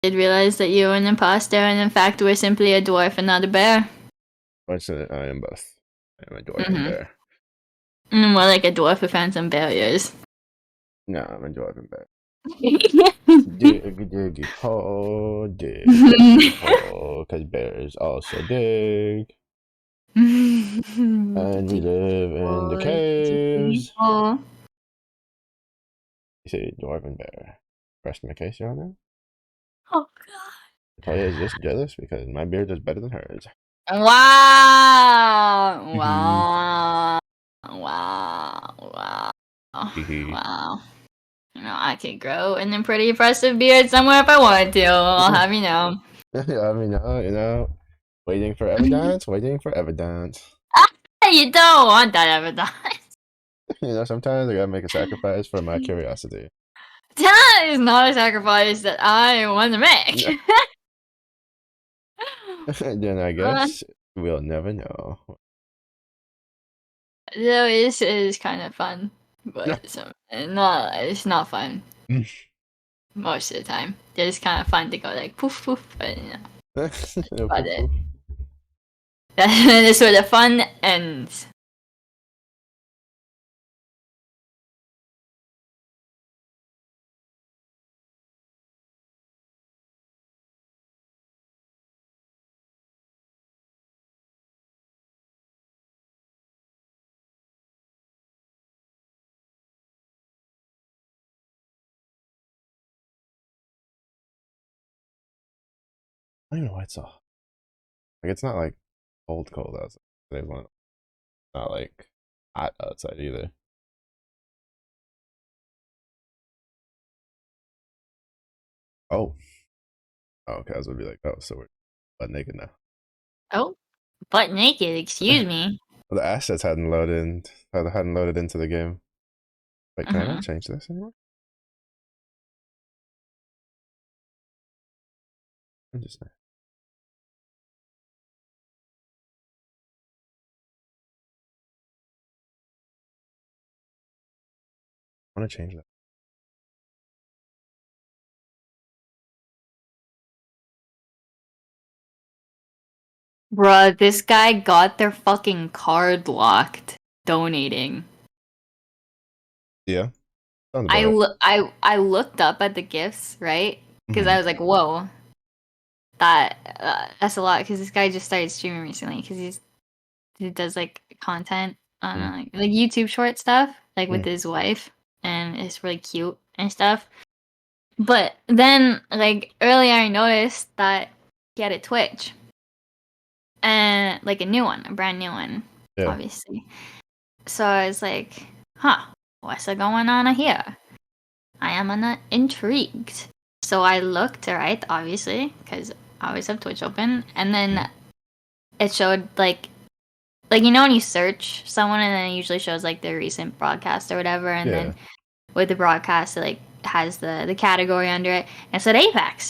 did realize that you were an imposter and in fact were simply a dwarf and not a bear. Fortunately, I am both. I am a dwarf and bear. More like a dwarf who found some barriers. No, I'm a dwarf and bear. Dig, hole, dig hole, because bears also dig. And we live in the caves. You say dwarf and bear. Rest my case, Your Honor. Oh god. Toya is just jealous because my beard is better than hers. Wow. Wow. Wow. Wow. Wow. You know, I could grow an pretty impressive beard somewhere if I wanted to. I'll have you know. I mean, you know, waiting for evidence, waiting for evidence. You don't want that evidence. You know, sometimes I gotta make a sacrifice for my curiosity. That is not a sacrifice that I want to make. Then I guess we'll never know. No, it is kind of fun, but it's not fun. Most of the time, it's kind of fun to go like poof poof, but you know, that's about it. That's where the fun ends. I don't even know why it's so. Like, it's not like cold outside. It's not like hot outside either. Oh. Oh, okay. I was gonna be like, oh, so we're butt naked now. Oh, butt naked. Excuse me. Well, the assets hadn't loaded into the game. Wait, can I not change this anymore? Interesting. I want to change that. Bruh, this guy got their fucking card locked donating. Yeah. I looked up at the gifts, right? Because I was like, whoa, that's a lot. Because this guy just started streaming recently. Because he does like content on like YouTube short stuff, like with his wife, and it's really cute and stuff. But then, like earlier, I noticed that he had a Twitch, and like a new one, a brand new one, obviously. So I was like, huh, what's going on here? I am intrigued. So I looked, right, obviously, because I always have Twitch open, and then it showed like you know when you search someone and then it usually shows like their recent broadcast or whatever, and then with the broadcast it like has the category under it, and it said Apex.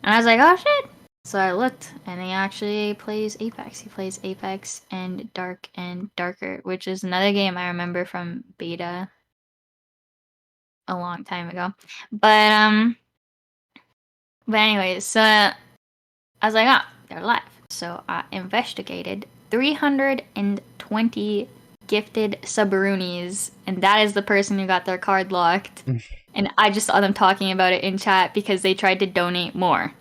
And I was like, oh shit. So I looked, and he actually plays Apex. He plays Apex and Dark and Darker, which is another game I remember from beta a long time ago. But anyways, so I was like, oh, they're live. So I investigated 320 gifted Subarunis, and that is the person who got their card locked. And I just saw them talking about it in chat because they tried to donate more.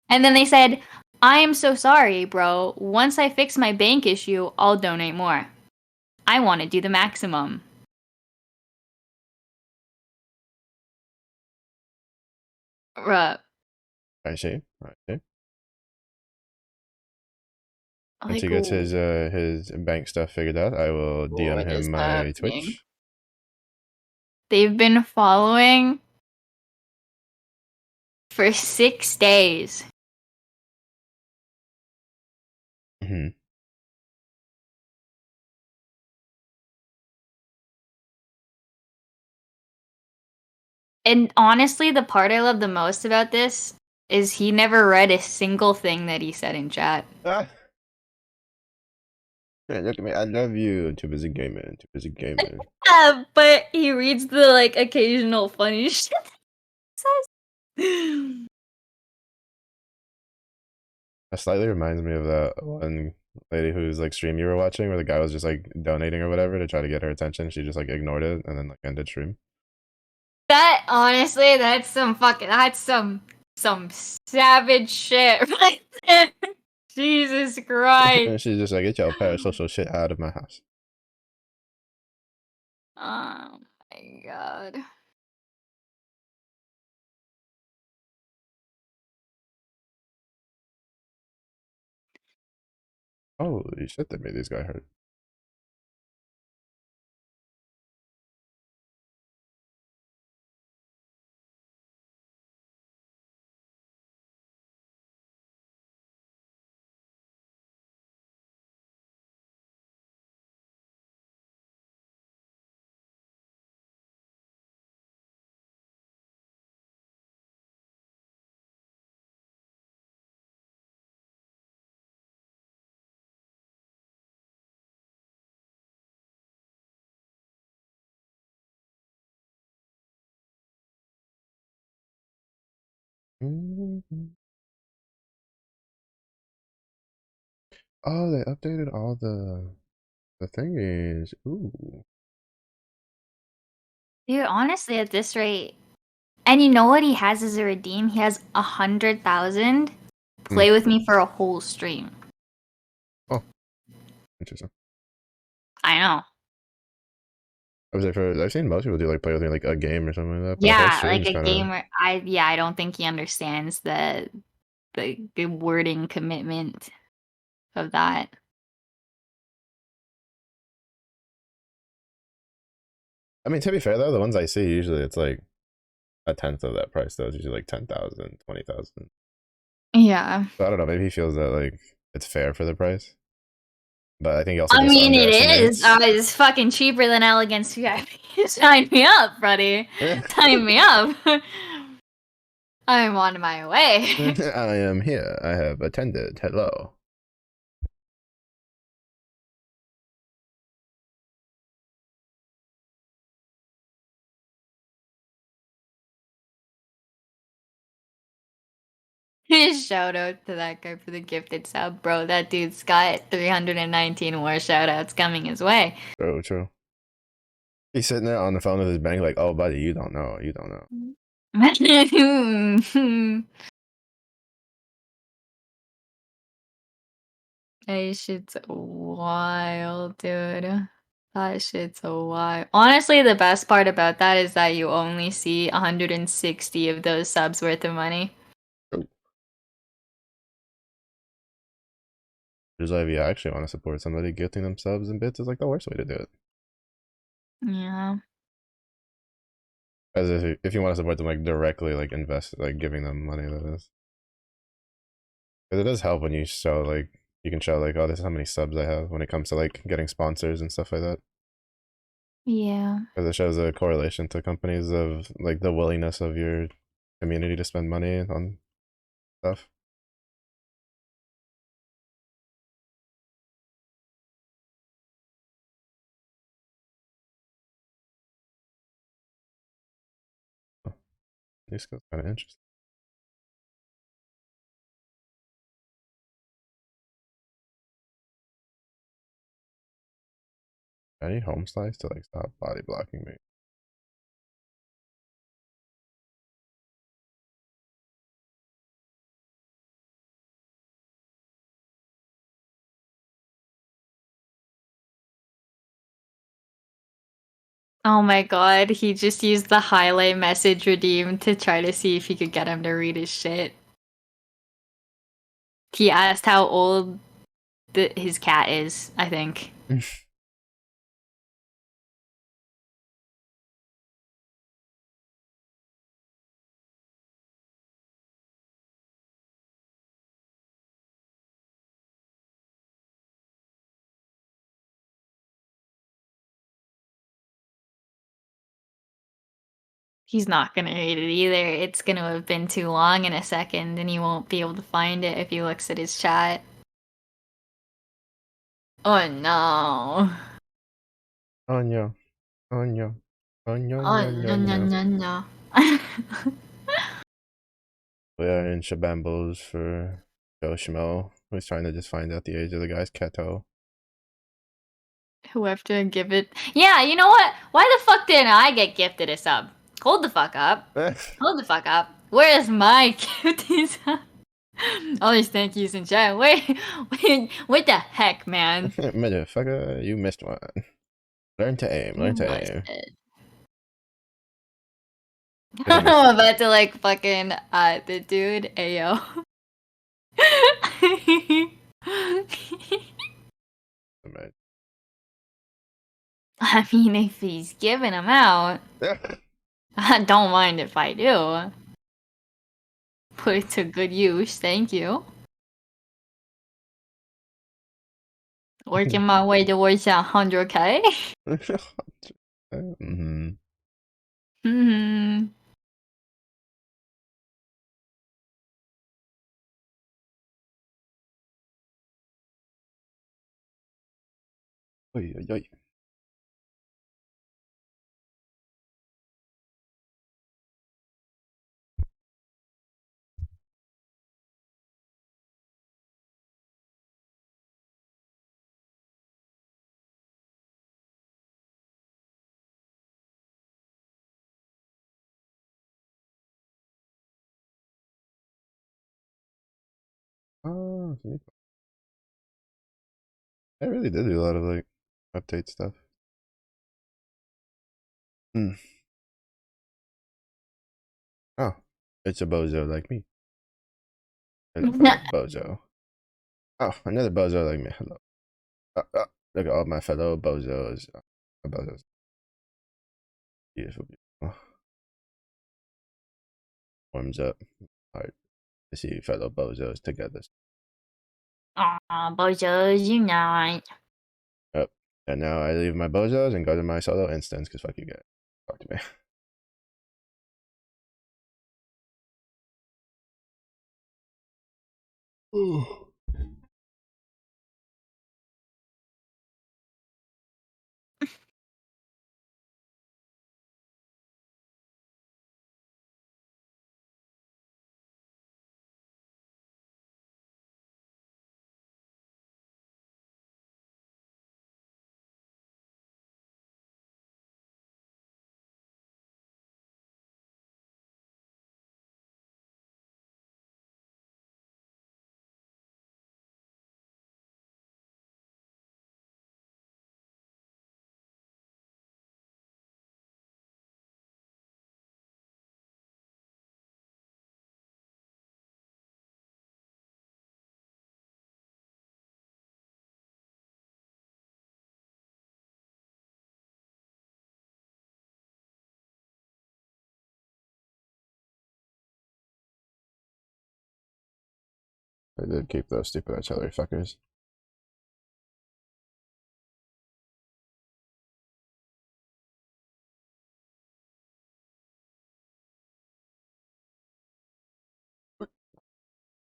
And then they said, I am so sorry, bro. Once I fix my bank issue, I'll donate more. I want to do the maximum. I see. Once he gets his bank stuff figured out, I will DM him my Twitch. They've been following for 6 days. And honestly, the part I love the most about this is he never read a single thing that he said in chat. Hey, look at me. I love you. Too busy gaming. Too busy gaming. Yeah, but he reads the like occasional funny shit. That slightly reminds me of that one lady who's like stream you were watching where the guy was just like donating or whatever to try to get her attention. She just like ignored it and then like ended stream. That honestly, that's some savage shit right there. Jesus Christ. And she's just like, get your parasocial shit out of my house. Oh my god. Holy shit, they made this guy hurt. Mm-hmm. Oh, they updated all the thingies. Ooh. Dude, honestly, at this rate, and you know what he has as a redeem? He has 100,000. Hmm. Play with me for a whole stream. Oh, interesting. I know. I was like, I've seen most people do like play with me like a game or something like that, but a whole Yeah, stream like is a kind of. gamer. I don't think he understands the wording commitment of that. I mean, to be fair though, the ones I see usually it's like a tenth of that price though. It's usually like 10,000, 20,000. Yeah. So I don't know. Maybe he feels that like it's fair for the price, but I think he also I just mean, it is. underestimates. It's fucking cheaper than Elegance VIP. Sign me up, buddy. Sign me up. I'm on my way. I am here. I have attended. Hello. Shout out to that guy for the gifted sub, bro. That dude's got 319 more shout outs coming his way. True, true. He's sitting there on the phone with his bank, like, "Oh, buddy, you don't know. You don't know." That shit's wild, dude. That shit's wild. Honestly, the best part about that is that you only see 160 of those subs worth of money. True. Just like, yeah, I actually want to support somebody. Gifting them subs and bits is like the worst way to do it. Yeah. As if you want to support them, like directly, like invest, like giving them money. That is, because it does help when you show like you can show like, oh, this is how many subs I have when it comes to like getting sponsors and stuff like that. Yeah. Because it shows a correlation to companies of like the willingness of your community to spend money on stuff. Oh, this goes kind of interesting. I need home slice to like stop body blocking me. Oh my god, he just used the highlight message redeem to try to see if he could get him to read his shit. He asked how old his cat is, I think. He's not gonna read it either. It's gonna have been too long in a second, and he won't be able to find it if he looks at his chat. Oh no. Anya, Anya, Anya, Oh Anya, Anya, no no Anya. no no. We are in Shabambos for Joe Schmo, who's trying to just find out the age of the guy's Keto. Who have to give it? Yeah, you know what? Why the fuck didn't I get gifted a sub? Hold the fuck up. Hold the fuck up. Where is my gifted sub? All these thank yous in chat. Wait, what the heck, man? Motherfucker, you missed one. Learn to aim, You learn to must aim. it. Just miss I'm about to like fucking the dude. Ayo. it. I mean, if he's giving them out, I don't mind if I do. Put it to good use, thank you. Working my way towards 100k. Mm-hmm. Hmm. Oy, oy, oy. Oh, I really did do a lot of like update stuff. Mm. Oh, it's a bozo like me. Another bozo. Oh, another bozo like me. Hello. Look at all my fellow bozos. Bozos. Beautiful, beautiful. Warms up. Hard to see fellow bozos together. Aw, bozos unite. Yep. And now I leave my bozos and go to my solo instance because fuck you guys. Talk to me. I did keep those stupid artillery fuckers.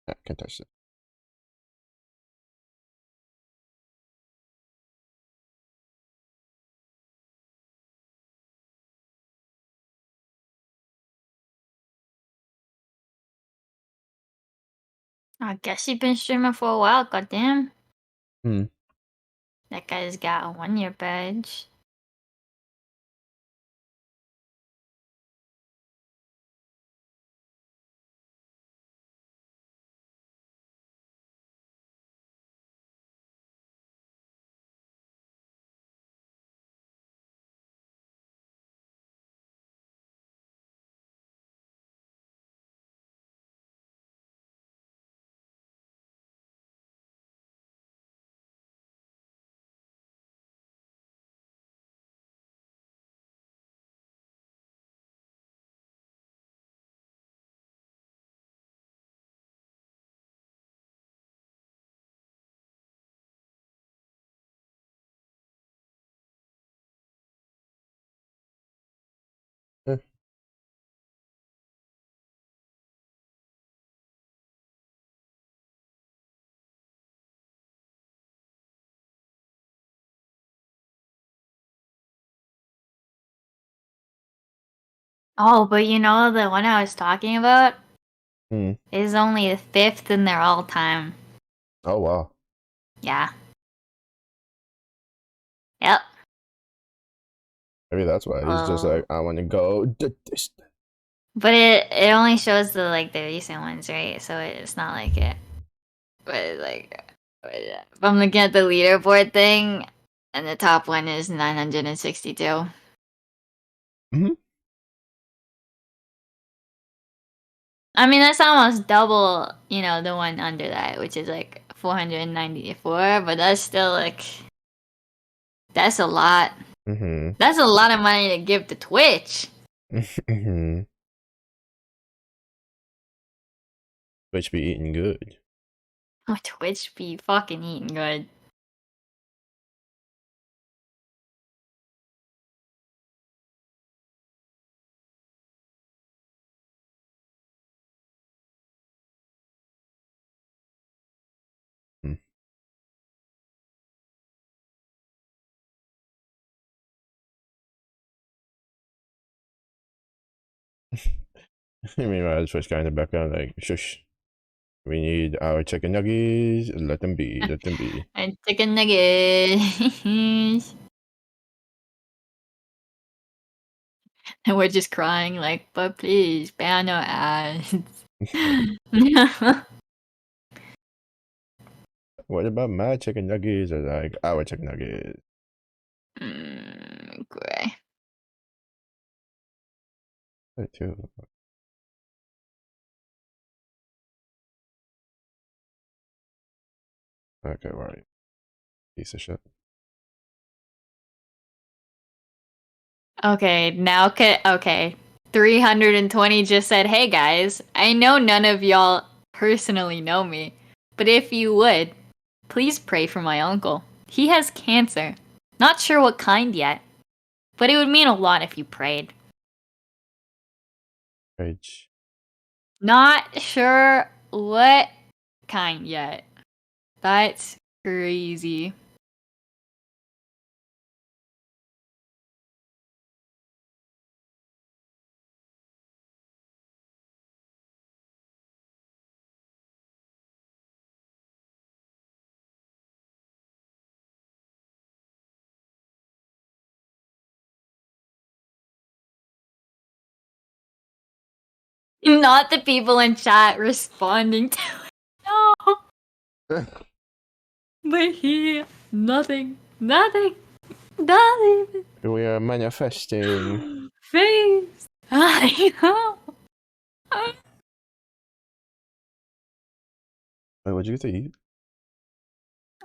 Yeah, can't touch it. I guess you've been streaming for a while, goddamn. Hmm. That guy's got a 1-year badge. Eh. Oh, but you know the one I was talking about? Hmm. Is only the 5th in their all-time. Oh wow. Yeah. Yep. Maybe that's why he's just like, I want to go. But it only shows the recent ones, right? So it's not like it. But if I'm looking at the leaderboard thing, and the top one is 962. Hmm. I mean, that's almost double, the one under that, which is like 494. But that's still that's a lot. Hmm. That's a lot of money to give to Twitch. Hmm. Twitch be eating good. Oh, Twitch be fucking eating good. Hmm. Meanwhile, Twitch guy in the background like, shush. We need our chicken nuggets. Let them be. Let them be. And chicken nuggets. And we're just crying but please, ban our ads. What about my chicken nuggets or like our chicken nuggets? Gray. That too. Okay, right. Piece of shit. Okay, now okay. 320 just said, "Hey guys, I know none of y'all personally know me, but if you would, please pray for my uncle. He has cancer. Not sure what kind yet, but it would mean a lot if you prayed." Page. Not sure what kind yet. That's crazy. Not the people in chat responding to it. No. But he, nothing, nothing, nothing. We are manifesting. Face. I know. Wait, what'd you get to eat?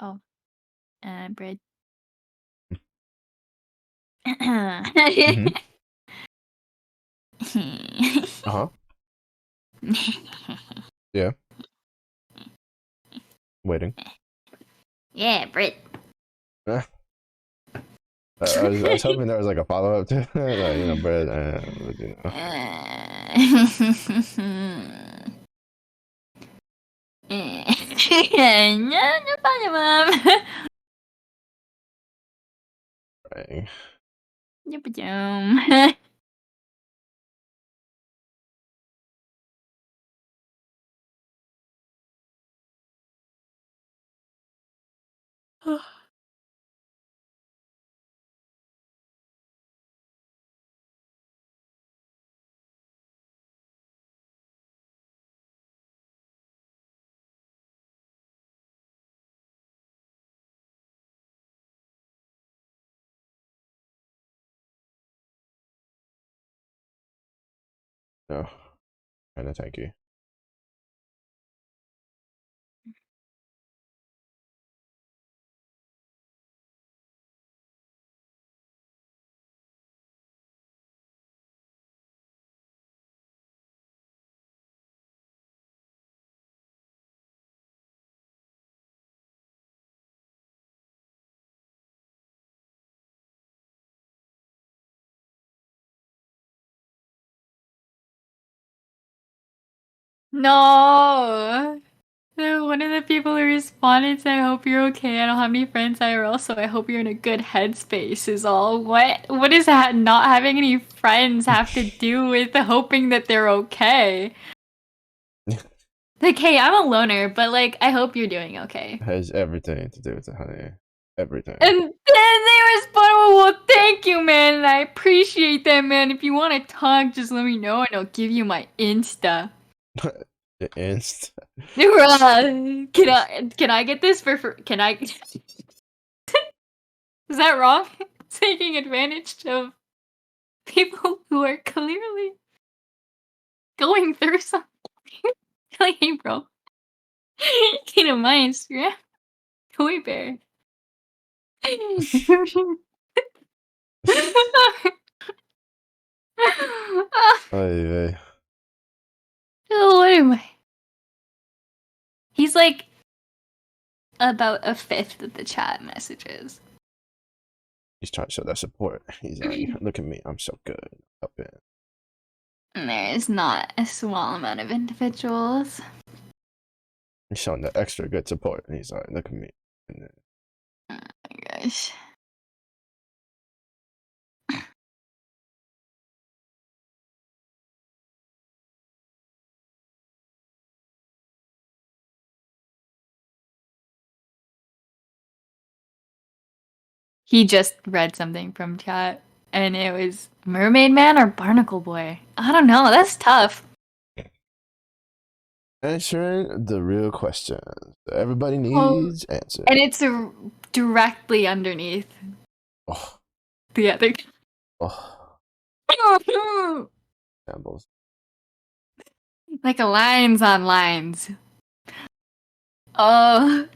Oh, bread. Mm-hmm. Uh-huh. Yeah. Waiting. Yeah, bread. I was hoping there was like a follow up to it, like, bread, but, No, no problem. right. Yum. No. Kind of thank you. No. One of the people who responded said, "I hope you're okay. I don't have any friends IRL, so I hope you're in a good headspace." Is all. What does that not having any friends have to do with hoping that they're okay? Like, hey, I'm a loner, but like, I hope you're doing okay. Has everything to do with it, honey. Everything. And then they respond, well, thank you, man, and I appreciate that, man. If you want to talk, just let me know, and I'll give you my Insta. The inst. Can I get this for can I? Is that wrong? Taking advantage of people who are clearly going through something. Like, hey, bro, get on my Instagram, Toy Bear. Ay, ay. Oh, what am I? He's like about a fifth of the chat messages. He's trying to show that support. He's like, look at me, I'm so good. Up in. And there is not a small amount of individuals. He's showing the extra good support. And he's like, look at me. And then, Oh my gosh. He just read something from chat, and it was Mermaid Man or Barnacle Boy. I don't know. That's tough. answering the real questions that everybody Oh, needs answered. and it's directly underneath Oh, the other. oh, shambles. Like a lines on lines. Oh,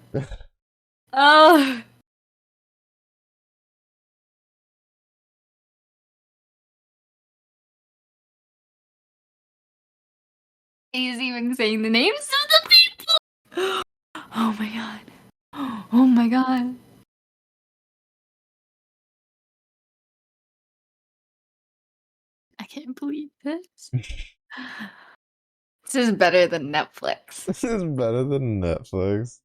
oh. He's even saying the names of the people. Oh my god. Oh my god. I can't believe this. This is better than Netflix. This is better than Netflix.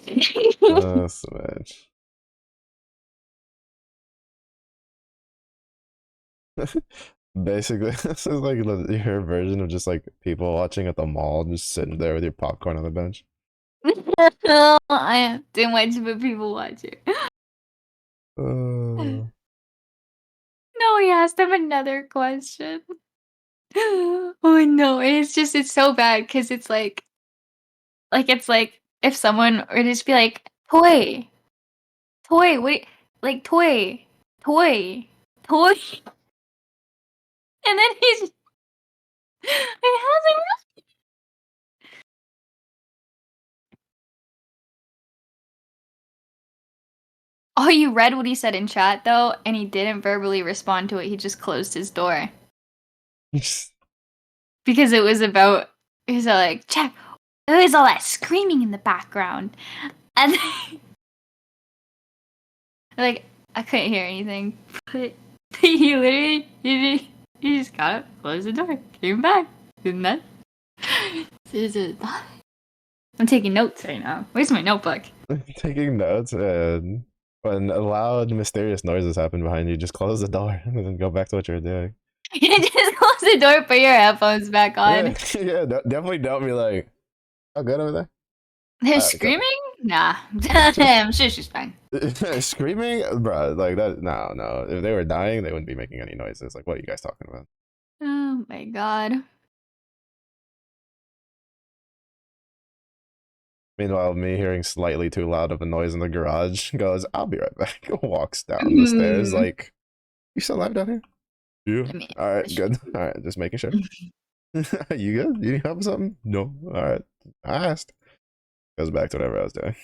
So much. Basically, this is like your version of just like people watching at the mall, just sitting there with your popcorn on the bench. I am too much of a people watcher. Uh, No, he asked him another question. Oh no, it's so bad because it's it's like if someone were to just be like, toy, wait, like toy, and then he's it hasn't. Oh, you read what he said in chat though, and he didn't verbally respond to it. He just closed his door because it was about. He was like, check. There was all that screaming in the background, and like I couldn't hear anything. But he literally he just got up, closed the door, came back, did that. I'm taking notes right now. Where's my notebook? taking notes, and when loud, mysterious noises happen behind you, just close the door and then go back to what you're doing. You just close the door, put your headphones back on. Yeah, yeah, definitely don't be like, "Oh, good over there." They're Go. screaming? Nah. I'm sure she's fine. Screaming, bro, like that. No, no. If they were dying, they wouldn't be making any noises. Like, what are you guys talking about? Oh my god. Meanwhile, me hearing slightly too loud of a noise in the garage goes, "I'll be right back." Walks down the stairs, like, "You still alive down here?" Yeah. I mean, All right, good. All right, just making sure. You good? You need help with something? No. All right. I asked. Goes back to whatever I was doing.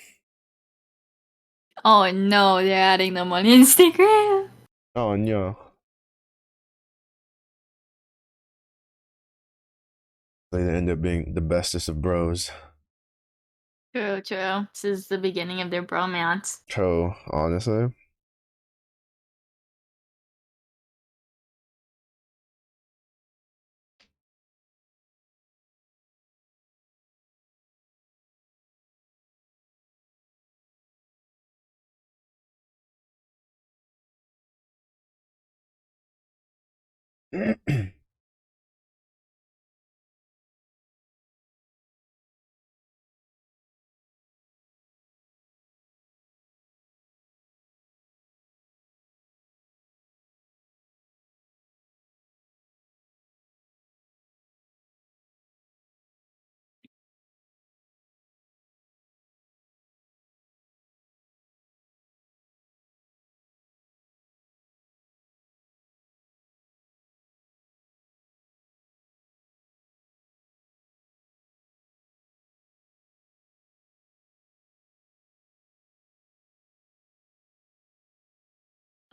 oh no, they're adding them on Instagram. Oh no. They end up being the bestest of bros. True, true. This is the beginning of their bromance. True, honestly.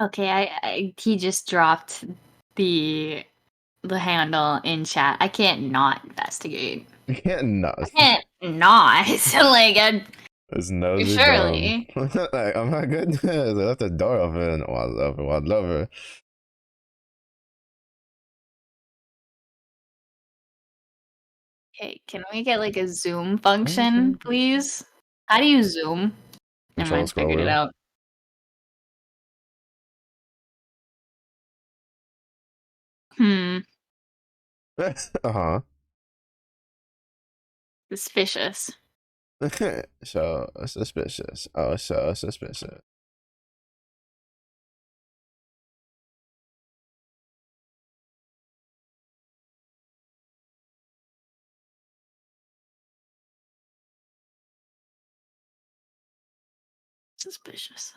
Okay, he just dropped the the handle in chat. I can't not investigate. You can't no. I can't not. Like, It's nosy dumb. surely. Like, oh my goodness, I left the door open. Oh, I love her. Oh, I love her. Okay, can we get like a zoom function, please? How do you zoom? Never Control mind, scroll figured it wheel. out. Hmm, Uh-huh. suspicious. So suspicious. Oh, so suspicious. Suspicious.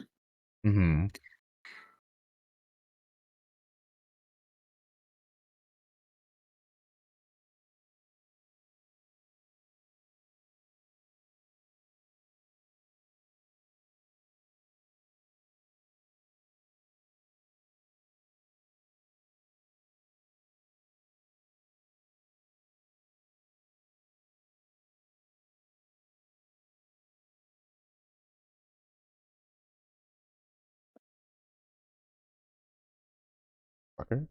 Mm-hmm. Fucker.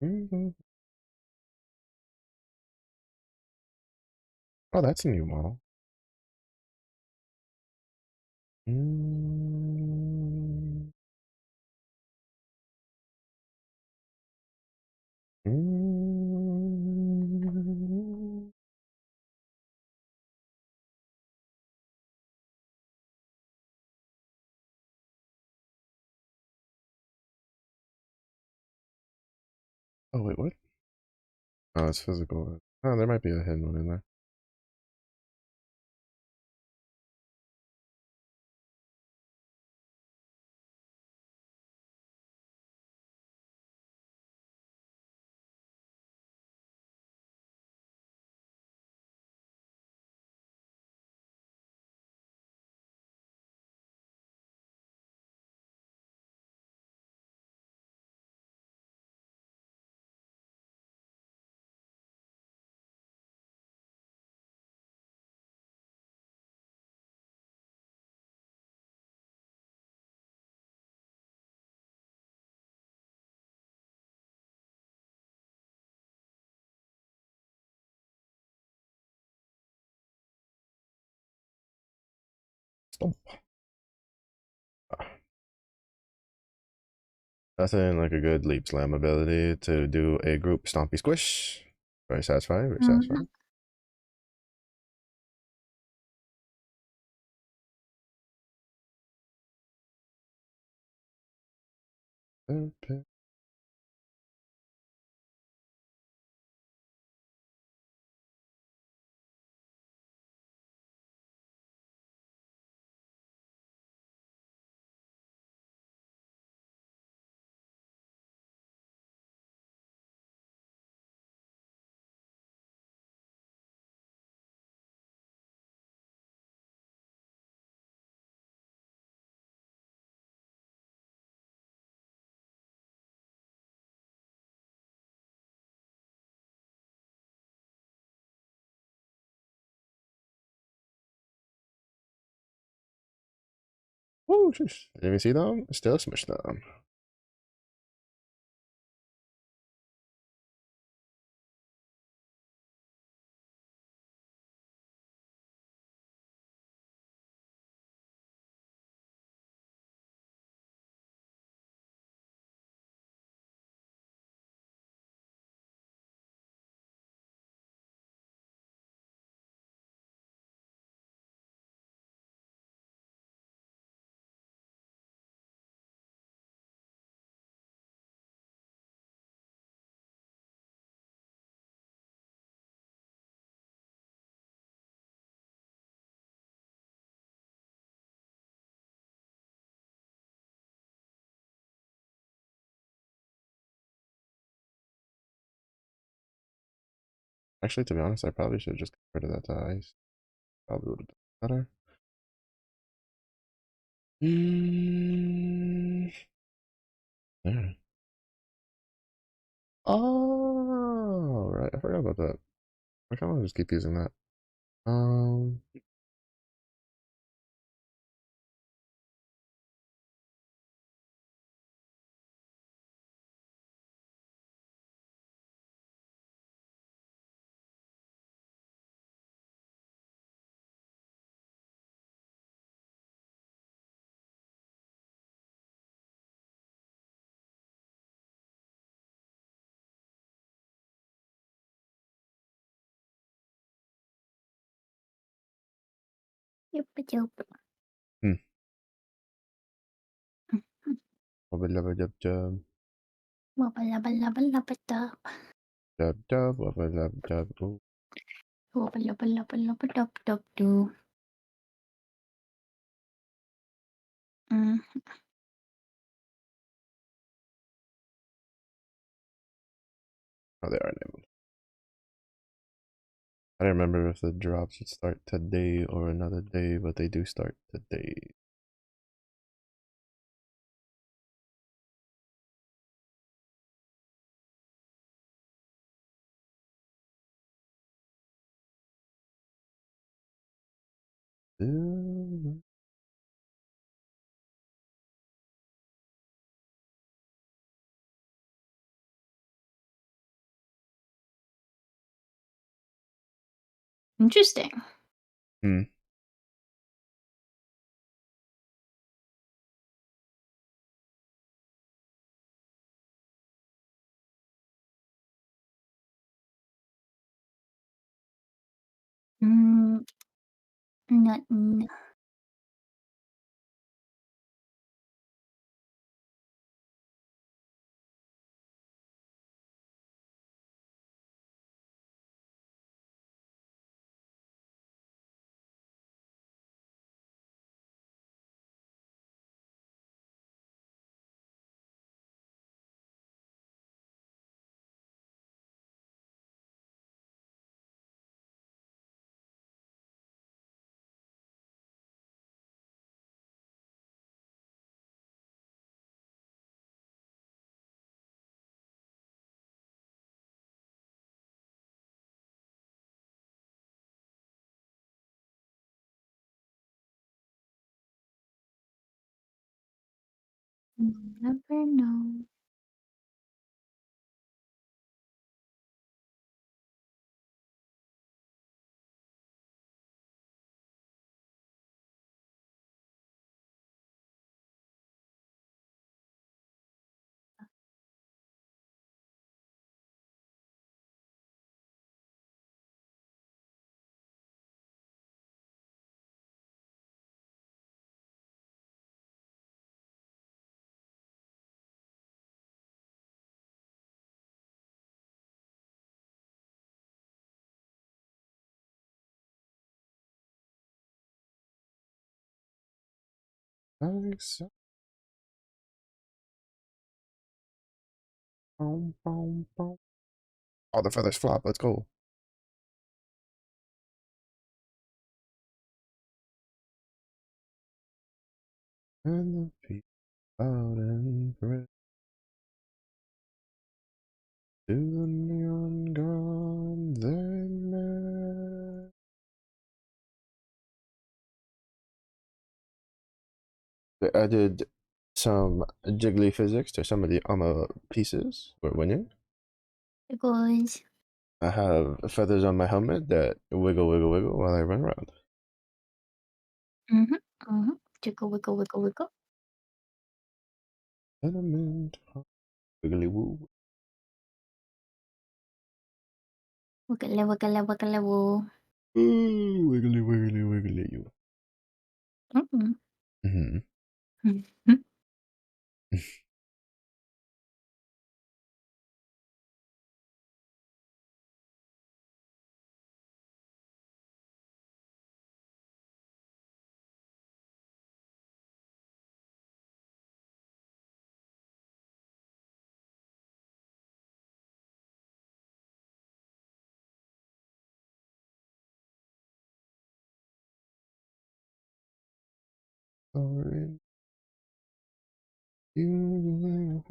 Mm-hmm. Oh, that's a new model. Mm. Mm. Oh, wait, what? Oh, it's physical. Oh, there might be a hidden one in there. Stomp. Nothing like a good leap slam ability to do a group stompy squish. Very satisfying, very Mhm. satisfying. Okay. Oh, sheesh. Did you see them? Still smush them. Actually, to be honest, I probably should have just converted that to ice. Probably would have done better. Yeah. Oh, right. I forgot about that. I kind of just keep using that. Um, Yup, yup. hmm. Wubba lubba dub dub. Wubba lubba lubba lubba dub. Dub dub. Wubba lub dub. Ooh. Wubba lubba lubba lubba dub dub doo. Mm. Oh, they are enabled. I don't remember if the drops would start today or another day, but they do start today. Interesting. Hmm. Mm, not. Never know. I think so. Boom, boom, boom. Oh, the feathers flop. Let's go. And the peace out and red to the neon god they met. They added some jiggly physics to some of the armor pieces we're winning. Because. I have feathers on my helmet that wiggle, wiggle, wiggle while I run around. Mm-hmm. Mm-hmm. Jiggle, wiggle, wiggle, wiggle. Element wiggly woo. Wiggle, wiggle, wiggle, woo. Ooh, wiggly, wiggly, wiggly you. Mm-hmm. Mm-hmm. Mm-hmm. You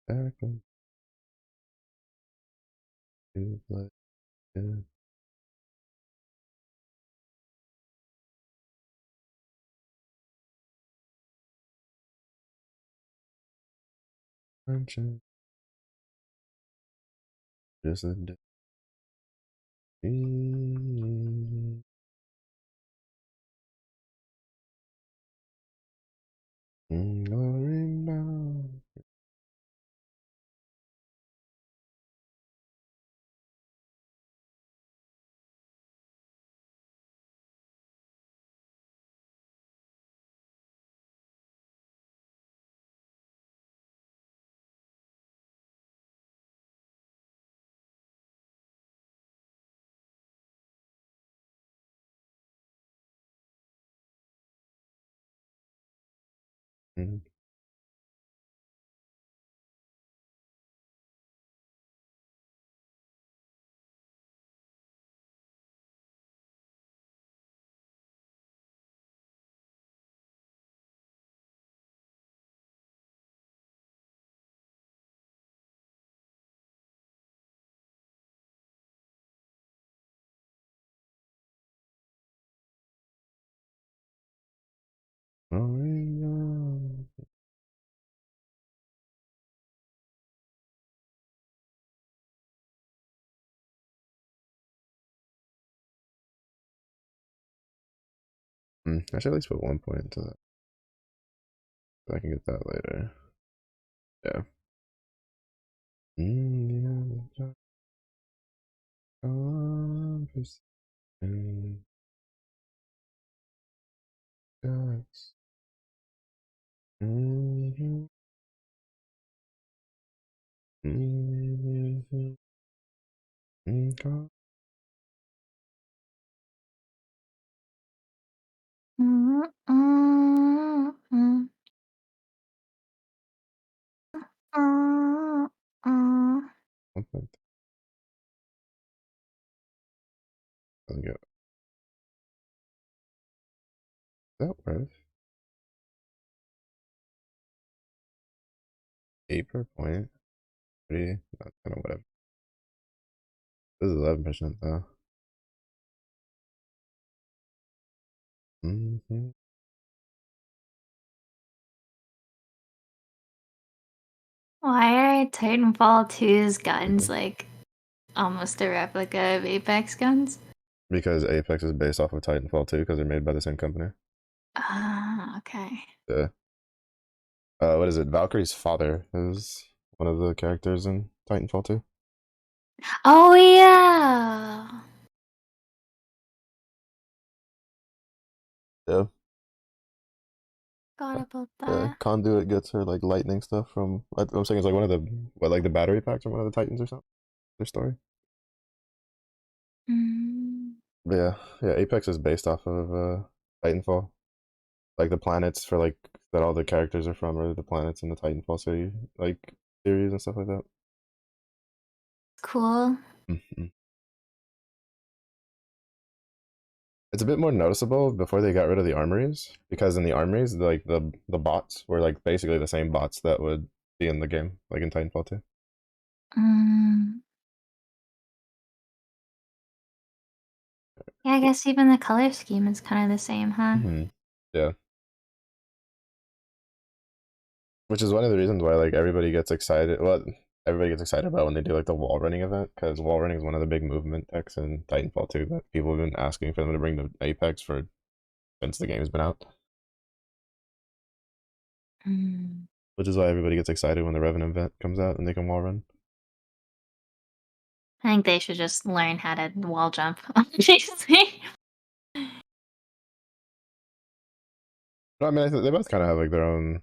back to play. Just a day. Glory now. Glory now. I should at least put 1 point into that. So I can get that later. Yeah. Mm, mm, mm, mm, mm. Doesn't get that worth 8 per point. Pretty, not kind of whatever. This is 11% though. Why are Titanfall 2's guns like almost a replica of Apex guns? Because Apex is based off of Titanfall 2 because they're made by the same company. Ah, okay. Yeah. What is it? Valkyrie's father is one of the characters in Titanfall 2. Oh yeah. Yeah. Forgot about Yeah. that. Conduit gets her like lightning stuff from. I'm saying it's like one of the like the battery packs from one of the Titans or something. Their story. Mm. But yeah. Apex is based off of Titanfall. Like the planets for like that all the characters are from are the planets in the Titanfall city like series and stuff like that. Cool. It's a bit more noticeable before they got rid of the armories because in the armories, like the bots were like basically the same bots that would be in the game, like in Titanfall 2. Mm. Yeah, I guess even the color scheme is kind of the same, huh? Yeah, which is one of the reasons why like everybody gets excited. Well, everybody gets excited about when they do like the wall running event because wall running is one of the big movement techs in Titanfall 2 that people have been asking for them to bring to Apex for since the game's been out. Mm. Which is why everybody gets excited when the Revenant event comes out and they can wall run. I think they should just learn how to wall jump, obviously. But I mean, they both kind of have like their own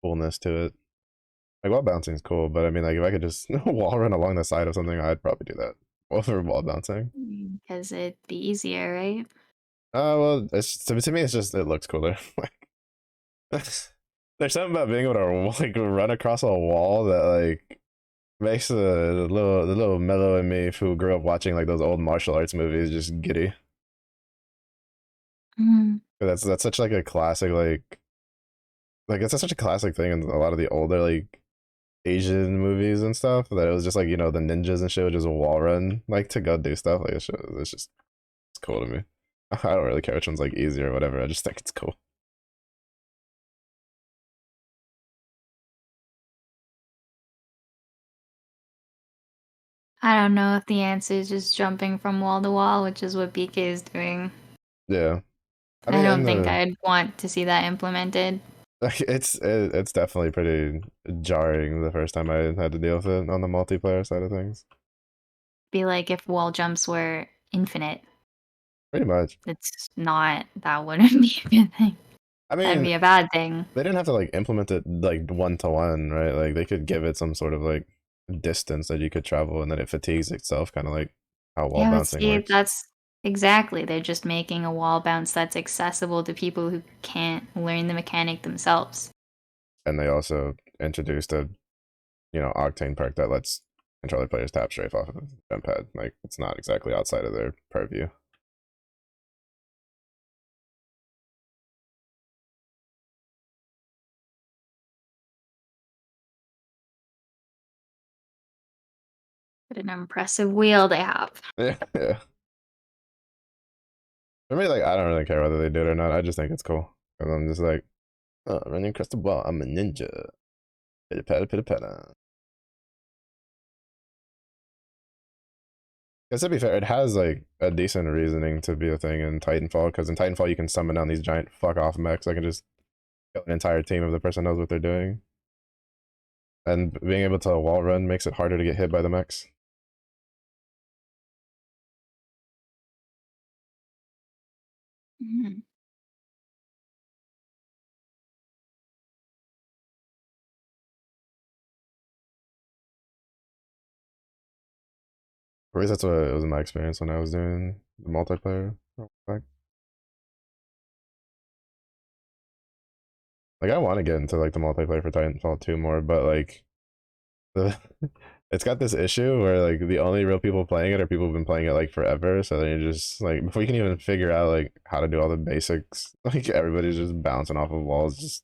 coolness to it. Like wall bouncing is cool, but I mean, like if I could just wall run along the side of something, I'd probably do that. Over wall bouncing. Because it'd be easier, right? Well, to me, it's just it looks cooler. Like There's something about being able to like run across a wall that like makes the little mellow in me who grew up watching like those old martial arts movies just giddy. Mm. That's such like a classic like it's such a classic thing in a lot of the older like Asian movies and stuff that it was just like the ninjas and shit would just wall run like to go do stuff like it's just it's cool to me. I don't really care which one's like easy or whatever. I just think it's cool. I don't know if the answer is just jumping from wall to wall, which is what BK is doing. Yeah, I I mean, don't and think the I'd want to see that implemented. it's definitely pretty jarring the first time I had to deal with it on the multiplayer side of things. Be like if wall jumps were infinite. Pretty much. It's not. That wouldn't be a good thing. I That'd mean, be a bad thing. they didn't have to like implement it like 1 to 1, right? Like they could give it some sort of like distance that you could travel, and then it fatigues itself, kind of like how wall Yeah, but bouncing see, works. that's exactly. They're just making a wall bounce that's accessible to people who can't learn the mechanic themselves. And they also introduced a octane perk that lets controller players tap strafe off of the jump pad. Like it's not exactly outside of their purview. What an impressive wheel they have. Yeah, yeah. For me, like I don't really care whether they do it or not. I just think it's cool, and I'm just like, oh, running across the wall. I'm a ninja. Pitta patta pitta patta. Because to be fair, it has like a decent reasoning to be a thing in Titanfall. Because in Titanfall, you can summon down these giant fuck off mechs that can just kill an entire team if the person knows what they're doing. And being able to wall run makes it harder to get hit by the mechs. Mhm. At least that's what it was in my experience when I was doing the multiplayer. Like I want to get into like the multiplayer for Titanfall 2 more, but like the it's got this issue where like the only real people playing it are people who've been playing it like forever. So then you just like before you can even figure out like how to do all the basics, like everybody's just bouncing off of walls, just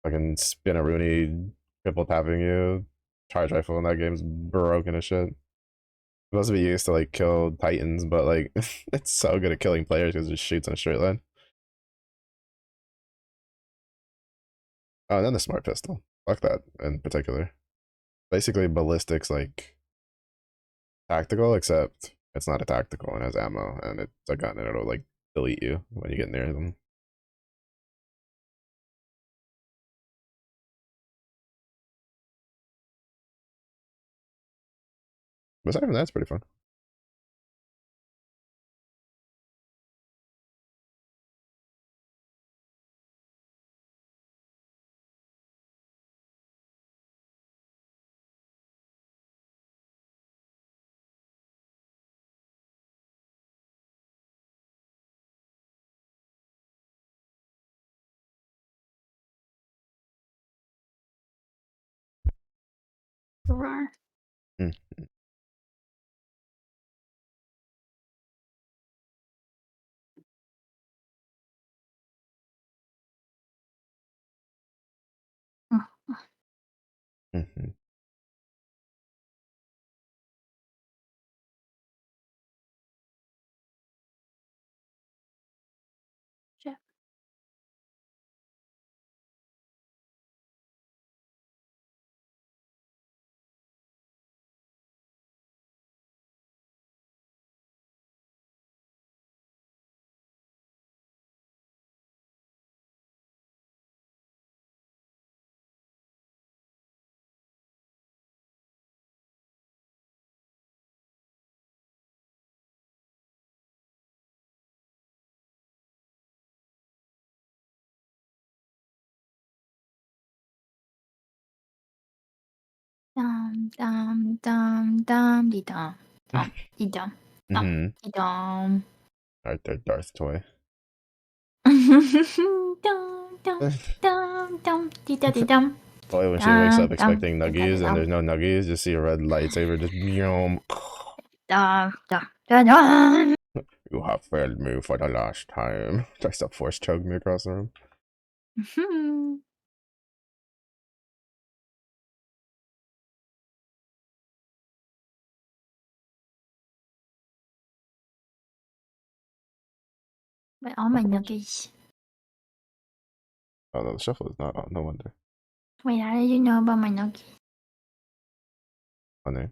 fucking spin a Rooney, triple tapping you. Charge rifle in that game's broken as shit. Supposed to be used to like kill titans, but like it's so good at killing players because it just shoots in a straight line. Oh, and then the smart pistol. Fuck that in particular. Basically, ballistics like tactical, except it's not a tactical and has ammo, and it's a gun, and it'll like delete you when you get near them. But aside from that, it's pretty fun. Roar. Mm. Mm-hmm. Shit. Dum dum dum dum de dum dum de dum dum Mm-hmm. de dum. Alright, their Darth toy. Dum, dum, dum, dum, dee da dee dum. Boy, when she wakes up Dum, dum, expecting dee da dee nuggies and dum. there's no nuggies, just see a red lightsaber just yum. Dum, dum, dum, dum. You have failed me for the last time. Tries to force choke me across the room. Mhm. Wait, all my nuggies. Oh no, the shuffle is not on. No wonder. Wait, how did you know about my nuggies? Funny.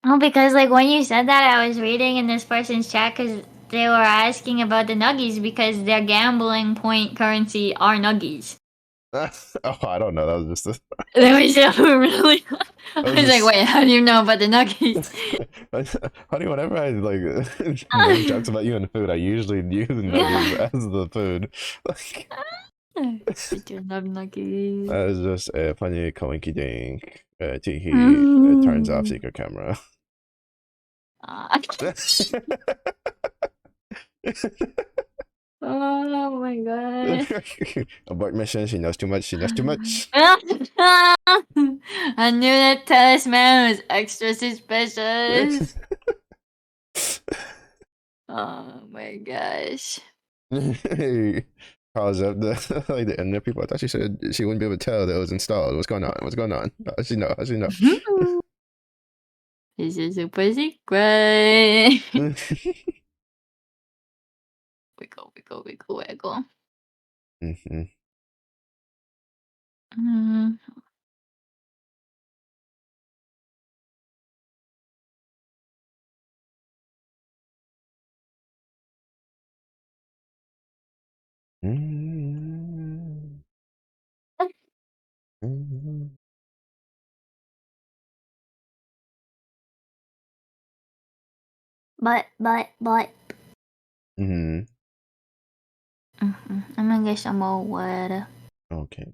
Oh, because like when you said that, I was reading in this person's chat because they were asking about the nuggies because their gambling point currency are nuggies. Oh, I don't know. That was just. That was really. I That was was like, just. wait, how do you know about the nuggies? Honey, whenever I like make jokes about you and food, I usually use nuggies as the food. Like I do love nuggies. that is just a funny coinky dink. Teehee. It turns off Mm. secret camera. Ah. Oh my god. Abort mission. She knows too much. She knows too much. I knew that talisman was extra suspicious. Oh my gosh. Calls up the like the internet people. I thought she said she wouldn't be able to tell that it was installed. What's going on? What's going on? How does she know? How does she know? This is super secret. Wiggle, wiggle, wiggle, wiggle. Mm-hmm. Mm. Mm-hmm. Mm-hmm. But. Mm-hmm. I'm gonna get some more water. Okay.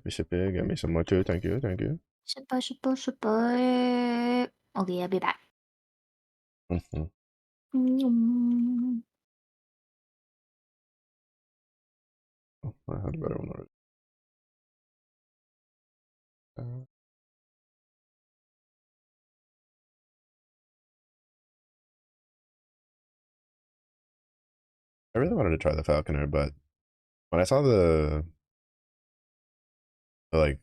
Sip it. Get me some more too. Thank you. Thank you. Super, super, super. Okay, I'll be back. Mm-hmm. Mm. Oh, I had a better one already. I really wanted to try the Falconer, but when I saw the like,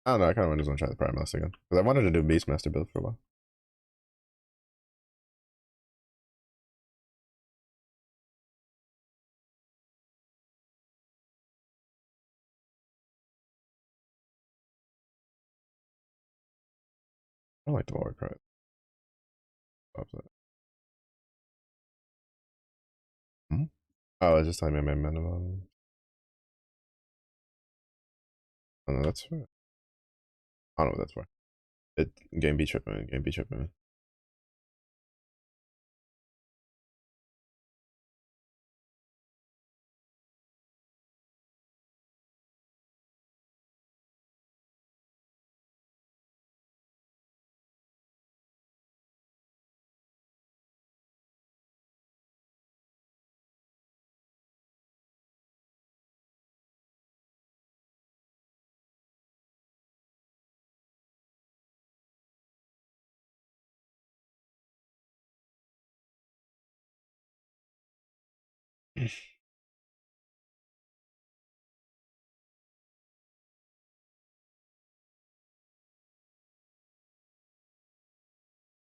I don't know. I kind of just want to try the Prime Mouse again because I wanted to do Beastmaster build for a while. I like the Warcry. Stops that. Hmm? Oh, it's just telling me my minimum. Oh, no, that's for. I don't know what that's for. It game be tripping. Game be tripping.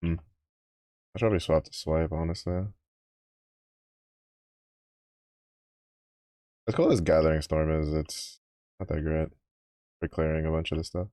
Hmm. I should probably swap to swipe, honestly. As cool as Gathering Storm is, it's not that great for clearing a bunch of the stuff.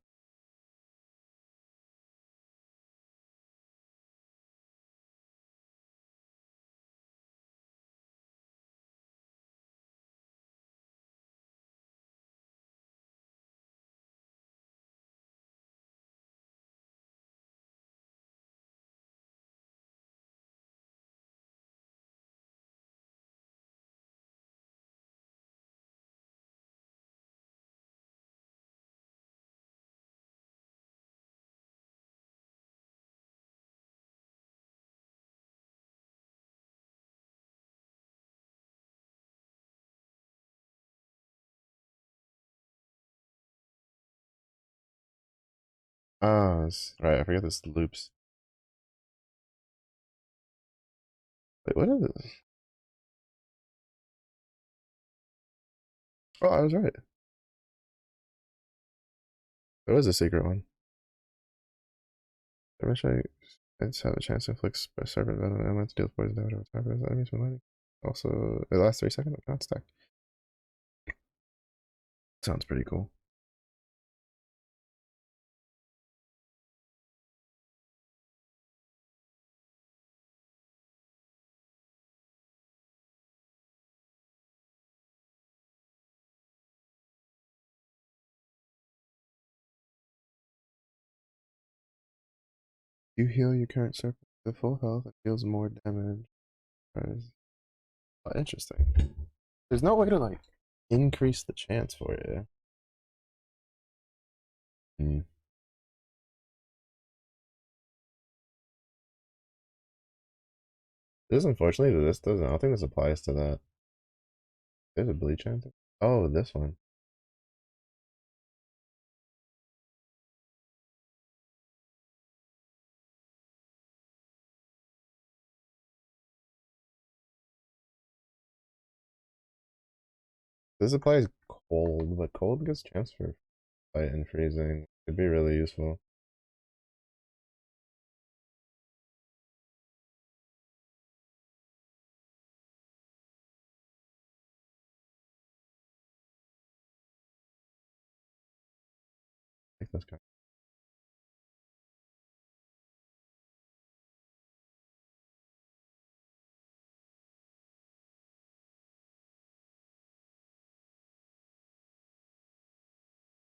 Ah, right. I forget this loops. Wait, what is this? Oh, I was right. There was a secret one. I wish I let's have a chance to inflict serpent venom and elements deal poison damage over time for those enemies when landing. Also, it lasts 3 seconds. Not stack. Sounds pretty cool. You heal your current serpent to full health and deals more damage. Oh, interesting. There's no way to like increase the chance for it. Hmm. This unfortunately this doesn't. I don't think this applies to that. There's a bleach answer. Oh, this one. This applies cold, but cold gets transferred fight and freezing. Could be really useful. Like this guy.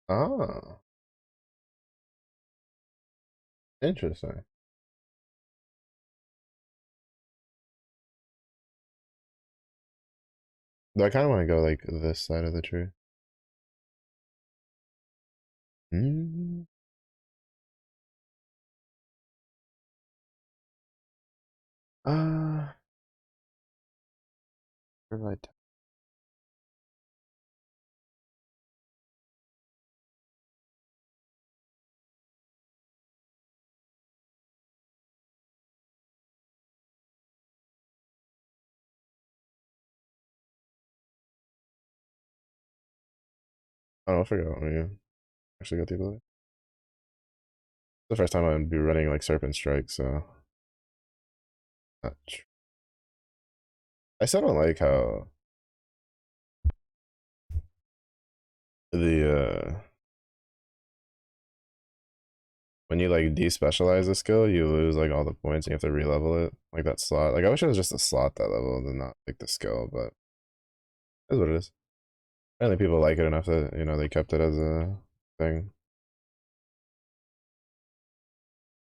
Ah, interesting. Though I kind of want to go like this side of the tree. Mm. Uh, provide. Oh, I forgot when you actually got the ability. The first time I'd be running like Serpent Strike, so I still don't like how the when you like despecialize a skill, you lose like all the points and you have to re-level it. Like that slot. Like I wish it was just a slot that level and not like the skill, but that's what it is. Apparently people like it enough that they kept it as a thing.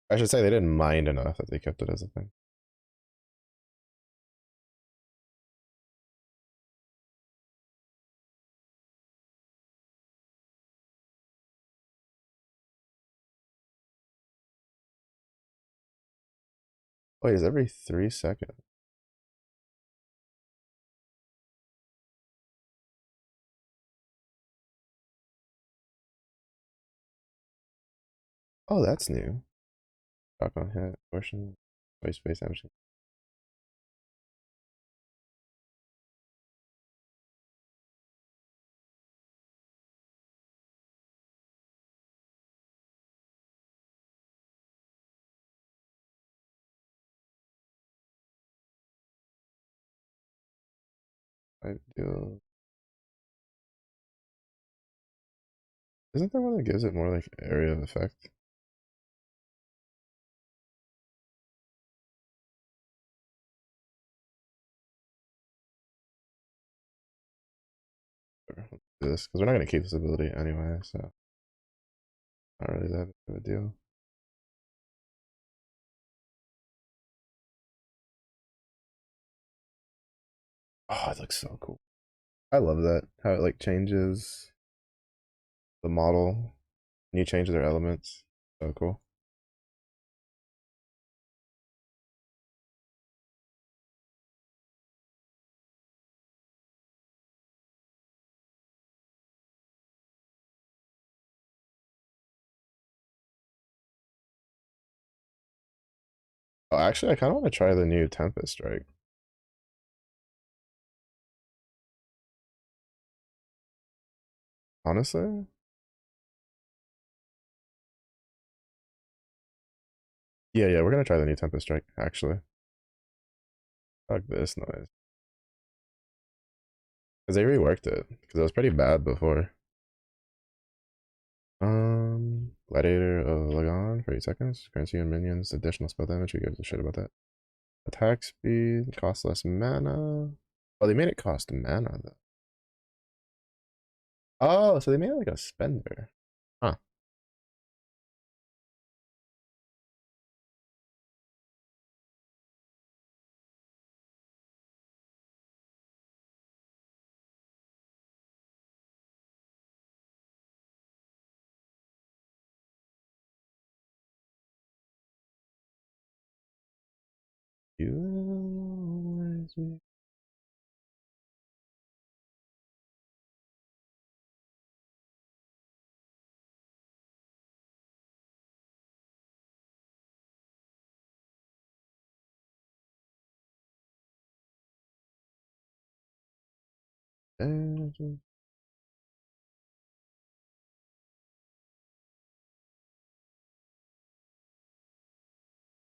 I should say they didn't mind enough that they kept it as a thing. Wait, is every 3 seconds? Oh, that's new. Shock on hit portion. Waste space damage. I do. Isn't there one that gives it more like area of effect? Let's do this because we're not gonna keep this ability anyway, so not really that big of a deal. Oh, it looks so cool. I love that how it like changes the model and you change their elements. So cool. Oh, actually, I kind of want to try the new Tempest strike. Honestly, yeah, we're gonna try the new Tempest strike. Actually, fuck this noise because they reworked it because it was pretty bad before. Gladiator of Lagon for 8 seconds. Grants you and minions additional spell damage. Who gives a shit about that? Attack speed, cost less mana. Oh, they made it cost mana though. Oh, so they made it like a spender. Huh. You always be-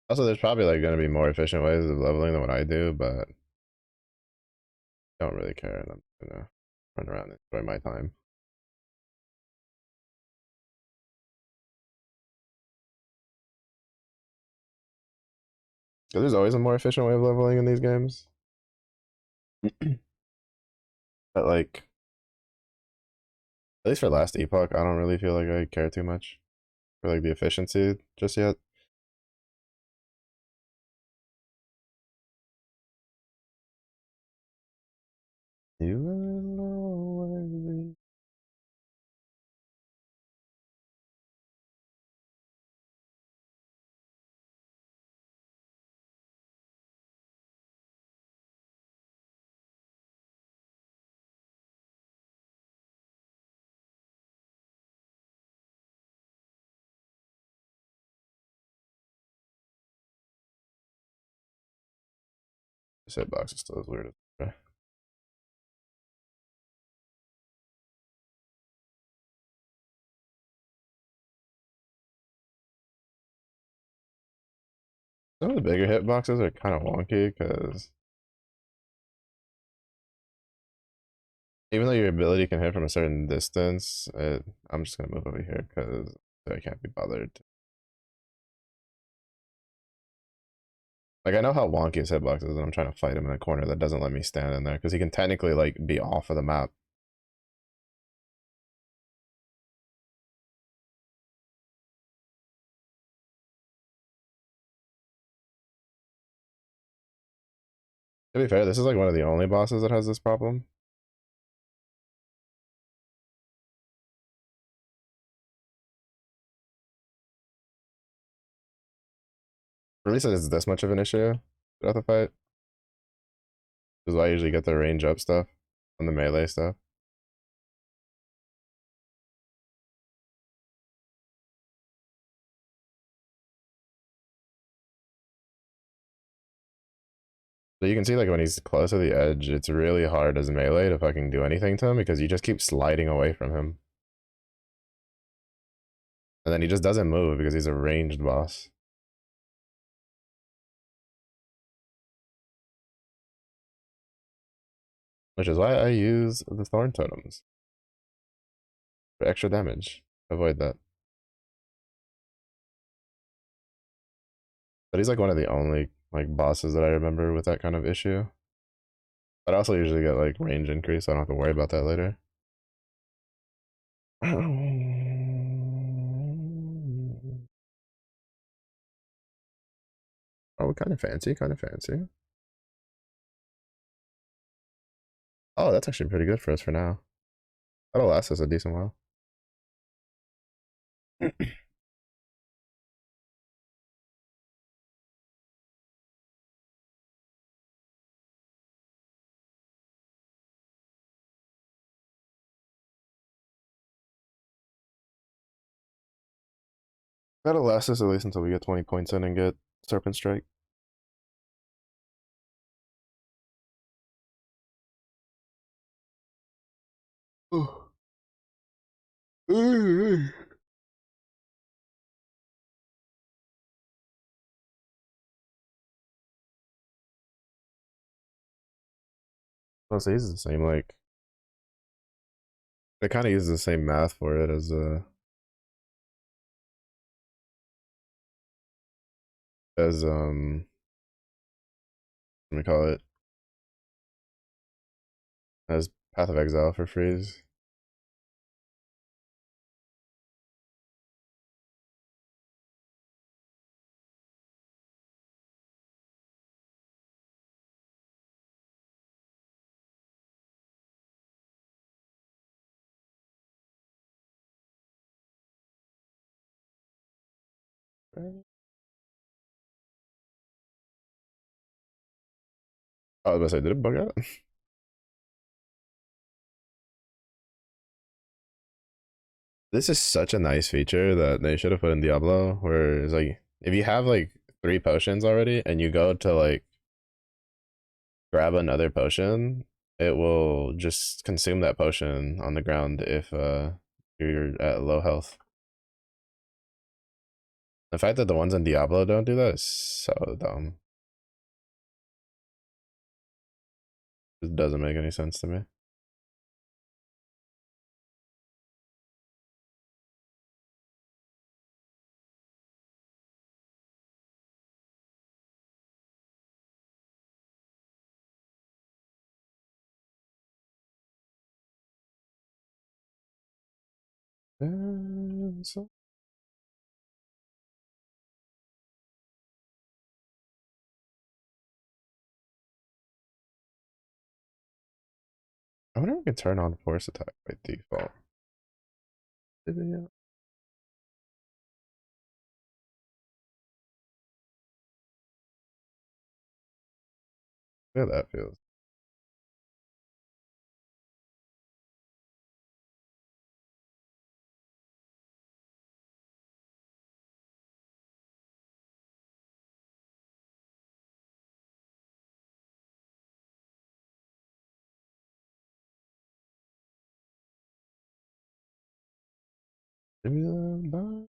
Also, there's probably like gonna be more efficient ways of leveling than what I do, but I don't really care. I'm gonna run around and enjoy my time. Because there's always a more efficient way of leveling in these games. But like, at least for last epoch, I don't really feel like I care too much for like the efficiency just yet. You will always this hitbox is still as weird as some of the bigger hitboxes are kind of wonky because even though your ability can hit from a certain distance, I'm just gonna move over here because I can't be bothered. Like I know how wonky his hitbox is, and I'm trying to fight him in a corner that doesn't let me stand in there because he can technically like be off of the map. To be fair, this is like one of the only bosses that has this problem. At least it's this much of an issue throughout the fight. This is why I usually get the range up stuff on the melee stuff. So you can see like when he's close to the edge, it's really hard as melee to fucking do anything to him because you just keep sliding away from him. And then he just doesn't move because he's a ranged boss. Which is why I use the thorn totems for extra damage. Avoid that. But he's like one of the only like bosses that I remember with that kind of issue. But I also usually get like range increase, so I don't have to worry about that later. Oh, kind of fancy, kind of fancy. Oh, that's actually pretty good for us for now. That'll last us a decent while. That'll last us at least until we get 20 points in and get Serpent Strike. Oh. I'll say it's the same, like, it kind of uses the same math for it as let me call it, as Path of Exile for freeze. I was about to say, did it bug out? This is such a nice feature that they should have put in Diablo, where it's like, if you have like 3 potions already and you go to like grab another potion, it will just consume that potion on the ground if you're at low health. The fact that the ones in Diablo don't do that is so dumb. It doesn't make any sense to me. So, I wonder if we can turn on force attack by default. Yeah, that feels. Give me the.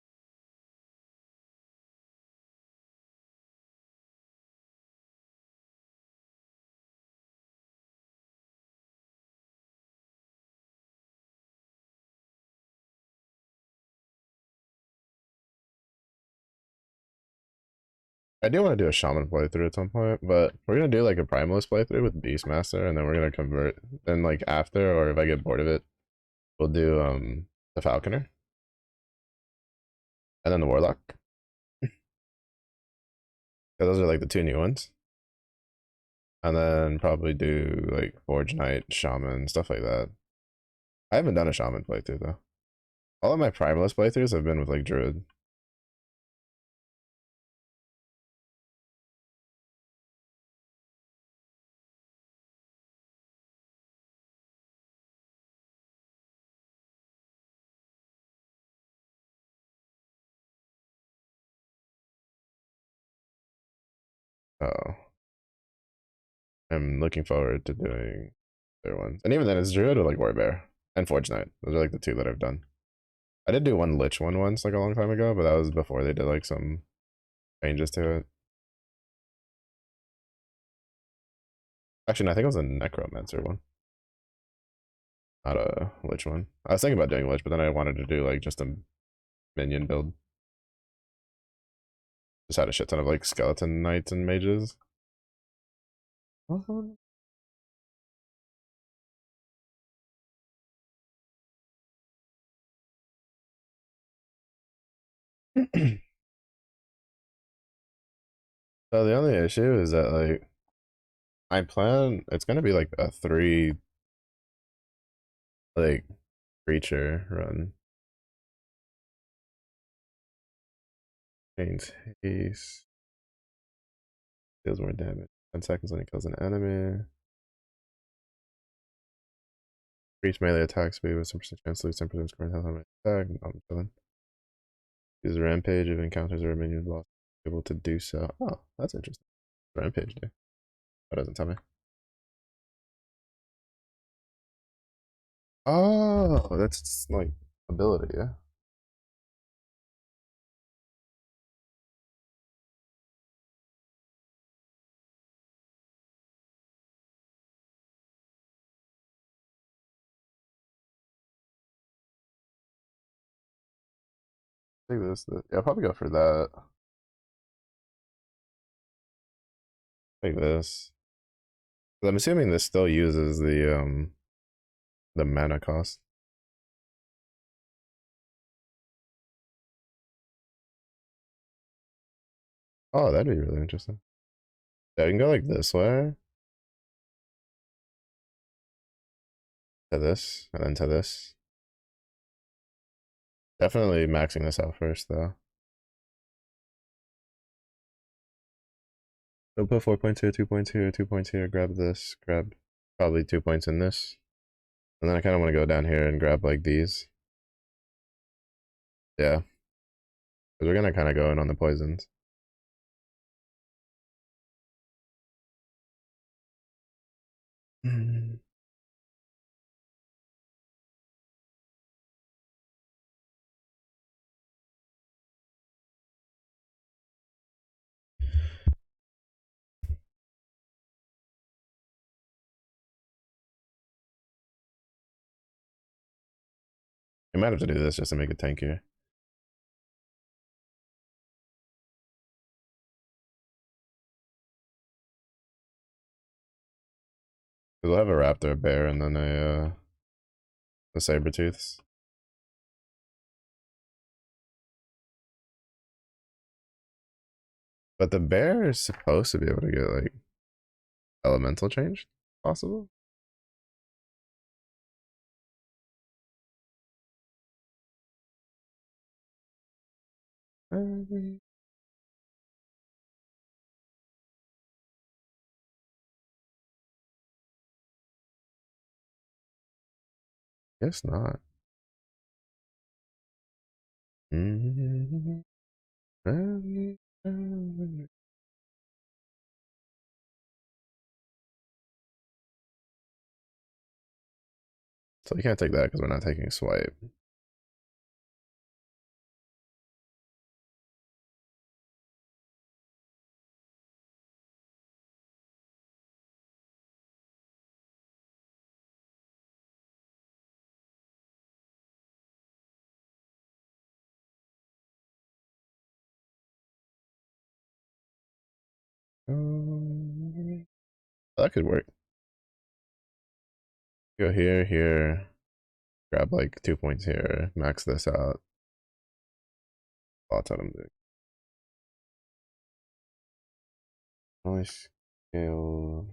I do want to do a shaman playthrough at some point, but we're gonna do like a primalist playthrough with Beastmaster, and then we're gonna convert. Then like after, or if I get bored of it, we'll do the Falconer, and then the Warlock. 'Cause those are like the 2 new ones. And then probably do like Forge Knight, Shaman, stuff like that. I haven't done a Shaman playthrough though. All of my Primalist playthroughs have been with like Druid. Oh, I'm looking forward to doing their ones. And even then, it's Druid or like Warbear and Forge Knight. Those are like the 2 that I've done. I did do one Lich one once, like a long time ago, but that was before they did like some changes to it. Actually, no, I think it was a Necromancer one, not a Lich one. I was thinking about doing Lich, but then I wanted to do like just a minion build. Just had a shit ton of like skeleton knights and mages. So the only issue is that like my plan, it's gonna be like a 3 like creature run. Gains haste, deals more damage. 10 seconds when it kills an enemy. Increase melee attack speed with some percent chance to lose 10% current health on my attack. No, I'm chilling. Use rampage if encounters or minion boss able to do so. Oh, that's interesting. Rampage do. That doesn't tell me. Oh, that's like ability, yeah. Take this. Yeah, I'll probably go for that. Take this. I'm assuming this still uses the mana cost. Oh, that'd be really interesting. Yeah, we can go like this way to this, and then to this. Definitely maxing this out first, though. We'll put 4 points here, 2 points here, 2 points here. Grab this. Grab probably 2 points in this, and then I kind of want to go down here and grab like these. Yeah, because we're gonna kind of go in on the poisons. We might have to do this just to make it tankier. We'll have a raptor, a bear, and then a saber tooths. But the bear is supposed to be able to get like elemental change, possible. Guess not. So we can't take that because we're not taking swipe. That could work. Go here, here. Grab like 2 points here. Max this out. I'll tell him to. Noise scale.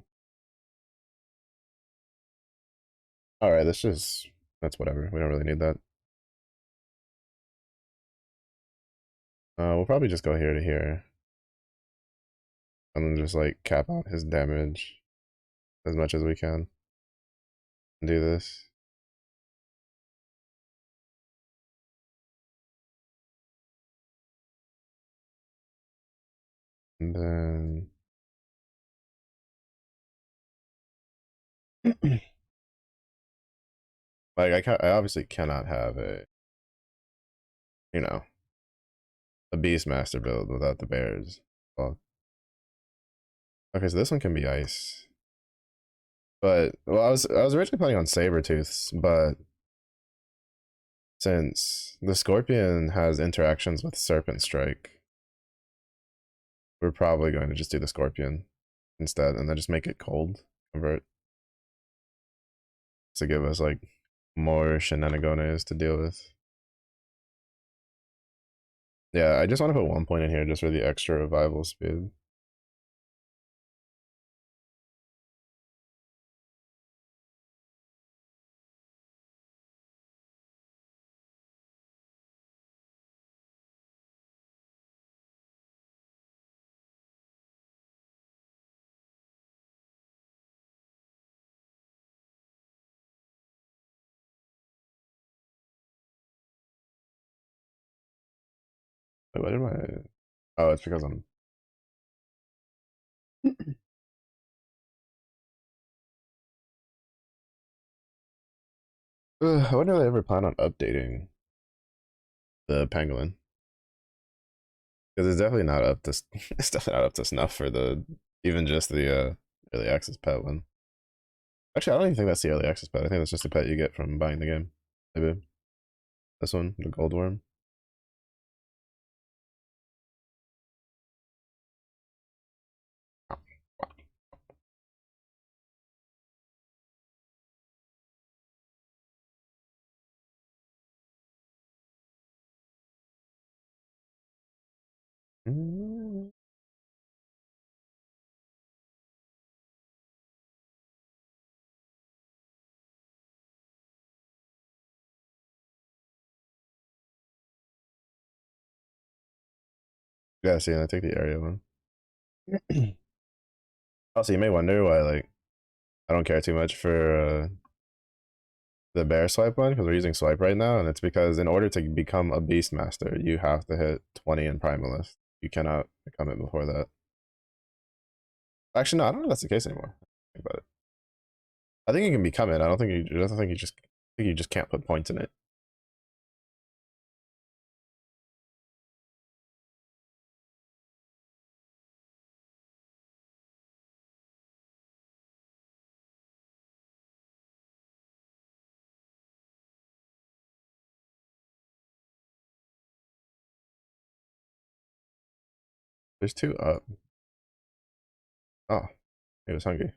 Alright, that's whatever. We don't really need that. We'll probably just go here to here. And then just like cap out his damage as much as we can. Do this. And then like I obviously cannot have you know, a Beastmaster build without the bears. Well, okay, so this one can be ice. But well, I was originally planning on saber tooths, but since the scorpion has interactions with serpent strike, we're probably going to just do the scorpion instead, and then just make it cold convert to give us like more shenanigones to deal with. Yeah, I just want to put 1 point in here just for the extra revival speed. Wait, what did my? Oh, it's because I'm. Wait, I wonder if they ever plan on updating the Pangolin because it's definitely not up to it's definitely not up to snuff for the even just the early access pet one. Actually, I don't even think that's the early access pet. I think that's just a pet you get from buying the game. Maybe this one, the gold worm. Mm. Yeah, see, and I take the area one. Also, you may wonder why, like, I don't care too much for the bear swipe one because we're using swipe right now, and it's because in order to become a beast master, you have to hit 20 in primalist. You cannot become it before that. Actually, no, I don't know if that's the case anymore. Think about it. I think you can become it. I don't think you. I don't think you just. I think you just can't put points in it. There's two up. Oh, he was hungry.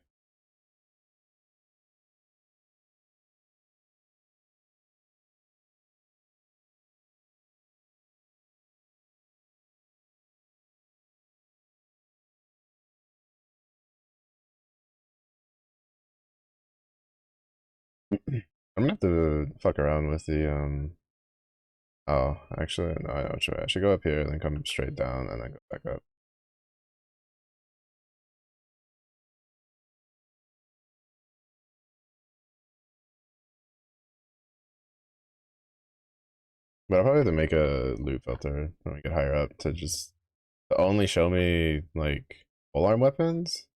I'm gonna have to fuck around with the Oh, actually, no, I know which way. I should go up here and then come straight down and then go back up. But I'll probably have to make a loop filter when we get higher up to just to only show me like full arm weapons,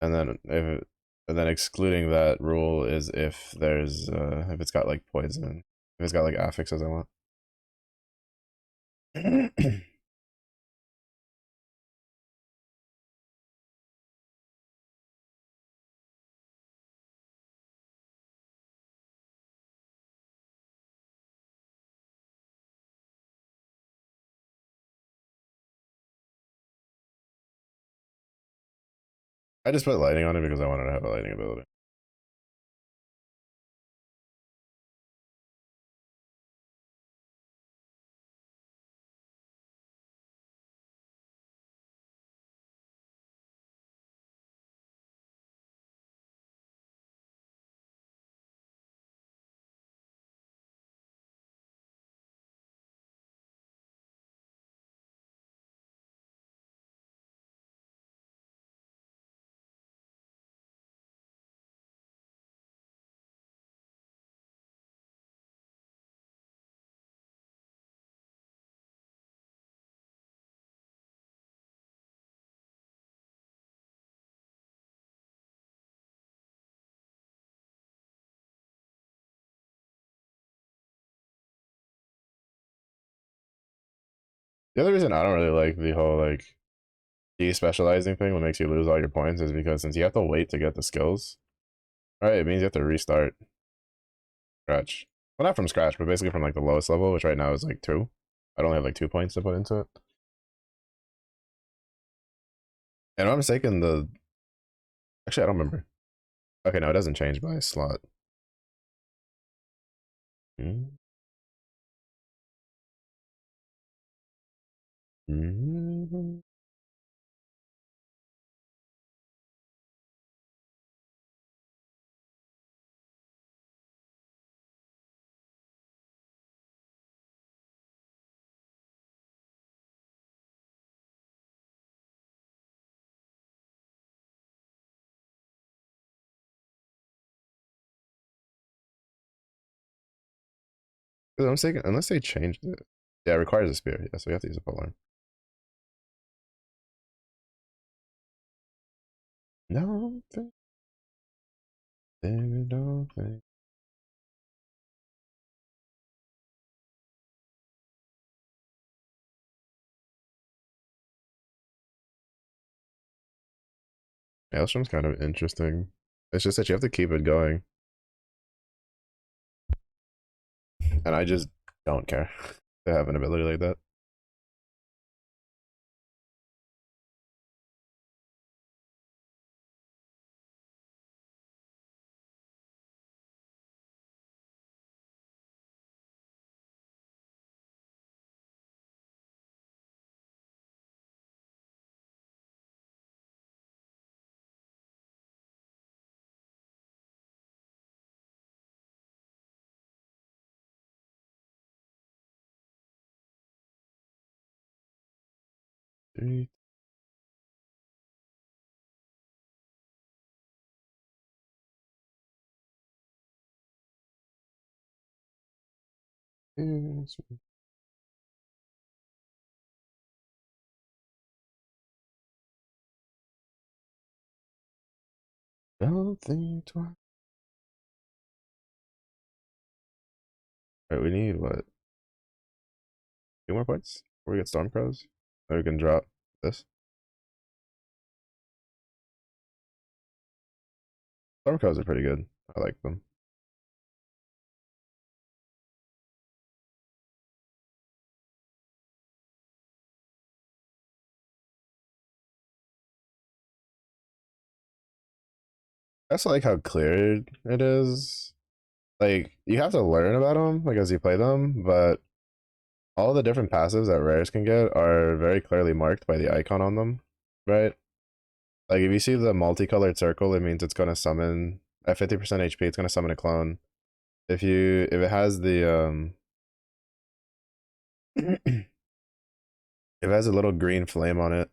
and then if and then excluding that rule is if there's if it's got like poison, if it's got like affixes I want. I just put lightning on it because I wanted to have a lightning ability. The other reason I don't really like the whole like despecializing thing what makes you lose all your points is because since you have to wait to get the skills, right, it means you have to restart scratch. Well, not from scratch, but basically from like the lowest level, which right now is like 2. I only have like 2 points to put into it. And if I'm mistaken, the actually I don't remember. Okay, no, it doesn't change by slot. Mm-hmm. Mm-hmm. I'm mistaken, unless they changed it. Yeah, it requires a spear. Yeah, so we have to use a polearm. No, don't think. Maelstrom's kind of interesting. It's just that you have to keep it going, and I just don't care to have an ability like that. Three, two, don't think twice. Alright, we need what? 2 more points before we get Stormcrows? Then we can drop this. Stormcrows are pretty good. I like them. I also like how clear it is. Like, you have to learn about them, like, as you play them, but all the different passives that rares can get are very clearly marked by the icon on them, right? Like, if you see the multicolored circle, it means it's gonna summon at 50% HP, it's gonna summon a clone. If it has the if it has a little green flame on it,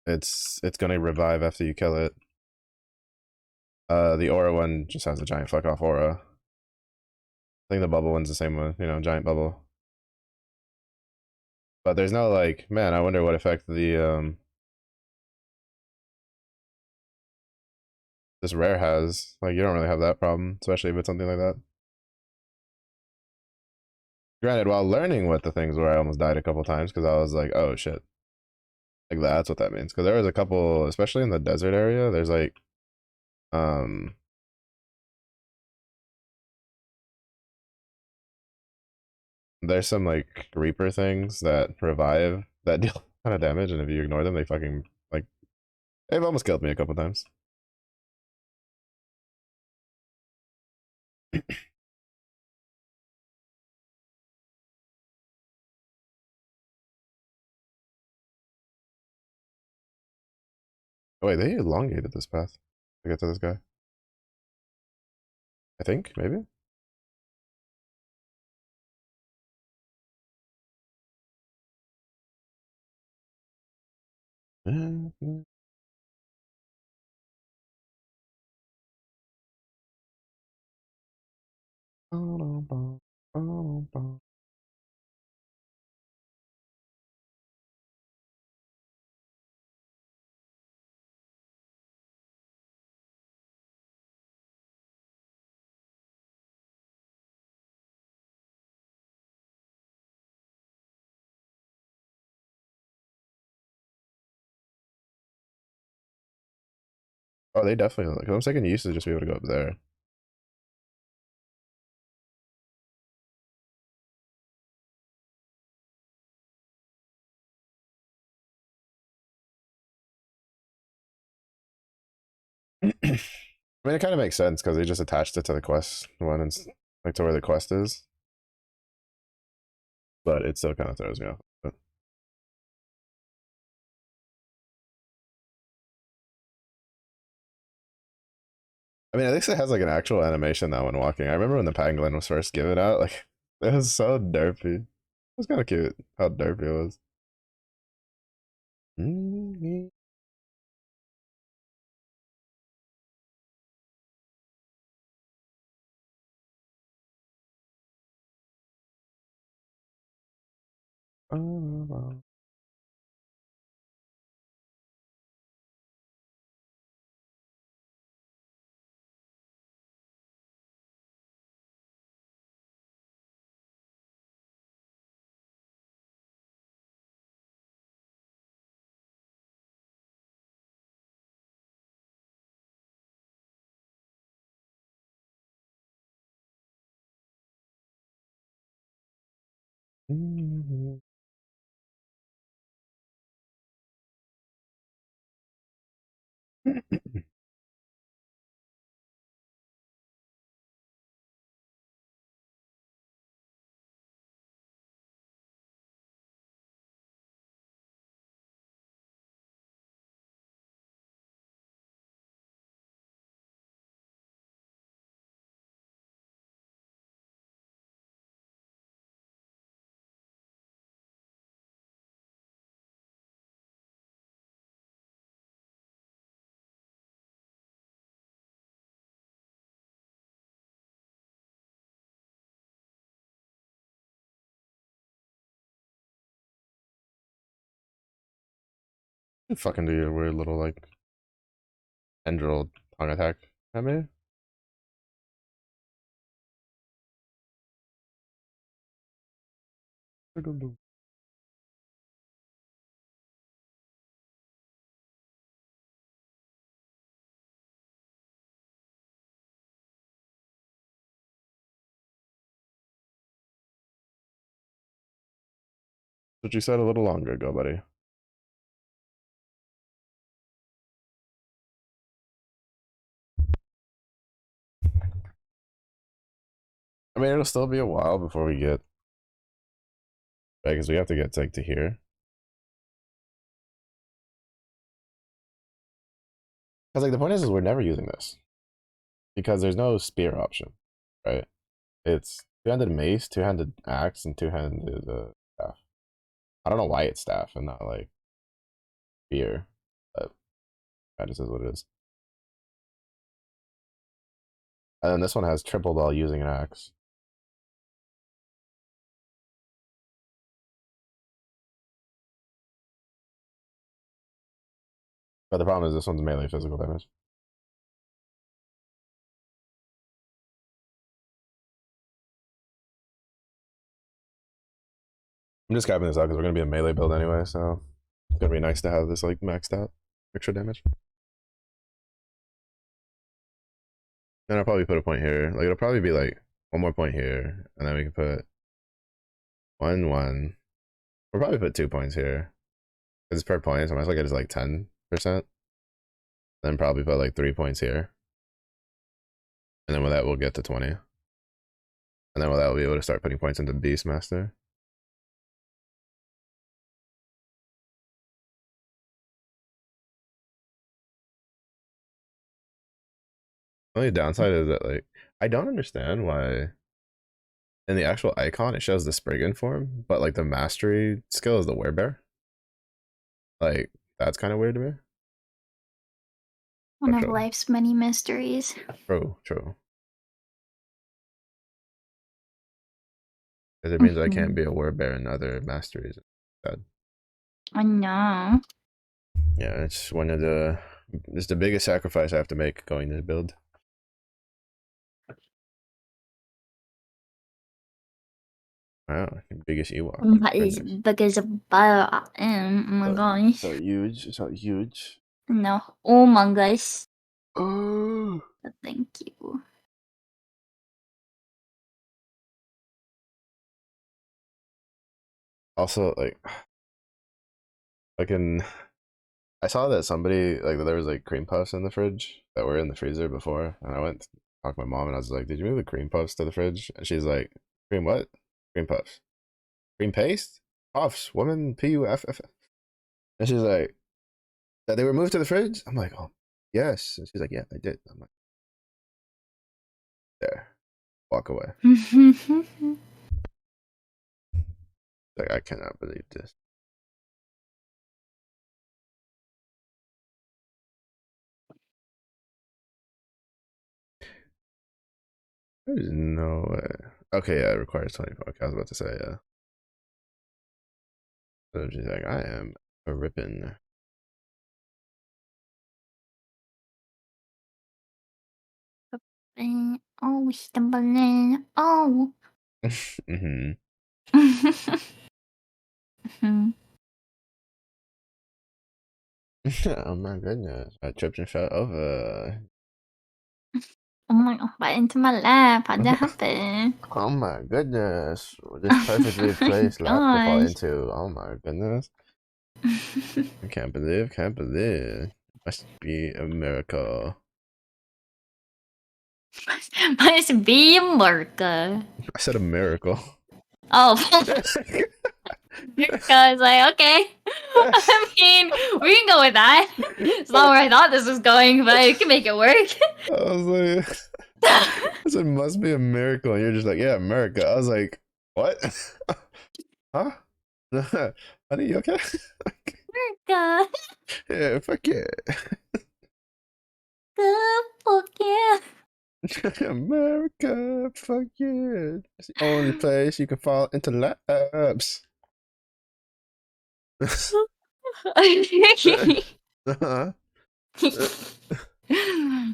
it's gonna revive after you kill it. The aura one just has a giant fuck off aura. I think the bubble one's the same one, giant bubble. But there's no like, man, I wonder what effect the this rare has. Like, you don't really have that problem, especially if it's something like that. Granted, while learning what the things were, I almost died a couple times because I was like, oh shit. Like, that's what that means. Because there was a couple, especially in the desert area, there's like um there's some like Reaper things that revive that deal kind of damage, and if you ignore them, they fucking like they've almost killed me a couple times. Oh, wait, they elongated this path to get to this guy. I think maybe. Oh, they definitely. Because I'm thinking you used to just be able to go up there. I mean, it kind of makes sense because they just attached it to the quest one and like to where the quest is, but it still kind of throws me off. But, I mean, at least it has like an actual animation now when walking. I remember when the pangolin was first given out, like it was so derpy. It was kind of cute how derpy it was. Mhm. You fucking do your weird little like tendril tongue attack at me. What you said a little longer ago, buddy. I mean, it'll still be a while before we get, right? Because we have to get like to here. Because like the point is we're never using this because there's no spear option, right? It's two-handed mace, two-handed axe, and two-handed staff. I don't know why it's staff and not like spear, but that just is what it is. And then this one has triple while using an axe. But the problem is this one's melee physical damage. I'm just capping this out because we're gonna be a melee build anyway, so it's gonna be nice to have this like maxed out extra damage. Then I'll probably put a point here. Like it'll probably be like one more point here, and then we can put 1, 1. We'll probably put 2 points here. Because it's per point, so I might as well get it like 10%. Then probably put like 3 points here. And then with that we'll get to 20. And then with that we'll be able to start putting points into Beastmaster. The only downside is that like I don't understand why in the actual icon it shows the Spriggan form, but like the mastery skill is the werebear. Like that's kind of weird to me. One But of true, life's many mysteries. true. Because it means I can't Mhm. be a werebear in other masteries. Instead. I know. Yeah, it's one of the it's the biggest sacrifice I have to make going to build. Wow, biggest Ewok. That is Goodness. big as a bio. Oh my So, gosh. so huge, so huge. No. Oh my gosh. Oh. Thank you. Also, like in, I saw that somebody like there was like cream puffs in the fridge that were in the freezer before, and I went to talk to my mom and I was like, "Did you move the cream puffs to the fridge?" And she's like, "Cream what? Cream puffs? Cream paste? Puffs? Woman? Puff?" And she's like, "That they were moved to the fridge?" I'm like, "Oh, yes." And she's like, "Yeah, I did." I'm like, "There, walk away." Like I cannot believe this. There's no way. Okay, yeah, it requires 24. Okay, I was about to say, yeah. So she's like, I am a ripping. Oh, stumbling. Oh. Mm-hmm. Oh my goodness. I tripped and fell over. Oh my god, right into my lap. How'd that happen? Oh my goodness. This perfectly Oh placed lap to fall my into. Oh my goodness. gosh. I can't believe, can't believe. Must be a miracle. Must be America. I said a miracle. Oh, I was like, okay. I mean, we can go with that. It's not where I thought this was going, but we can make it work. I was like, I said, must be a miracle. And you're just like, yeah, America. I was like, what? Huh? Honey, you okay? America. Yeah, fuck yeah. Good fuck yeah. America, fuck yeah. It's the only place you can fall into laps. Uh-huh.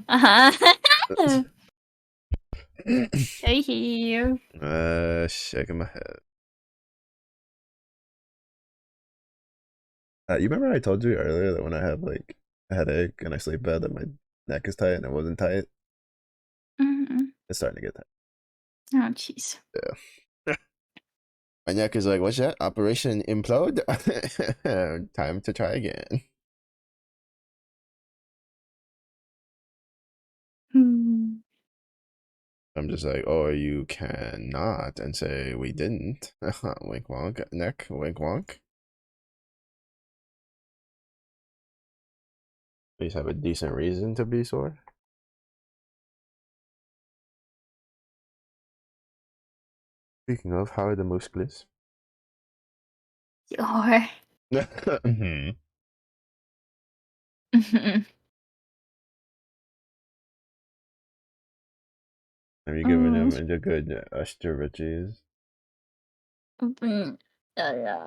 Uh-huh. I hear you. Shaking my head. You remember I told you earlier that when I have like a headache and I sleep bad that my neck is tight and it wasn't tight? Mhm. It's starting to get tight. Oh, jeez. Yeah. My neck is like, what's that? Operation implode? Time to try again. Hmm. I'm just like, oh, you cannot, and say we didn't. Wink wonk, neck, wink wonk. Please have a decent reason to be sore. Speaking of, how are the muscles? Sure. Hmm. Mhm. Have you given Mm. him a good Osteriches?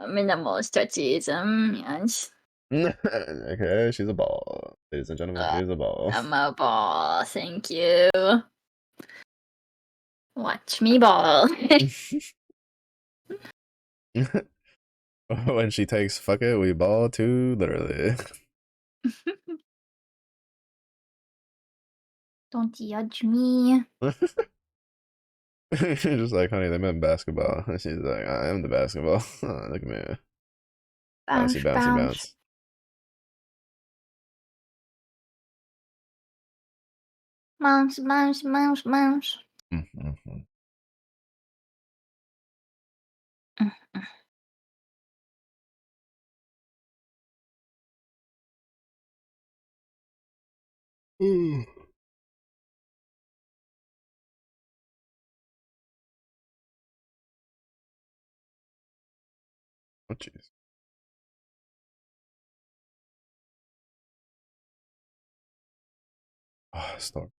Minimal stretchism, yes. Okay, she's a ball. Ladies and gentlemen, Uh, she's a ball. I'm a ball, thank you. Watch me ball. When she takes fuck it, we ball too, literally. Don't judge me. She's just like, honey, they meant basketball. And she's like, I am the basketball. Look at me. Bouncy, Bounce, bouncy, bounce. bounce. Bounce, bounce, bounce, bounce. Mm-hmm. Oh, jeez. Oh, stop.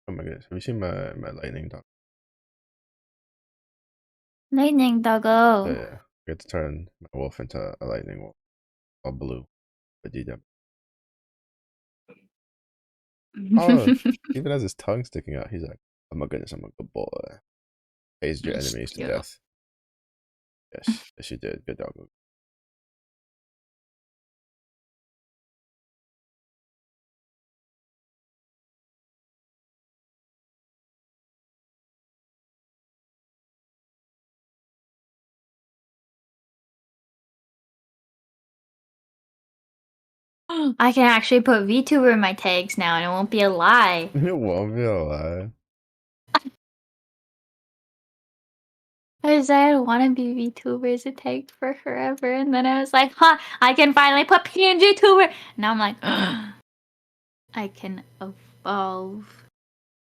Oh my goodness. Have you seen my lightning dog? Lightning Oh, doggo. yeah. I get to turn my wolf into a lightning wolf. All blue. But you don't. Oh, even has his tongue sticking out. He's like, oh my goodness, I'm a good boy. Hazed your It's enemies to cute. death. Yes. Yes, you did. Good dog. I can actually put VTuber in my tags now and it won't be a lie. It won't be a lie. I said I want to be VTuber as a tag for forever, and then I was like, huh, I can finally put PNG tuber. Now I'm like, I can evolve.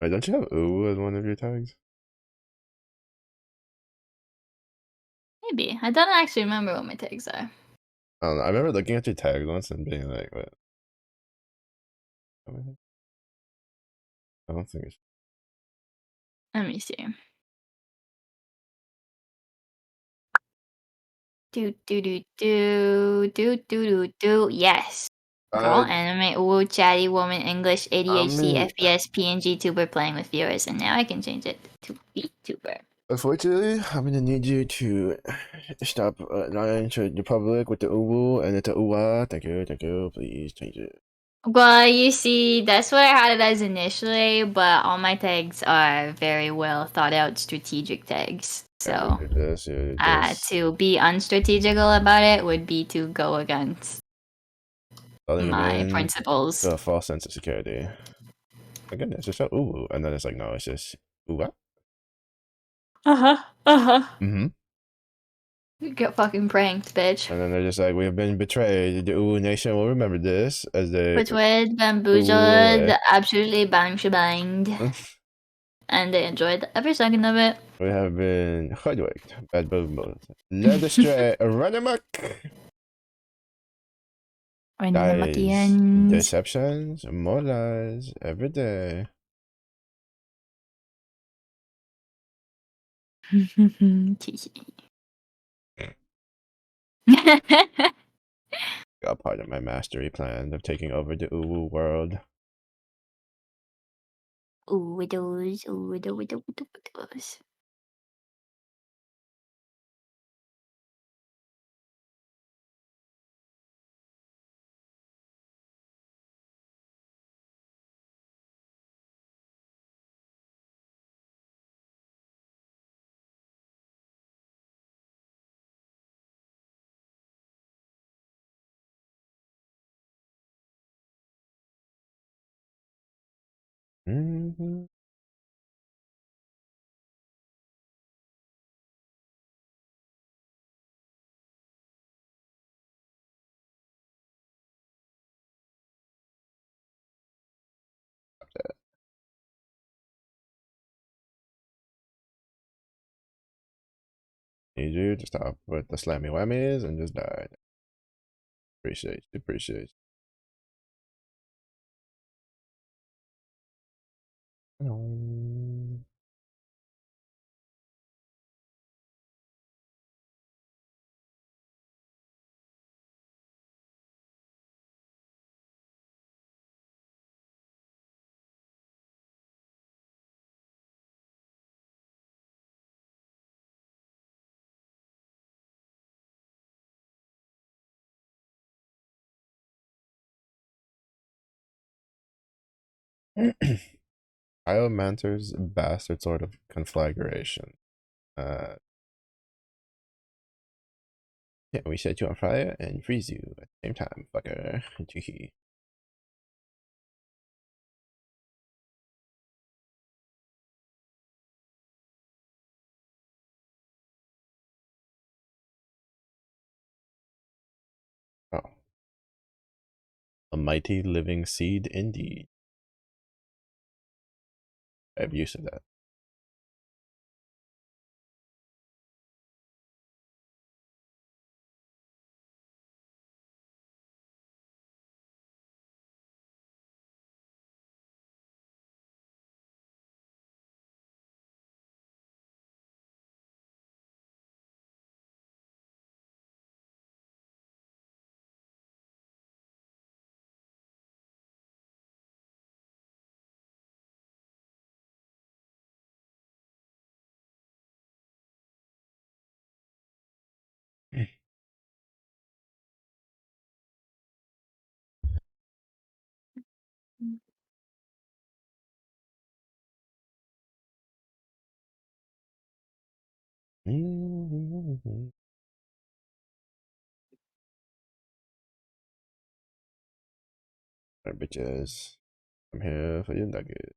Wait, don't you have ooh as one of your tags? Maybe. I don't actually remember what my tags are. I don't know. I remember looking at your tags once and being like, what? I don't think it's. Let me see. Do do do do do do do do. Yes. Girl, Uh, anime, ooh, chatty woman, English, I ADHD, mean, FPS, PNG tuber playing with viewers, and now I can change it to VTuber. unfortunately, I'm gonna need you to stop lying to the public with the uwu and the uwa. Thank you. Please change it. Well, you see, that's what I had it as initially, but all my tags are very well thought out strategic tags. Yeah, So, you this. to be unstrategical about it would be to go against Letting them my in principles. to a false sense of security. My goodness, it's so uwu, and then it's like, no, it's just uwa. Uh huh. Uh huh. Mm-hmm. You get fucking pranked, bitch. And then they're just like, we have been betrayed. The uwu nation will remember this as they Betrayed, bamboozled, uwu. absolutely bang shebanged, and they enjoyed every second of it. We have been hoodwinked, bad boomers, led astray, run amok. Running the Lies, Makians. deceptions, more lies every day. Got part of my mastery plan of taking over the uwu world. Ooh, widows, ooh, widows. Mm-hmm. Need you to stop with the slammy whammies and just die. Appreciate. No. Biomancer's bastard sort of conflagration. Uh, yeah, we set you on fire and freeze you at the same time, fucker. Gee. Oh, a mighty living seed indeed. I have use of that. Alright, bitches. I'm here for your nugget.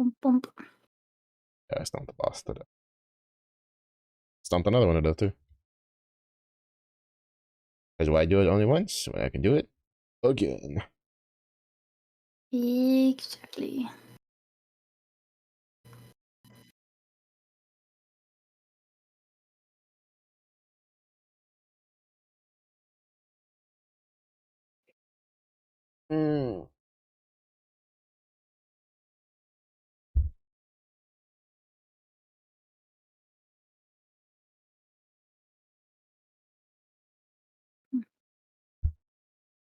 Bump, bump. Yeah, I stomped the boss today. Stomped another one today too. Because why do it only once when I can do it again? Exactly. Mm.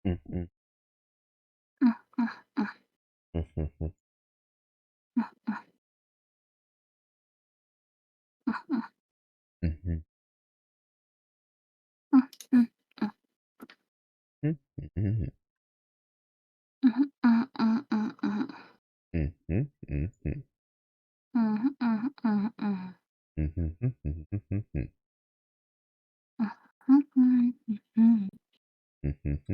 Mm-hmm. Mm, mm, mm, Mm-hmm. mm, mm, mm, mm, Mm-hmm. mm, mm, mm, Mm-hmm. mhm, mm, mm, mm, mm. Mm-hmm. Mm-hmm. Mhm, mhm, mhm, mhm. Mm-hmm.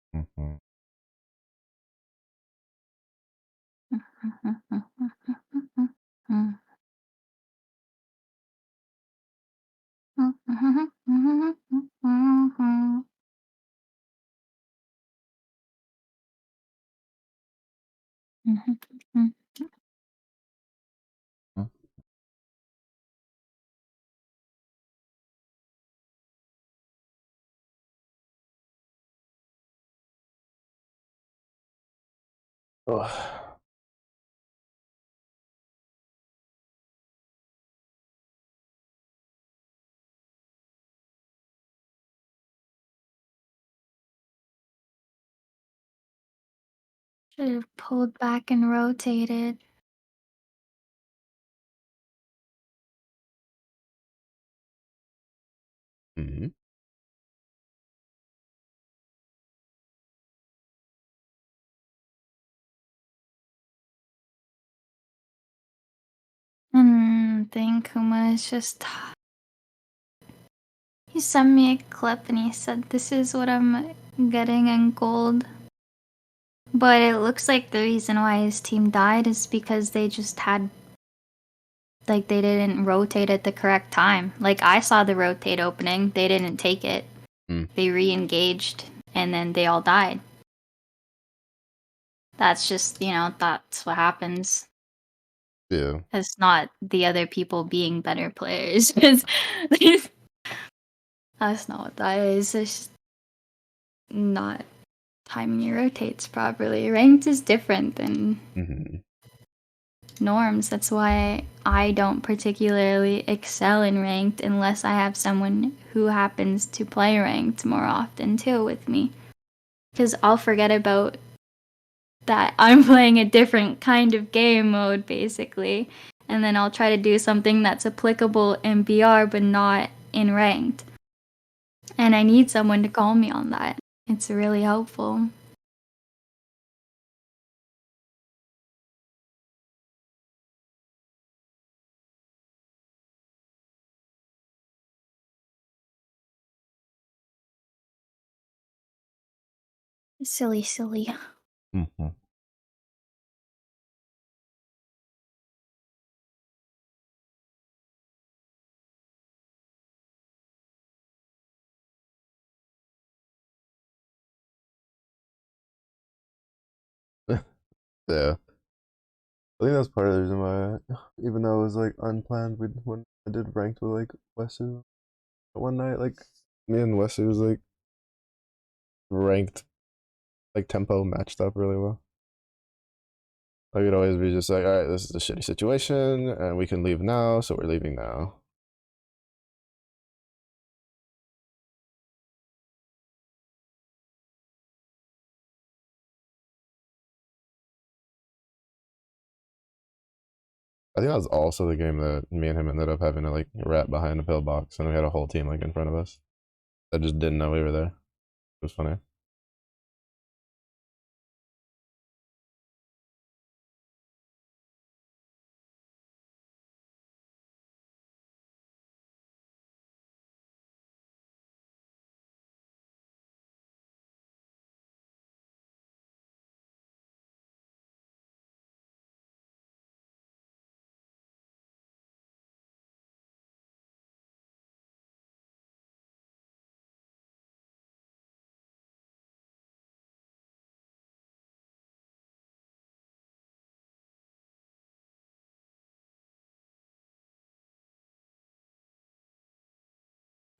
Mm-hmm. Mhm, mhm, mhm. Mm-hmm. Mhm, mhm, mhm. Mm-hmm. Oh. Should have pulled back and rotated. Mm-hmm. And then Kuma is just. He sent me a clip and he said, "This is what I'm getting in gold." But it looks like the reason why his team died is because they just had. Like, they didn't rotate at the correct time. Like, I saw the rotate opening, they didn't take it. Mm. They re engaged, and then they all died. That's just, that's what happens. Yeah. It's not the other people being better players. 'Cause that's not what that is. It's just not timing your rotates properly. Ranked is different than Mm-hmm. norms. That's why I don't particularly excel in ranked unless I have someone who happens to play ranked more often too with me. Because I'll forget about that I'm playing a different kind of game mode basically. And then I'll try to do something that's applicable in BR but not in ranked. And I need someone to call me on that. It's really helpful. Silly, silly. Mm-hmm. Yeah. I think that's part of the reason why, even though it was like unplanned, when I did ranked with like Wesu one night, like me and Wesu was like ranked, like tempo matched up really well. Like it'd always be just like, all right, this is a shitty situation, and we can leave now, so we're leaving now. I think that was also the game that me and him ended up having to like rat behind a pillbox, and we had a whole team like in front of us that just didn't know we were there. It was funny.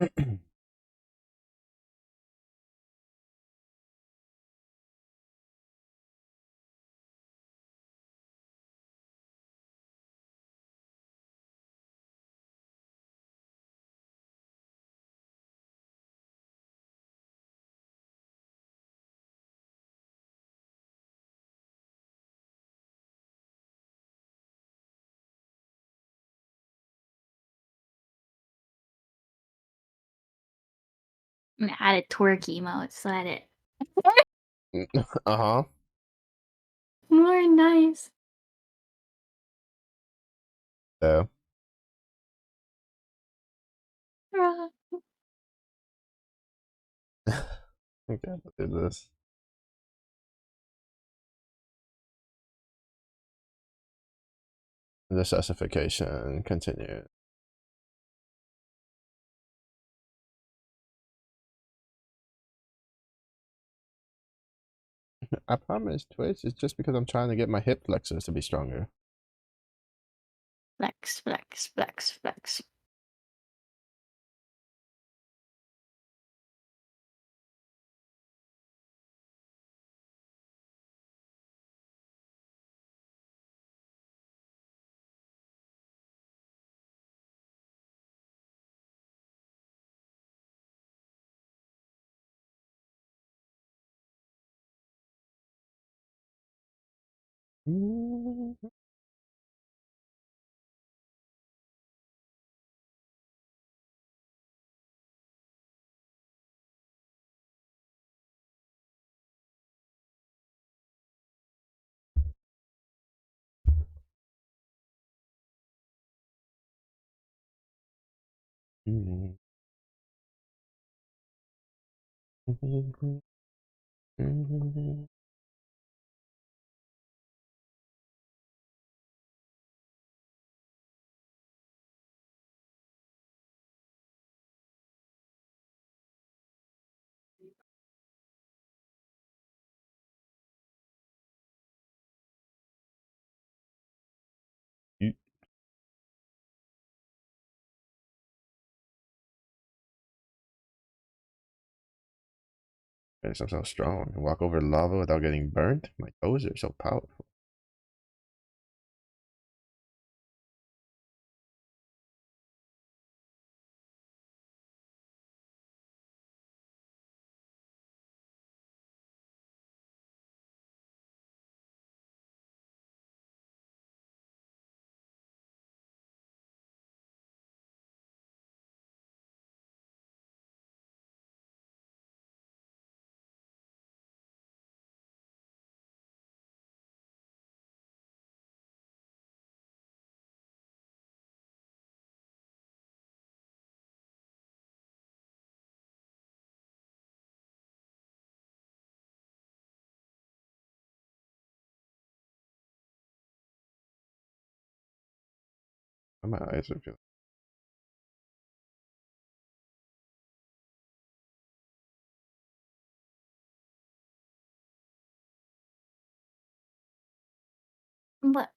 I'm gonna add a twerk emote so that it Uh-huh. more nice. Yeah. Okay, let's do this. Necessification, continue. I promise, Twitch, it's just because I'm trying to get my hip flexors to be stronger. Flex, flex, flex, flex. I'm so strong. Walk over lava without getting burnt. My toes are so powerful. My eyes are feeling. But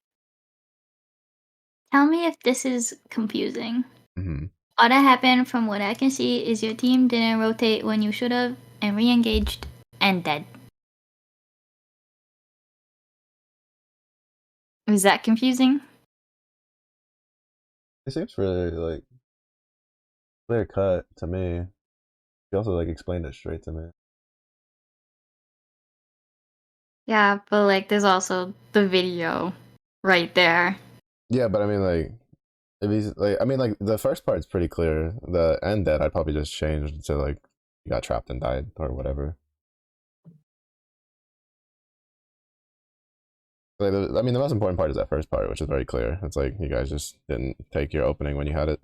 tell me if this is confusing. Mm-hmm. All that happened from what I can see is your team didn't rotate when you should have and re-engaged and dead. Is that confusing? It seems really like clear cut to me. She also like explained it straight to me. Yeah, but like there's also the video right there. Yeah, but I mean like if he's like I mean like the first part's pretty clear. The end that I'd probably just change to like you got trapped and died or whatever. Like, I mean the most important part is that first part, which is very clear. It's like you guys just didn't take your opening when you had it.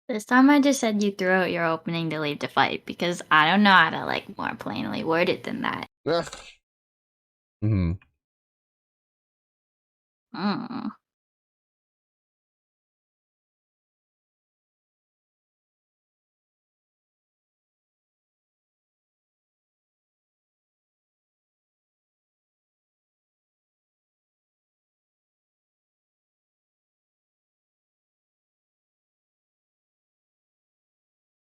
This time I just said you threw out your opening to leave the fight because I don't know how to like more plainly word it than that. Hmm. Mm.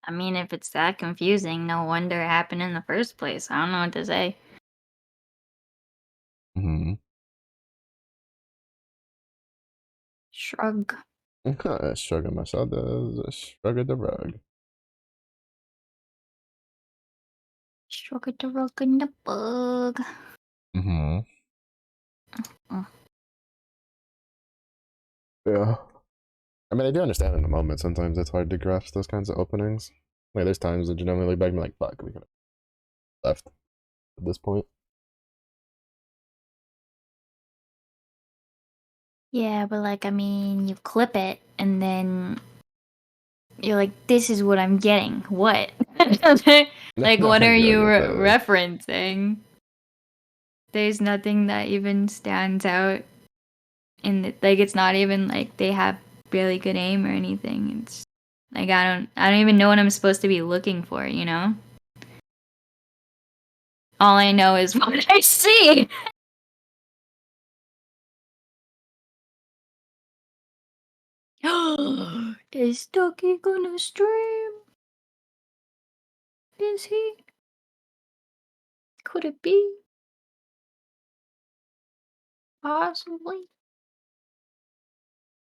I mean, if it's that confusing, no wonder it happened in the first place. I don't know what to say. Hmm. Shrug. Shrugging my shoulders, shrug the rug. Shrug it the rug in the bug. Hmm. Mm. Yeah. I mean, I do understand in the moment. Sometimes it's hard to grasp those kinds of openings. Like, there's times that genuinely look back and be like, fuck, we could have left at this point. Yeah, but like, I mean, you clip it and then you're like, this is what I'm getting. What? Like, No, what I are get what you you're saying. referencing? There's nothing that even stands out in the, like, it's not even like they have really good aim or anything. It's like I don't even know what I'm supposed to be looking for, you know? All I know is what I see. Is Ducky gonna stream? Is he? Could it be? Possibly.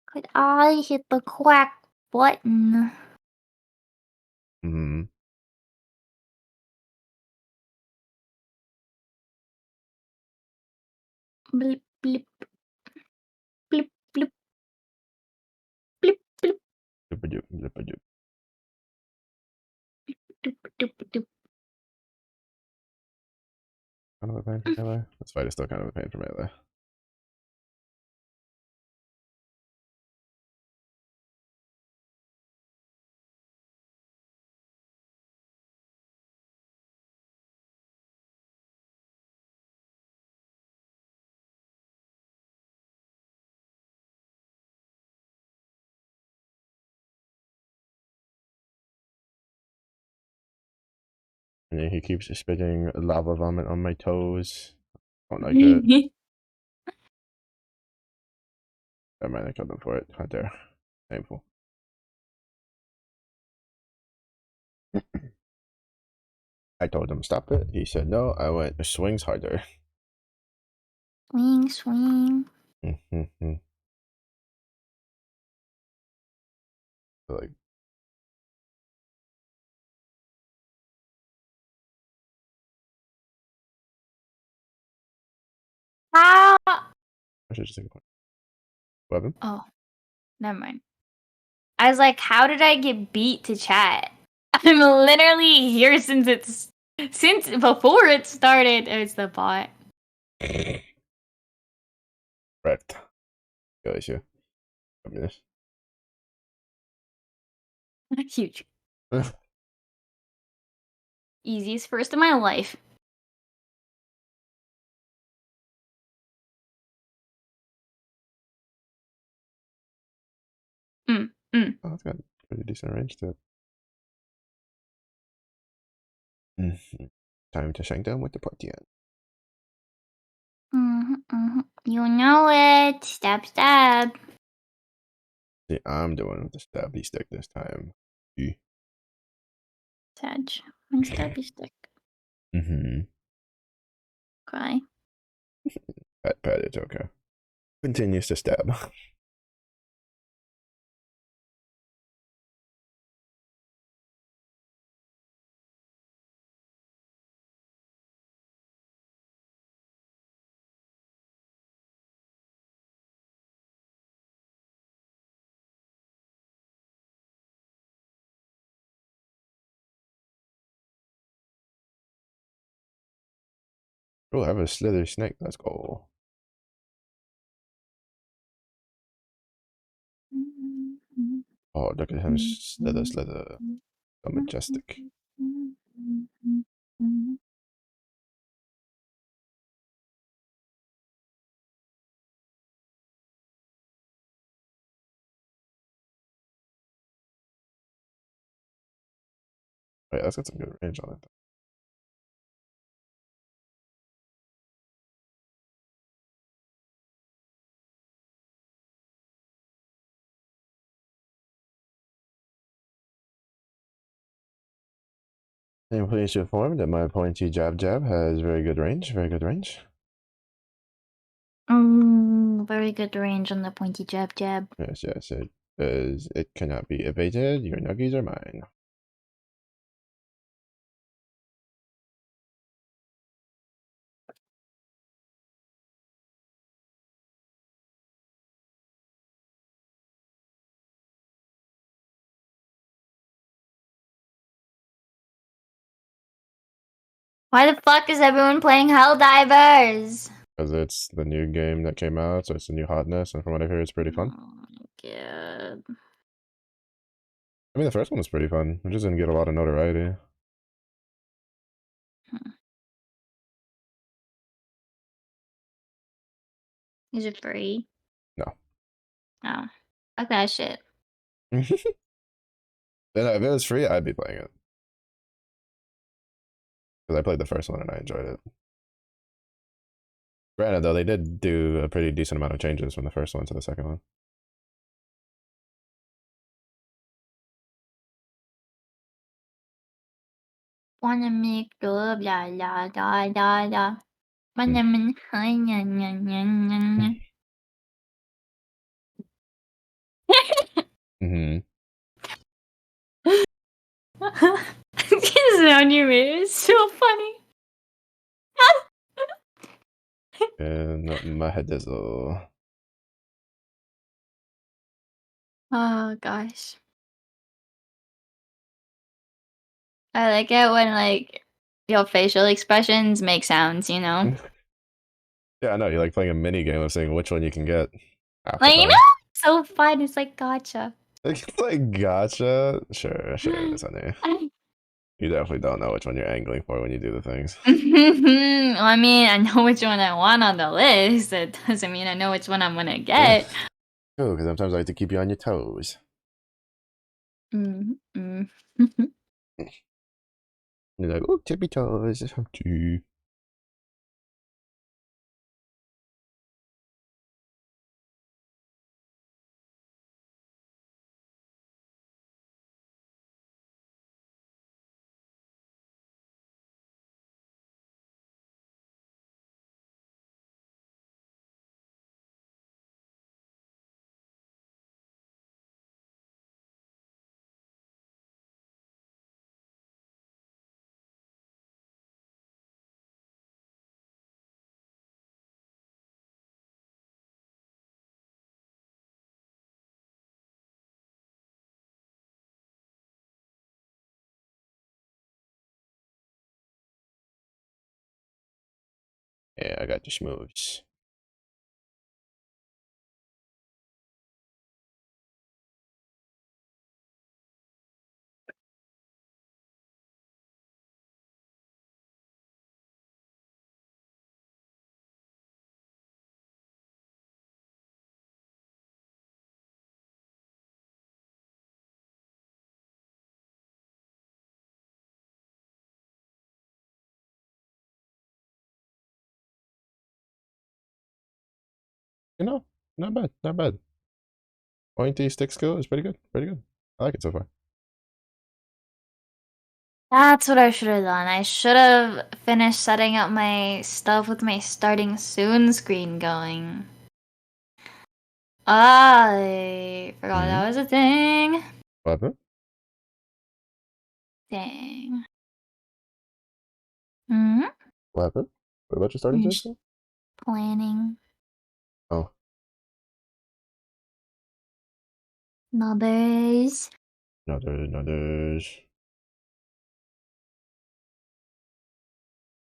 Could I hit the quack button? Hmm. Blip, blip, blip, blip, blip, blip, doop, doop, doop. Kind of a pain for melee. This fight is still kind of a pain for melee. And he keeps spitting lava vomit on my toes. Don't like it. Never mind, I killed him for it. How dare. Painful. I told him stop it. He said no. I went swings harder. Swing, swing. Like, How? I should just take a point. Weapon. Oh, never mind. I was like, how did I get beat to chat? I'm literally here since before it started. It's the bot. Correct. Go issue. I mean, Huge. Easiest first of my life. Mm, mm. Oh, it's got pretty decent range to it. Time to shank down with the party. Mm-hmm, mm-hmm. You know it. Stab, stab. See, I'm doing with the stabby stick this time. Sag. And stabby stick. Mm-hmm. Cry. Pat, it's okay. Continues to stab. Oh, I have a slither snake. Let's go. Mm-hmm. Oh, look at him, slither, slither. So majestic. Wait, that's got some good range on it. I am pleased to inform that my pointy jab jab has very good range. Very good range. Very good range on the pointy jab jab. Yes, yes, it is. It cannot be evaded. Your nuggies are mine. Why the fuck is everyone playing Helldivers? Because it's the new game that came out, so it's the new hotness, and from what I hear, it's pretty fun. Oh my god. I mean, the first one was pretty fun. It just didn't get a lot of notoriety. Is it free? No. Oh. Fuck that shit. If it was free, I'd be playing it. Because I played the first one and I enjoyed it. Granted, though, they did do a pretty decent amount of changes from the first one to the second one. Wanna make love, la la la la la. Wanna make hi nya nya nya nya nya. Mm-hmm. This sound you made is so funny. And my head is Oh gosh. I like it when like your facial expressions make sounds, you know? Yeah, I know. You like playing a mini game of seeing which one you can get half the Like, you know? time. So fun. It's like gotcha. Like, gotcha. Sure, sure it is, honey. You definitely don't know which one you're angling for when you do the things. Well, I mean, I know which one I want on the list. It doesn't mean I know which one I'm gonna get. Oh, because sometimes I like to keep you on your toes. Mm-hmm. You're like, oh, tippy toes. Gee. Yeah, I got the schmooze. You know, not bad, not bad. Pointy stick skill is pretty good, pretty good. I like it so far. That's what I should have done. I should have finished setting up my stuff with my starting soon screen going. I forgot Hmm. that was a thing. What happened? Dang. Hmm? What happened? What about your starting Just system? planning. Oh, Numbers.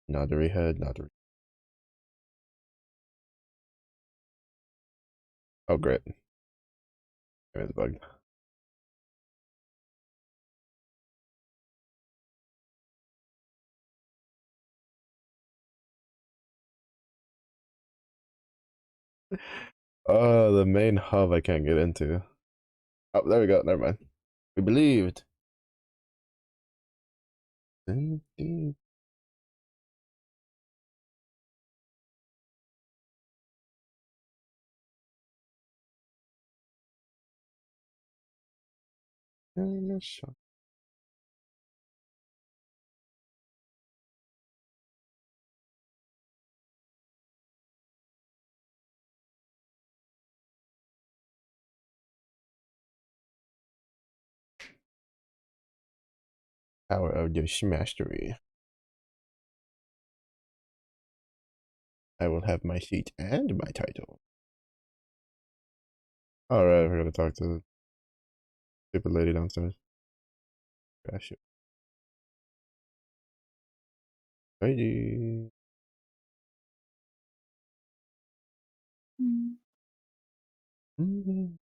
another head, another. Oh, great. It's bugged. Oh, the main hub I can't get into. Oh, there we go. Never mind. We believed. Power of Yoshi Mastery. I will have my seat and my title. Alright, we're gonna talk to the stupid lady downstairs. Crash it. Lady. Mm. Mm-hmm.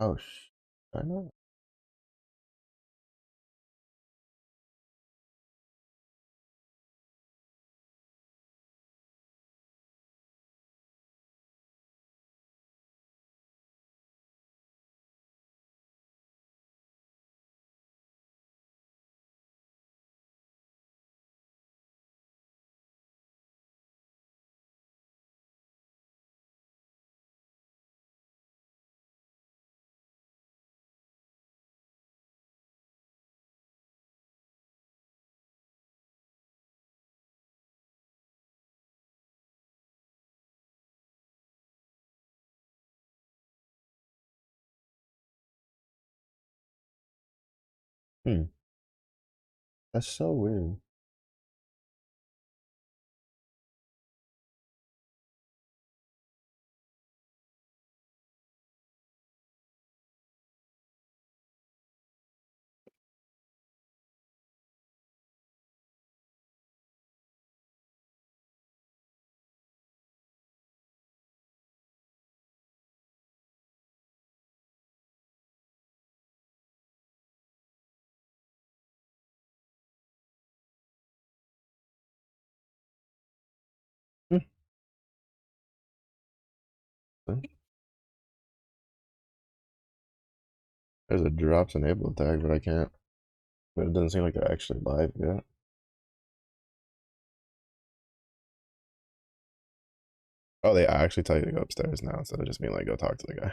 Oh, I know. Hmm. That's so weird. Hmm. There's a drops enabled tag, but I can't. But it doesn't seem like they're actually live yet. Oh, they actually tell you to go upstairs now instead of just being like, go talk to the guy.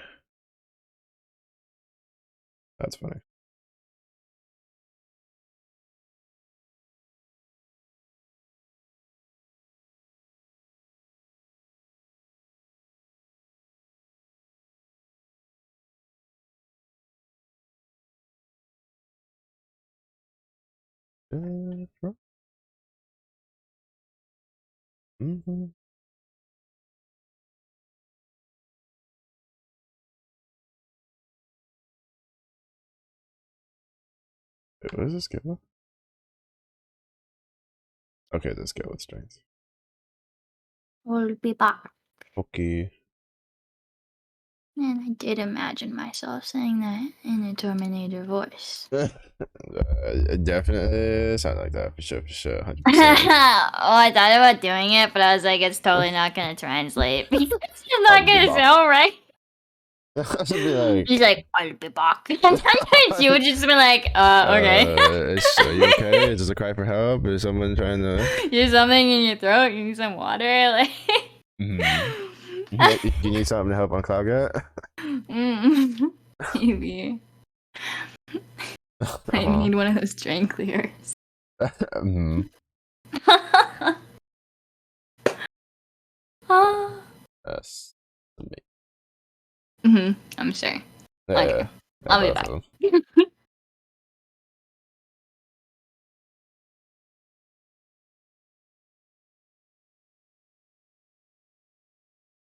That's funny. Mm-hmm. What is this skill? Okay, this skill with strength. We'll be back. Okay. And I did imagine myself saying that in a Terminator voice. Definitely sound like that for sure, 100%. Oh, I thought about doing it, but I was like, it's totally not gonna translate. It's I'll not be gonna back. sound right. I should be like, He's like, I'll be back. Sometimes you would just be like, okay. are you okay? Is this a cry for help? Is someone trying to? You have something in your throat? You need some water? Like, Mm-hmm. You need something to help on cloud get? maybe. I Uh-huh. need one of those drain clears. Mm-hmm. Yes. I'm sure. Yeah, Okay, yeah, I'll be both of back. them.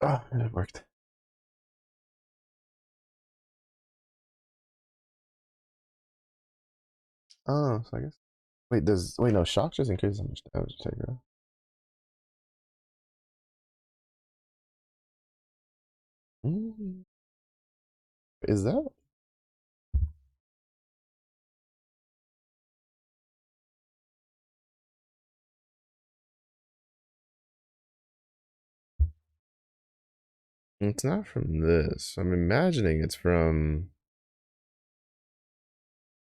Oh, it worked. Oh, so I guess. Wait, no, shock just increases how much damage you take, right? Mm, is that? It's not from this. I'm imagining it's from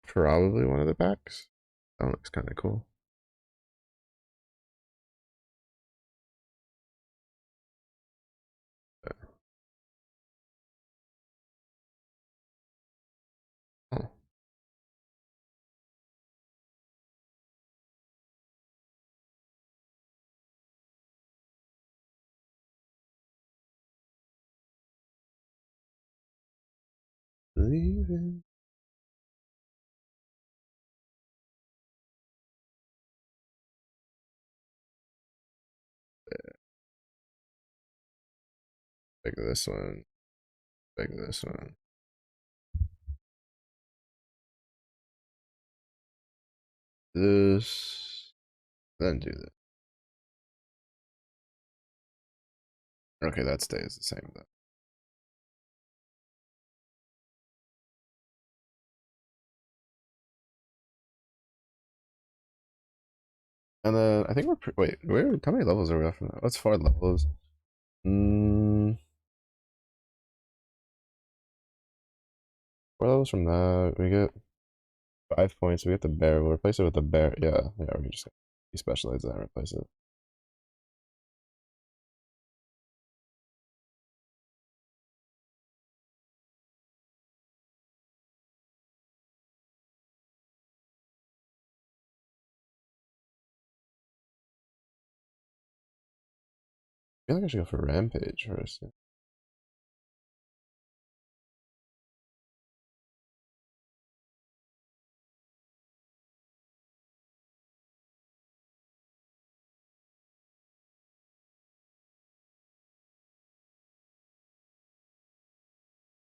probably one of the packs. That looks kind of cool. Oh, leaving. Like this one. Like this one. This. Then do that. Okay, that stays the same then. And then I think wait, how many levels are we at from that? That's 4 levels. Mm, 4 levels from that. We get 5 points. We get the bear. We'll replace it with the bear. Yeah, yeah, we can just specialize that and replace it. I feel like I should go for Rampage first.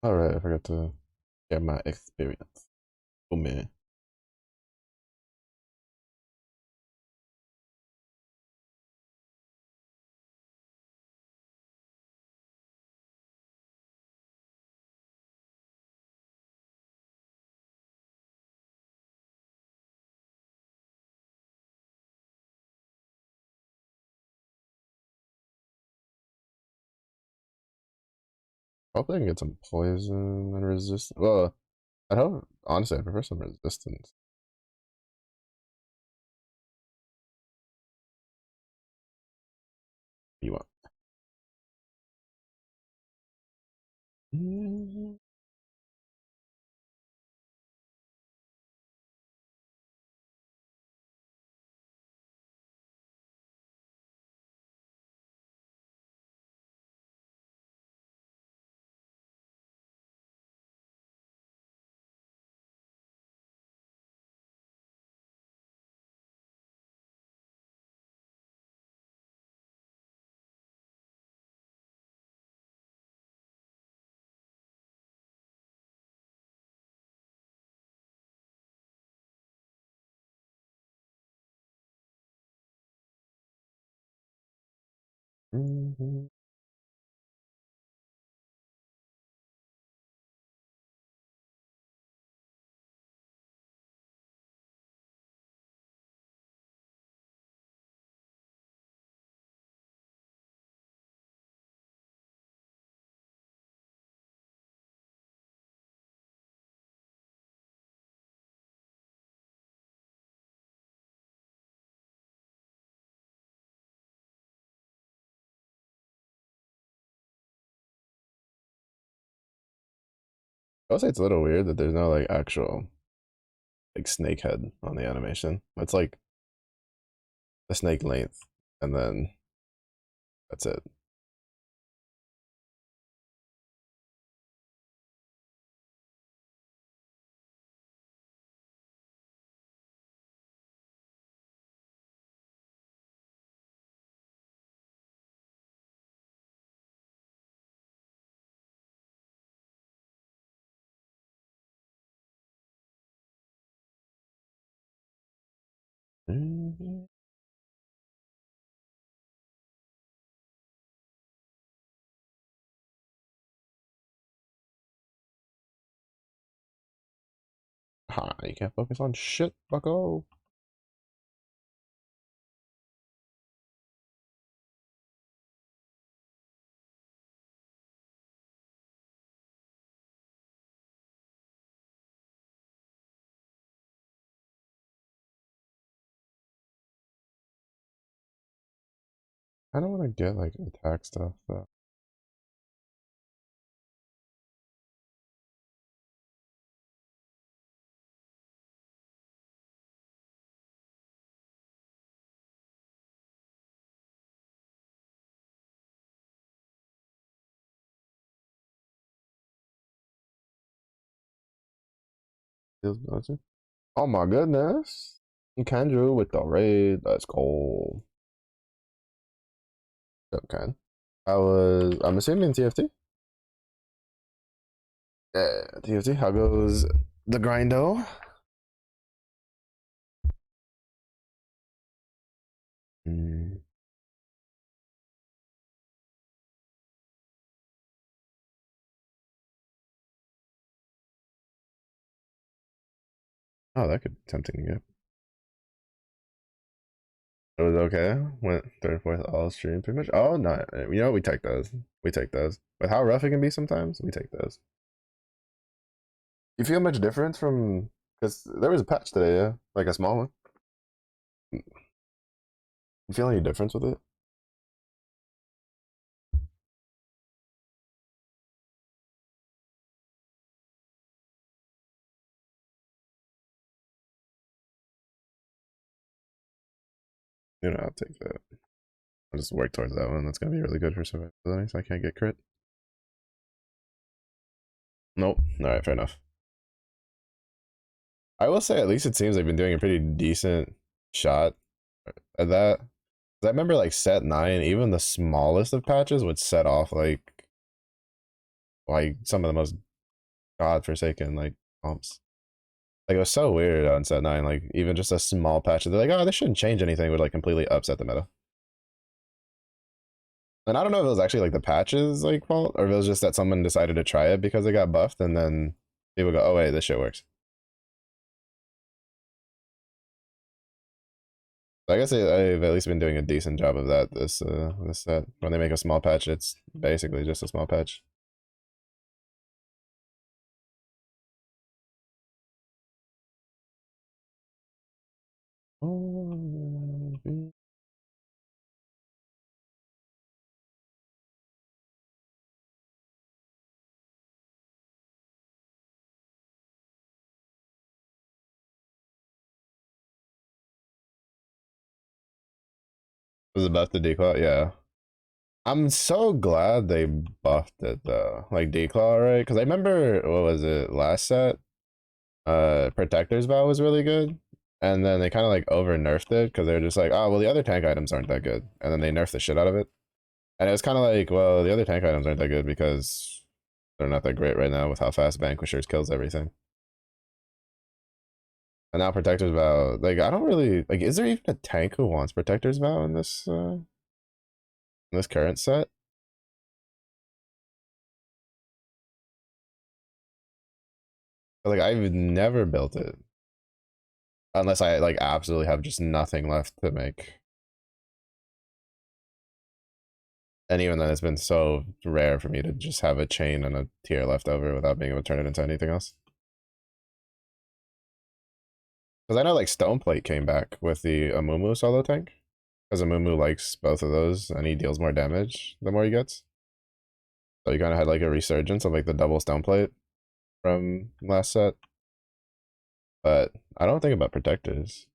Alright, I forgot to get my experience. Oh man. Hopefully I can get some poison and resistance. Well, I don't honestly I prefer some resistance. You want? Mm, mhm. I would say it's a little weird that there's no like actual like snake head on the animation. It's like the snake length and then that's it. You can't focus on shit, bucko. I don't want to get like attack stuff though. Oh my goodness. Kendra with the raid. Let's go. Okay. I'm assuming TFT? Yeah, TFT. How goes the grindo? Mm. Oh, that could be tempting to get. It was okay. Went third, fourth, all stream pretty much. Oh no, you know we take those. We take those. But how rough it can be sometimes, we take those. You feel much difference from because there was a patch today, yeah, like a small one. You feel any difference with it? You know, I'll take that. I'll just work towards that one. That's gonna be really good for survivability, so I can't get crit. Nope. All right, fair enough. I will say at least it seems I've been doing a pretty decent shot at that. I remember like set 9, even the smallest of patches would set off like some of the most godforsaken like comps. Like it was so weird on set 9, like even just a small patch, they're like, oh, this shouldn't change anything, would like completely upset the meta. And I don't know if it was actually like the patches like fault, or if it was just that someone decided to try it because they got buffed, and then people go, oh wait, this shit works. So I guess I've at least been doing a decent job of that this set. When they make a small patch, it's basically just a small patch. Was it buffed to declaw? Yeah. I'm so glad they buffed it though. Like declaw, right? Because I remember what was it last set? Protector's Vow was really good. And then they kind of like over nerfed it because they were just like, oh well the other tank items aren't that good. And then they nerfed the shit out of it. And it was kind of like, well, the other tank items aren't that good because they're not that great right now with how fast Vanquishers kills everything. And now Protector's Vow, like I don't really like. Is there even a tank who wants Protector's Vow in this current set? Like I've never built it unless I like absolutely have just nothing left to make. And even then, it's been so rare for me to just have a chain and a tier left over without being able to turn it into anything else. Because I know like Stoneplate came back with the Amumu solo tank. Because Amumu likes both of those and he deals more damage the more he gets. So you kind of had like a resurgence of like the double Stoneplate from last set. But I don't think about protectors.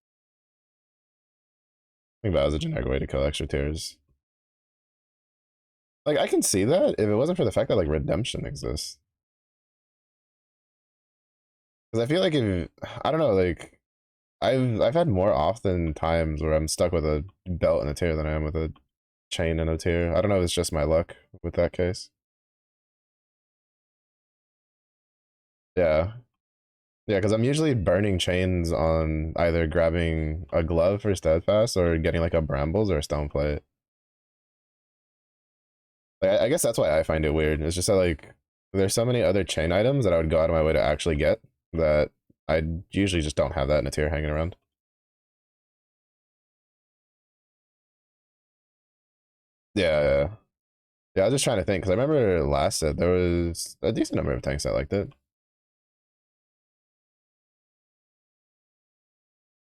I think about it as a generic way to kill extra tiers. Like I can see that if it wasn't for the fact that like redemption exists. Because I feel like if I don't know, like I've had more often times where I'm stuck with a belt and a tier than I am with a chain and a tier. I don't know if it's just my luck with that case. Yeah. Yeah, because I'm usually burning chains on either grabbing a glove for steadfast or getting like a brambles or a stone plate. Like, I guess that's why I find it weird. It's just that like there's so many other chain items that I would go out of my way to actually get that I usually just don't have that in a tier hanging around. Yeah, yeah. Yeah, I was just trying to think because I remember last set there was a decent number of tanks that liked it.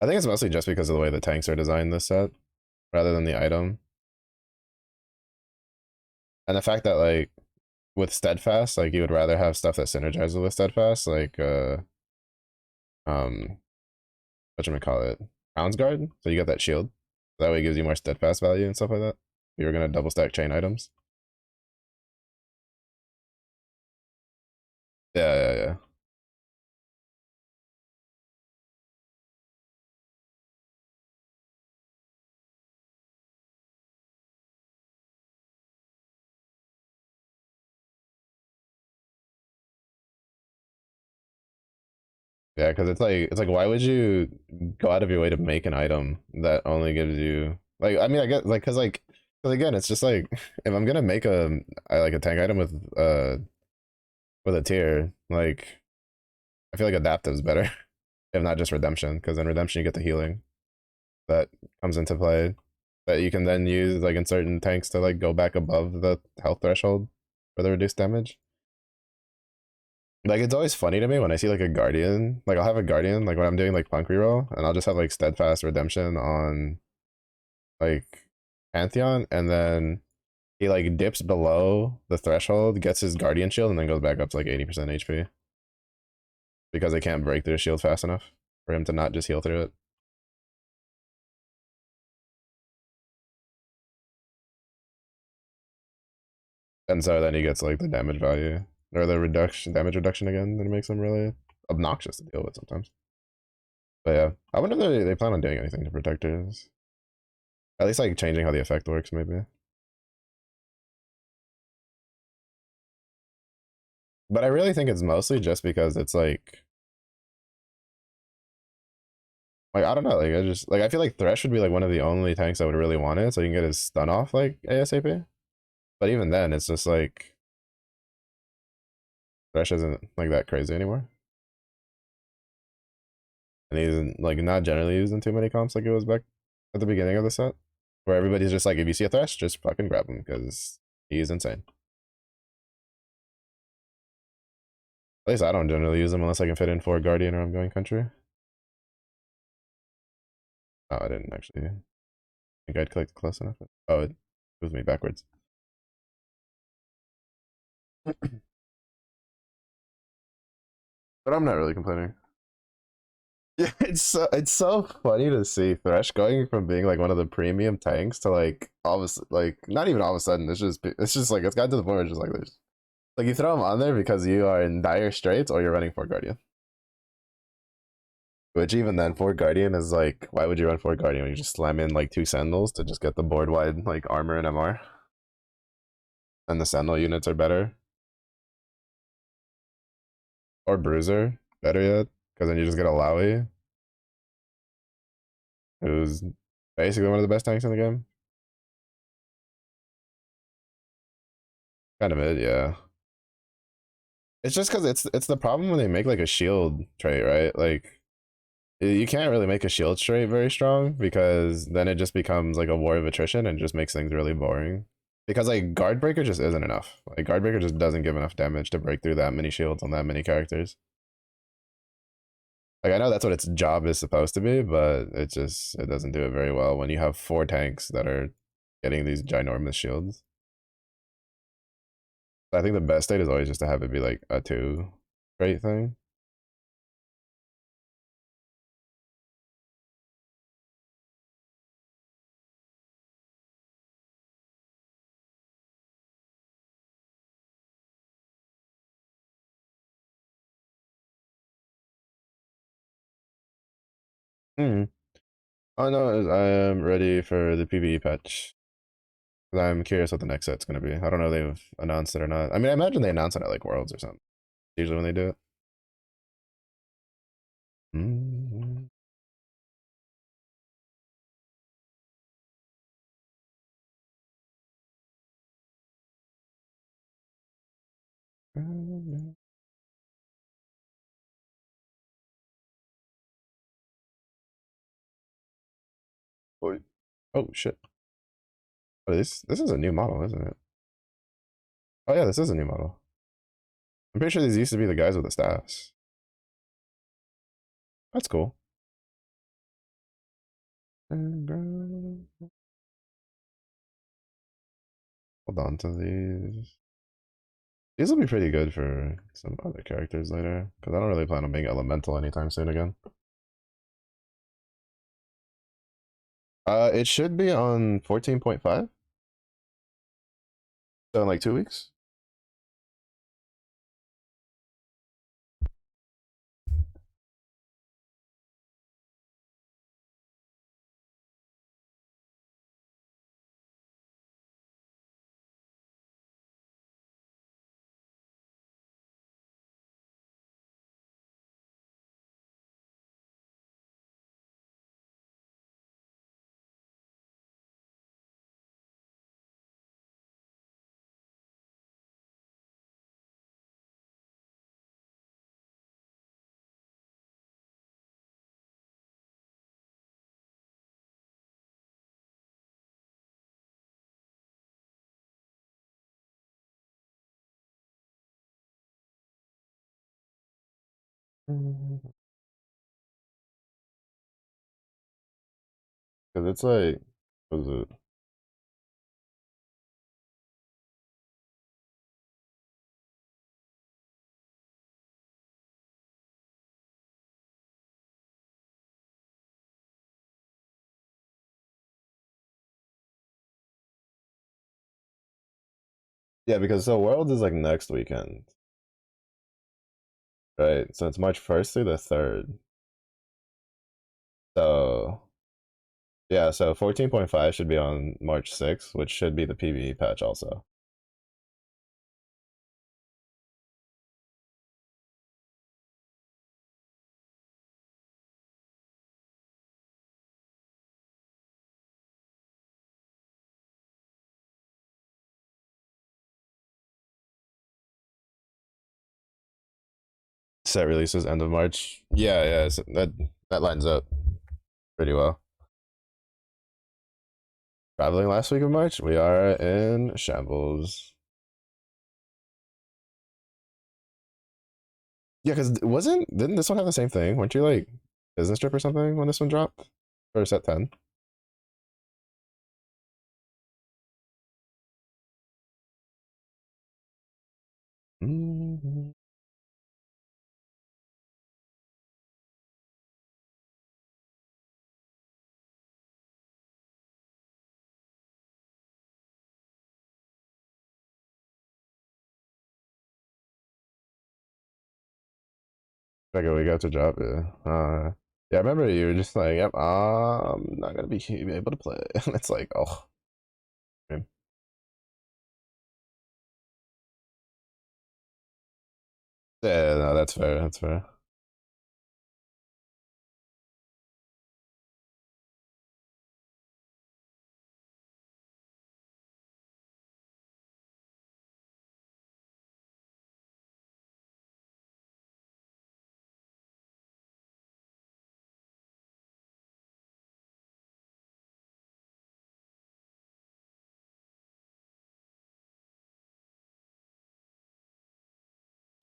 I think it's mostly just because of the way the tanks are designed this set, rather than the item, and the fact that like with steadfast, like you would rather have stuff that synergizes with steadfast, like um, what you call it, Crown's Guard. So you get that shield. That way it gives you more steadfast value and stuff like that. If you were gonna double stack chain items. Yeah, yeah, yeah. Yeah, because it's like why would you go out of your way to make an item that only gives you like I mean I get like because again it's just like if I'm gonna make like a tank item with a tier like I feel like adaptive's better if not just redemption because in redemption you get the healing that comes into play that you can then use like in certain tanks to like go back above the health threshold for the reduced damage. Like it's always funny to me when I see like a guardian, like I'll have a guardian, like when I'm doing like punk reroll, and I'll just have like steadfast redemption on like Pantheon, and then he like dips below the threshold, gets his guardian shield, and then goes back up to like 80% HP because they can't break their shield fast enough for him to not just heal through it. And so then he gets like the damage value or the reduction damage reduction again, and it makes him really obnoxious to deal with sometimes. But yeah, I wonder if they plan on doing anything to protectors. At least like changing how the effect works, maybe. But I really think it's mostly just because it's like I don't know, like I just like I feel like Thresh would be like one of the only tanks that would really want it, so you can get his stun off like ASAP. But even then, it's just like Thresh isn't like that crazy anymore, and he's like not generally used in too many comps like it was back at the beginning of the set, where everybody's just like, if you see a Thresh, just fucking grab him because he's insane. At least I don't generally use him unless I can fit in for a Guardian or I'm going country. Oh, I didn't actually think I'd clicked close enough. Oh, it moved me backwards. But I'm not really complaining. Yeah, it's so funny to see Thresh going from being like one of the premium tanks to like all of like not even all of a sudden it's just like it's gotten to the point where it's just like there's like you throw him on there because you are in dire straits or you're running for Guardian. Which even then for Guardian is like why would you run for Guardian when you just slam in like two Sentinels to just get the board wide like armor and MR? And the Sentinel units are better. Or Bruiser, better yet, because then you just get a Lowy, who's basically one of the best tanks in the game. Kind of it, yeah. It's just because it's the problem when they make like a shield trait, right? Like you can't really make a shield trait very strong because then it just becomes like a war of attrition and just makes things really boring. Because like guard breaker just isn't enough. Like guard breaker just doesn't give enough damage to break through that many shields on that many characters. Like I know that's what its job is supposed to be, but it doesn't do it very well when you have four tanks that are getting these ginormous shields. I think the best state is always just to have it be like a two trait thing. Hmm. Oh no, I am ready for the PvE patch. I'm curious what the next set's gonna be. I don't know if they've announced it or not. I mean, I imagine they announce it at like Worlds or something. Usually when they do it. Wait. Oh shit. Oh, this is a new model, isn't it? Oh yeah, this is a new model. I'm pretty sure these used to be the guys with the staffs. That's cool. Hold on to these. These will be pretty good for some other characters later, because I don't really plan on being elemental anytime soon again. It should be on 14.5. So in like 2 weeks. Because it's like, what is it? Yeah, because so Worlds is like next weekend, right? So it's March 1st through the 3rd. So yeah, so 14.5 should be on March 6th, which should be the PvE patch also. Set releases end of March. Yeah, yeah, so that lines up pretty well. Traveling last week of March, we are in shambles. Yeah, because didn't this one have the same thing? Weren't you like business trip or something when this one dropped? Or set 10? Mm-hmm. Like a week after drop, yeah. Yeah, I remember you were just like, "Yep, I'm not gonna be able to play," and it's like, oh, man. Yeah, no, that's fair. That's fair.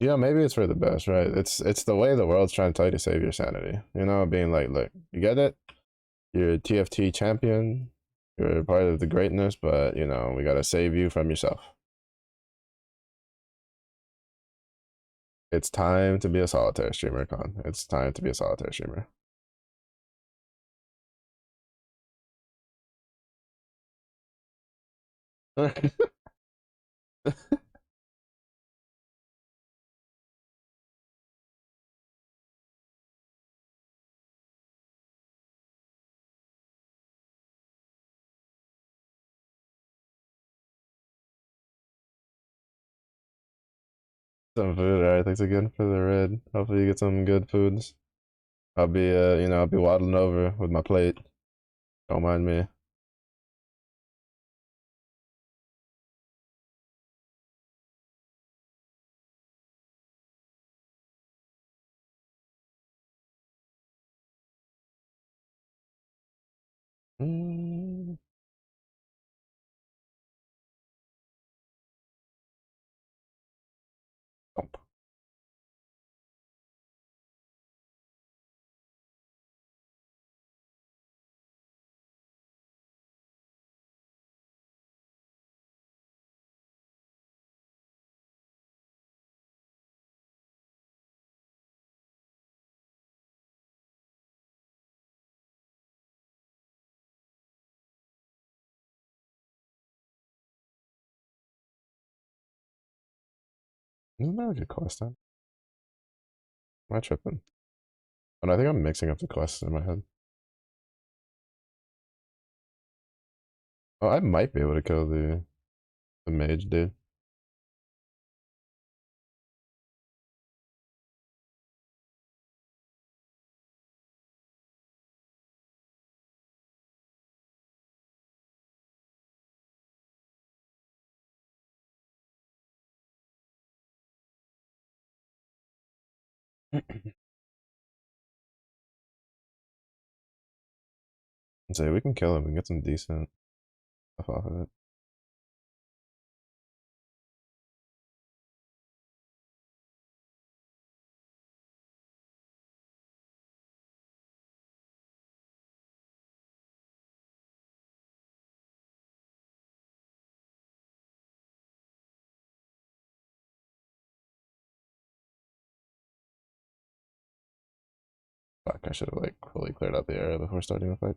Maybe it's for the best, right? It's the way the world's trying to tell you to save your sanity. Being like, look, you get it. You're a TFT champion. You're part of the greatness, but we gotta save you from yourself. It's time to be a solitaire streamer, Con. It's time to be a solitaire streamer. Some food, alright. Thanks again for the red. Hopefully you get some good foods. I'll be waddling over with my plate. Don't mind me. Mm. Thump. Isn't that a good quest then? Am I tripping? Oh, no, I think I'm mixing up the quests in my head. Oh, I might be able to kill the mage dude. So we can kill him and get some decent stuff off of it. Fuck, I should have like fully cleared out the area before starting the fight.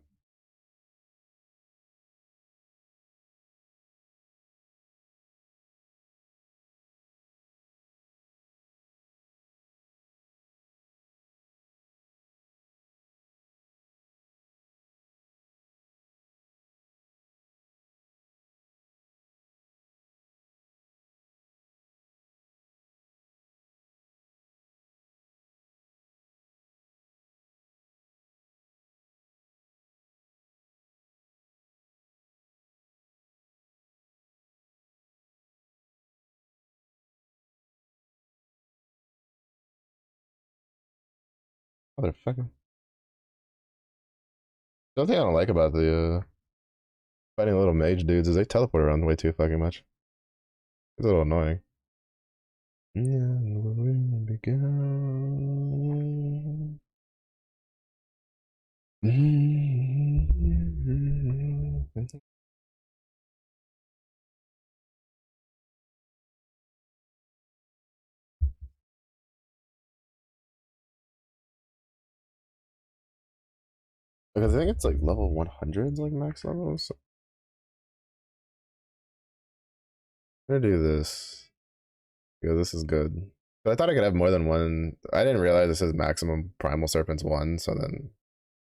Motherfucker. The only thing I don't like about the fighting little mage dudes is they teleport around way too fucking much. It's a little annoying. Yeah, where we began. Because I think it's like level 100's like max level. So I'm gonna do this. Because this is good. But I thought I could have more than one. I didn't realize this is maximum primal serpents 1, so then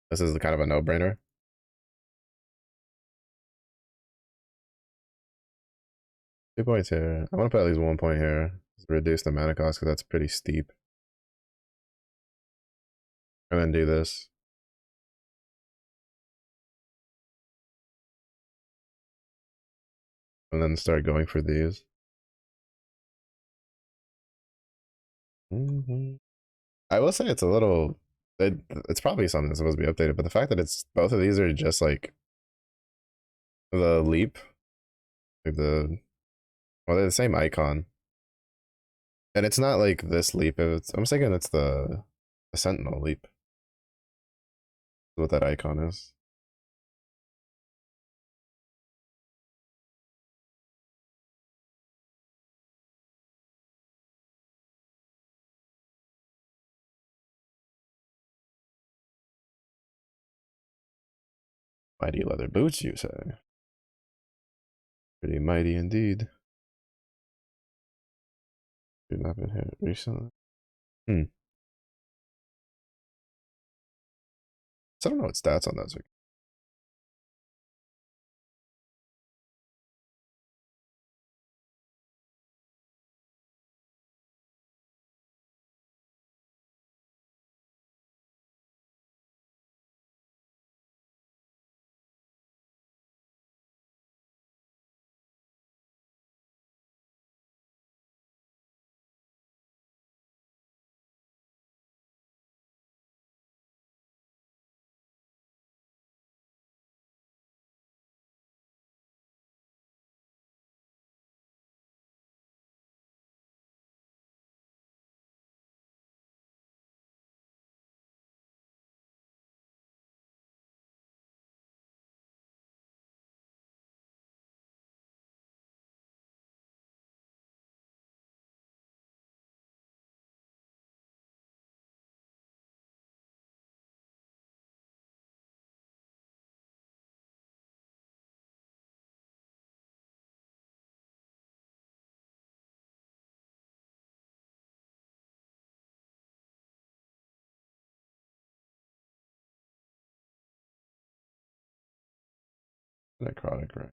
this is kind of a no-brainer. 2 points here. I want to put at least 1 point here. Just reduce the mana cost because that's pretty steep. And then do this. And then start going for these. I will say it's a little. It's probably something that's supposed to be updated, but the fact that it's both of these are just like the leap, like well, they're the same icon, and it's not like this leap. I'm thinking it's the Sentinel leap. Is what that icon is. Mighty leather boots, you say? Pretty mighty indeed. You've not been hit recently. Hmm. So I don't know what stats on those are. necrotic, right?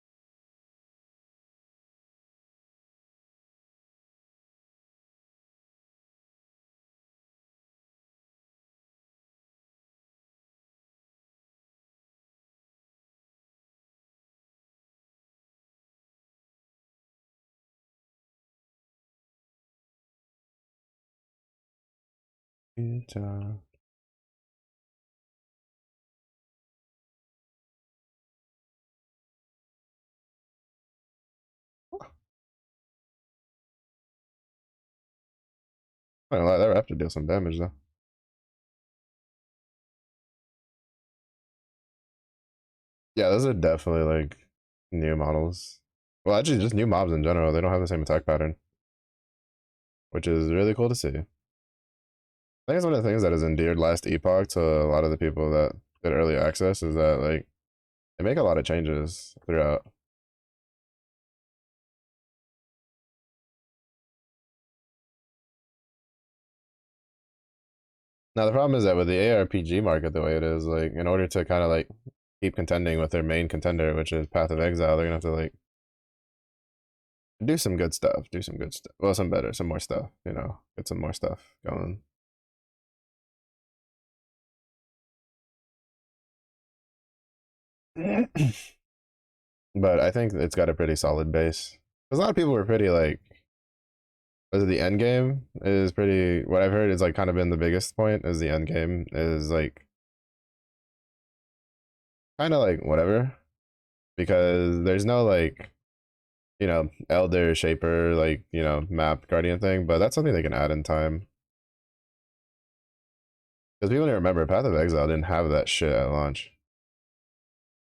It, I don't know, that raptor deals some damage though. Yeah, those are definitely like new models. Well, actually, just new mobs in general. They don't have the same attack pattern, which is really cool to see. I think it's one of the things that has endeared Last Epoch to a lot of the people that did early access is that like they make a lot of changes throughout. Now the problem is that with the ARPG market the way it is, like in order to kind of like keep contending with their main contender, which is Path of Exile, they're gonna have to like do some good stuff, do some good stuff. Well, some more stuff, you know, get some more stuff going. But I think it's got a pretty solid base. Because a lot of people were pretty like, was it the end game is pretty. What I've heard is like kind of been the biggest point is the end game is like kind of like whatever because there's no like elder shaper like map guardian thing, but that's something they can add in time. Because people need to remember, Path of Exile didn't have that shit at launch.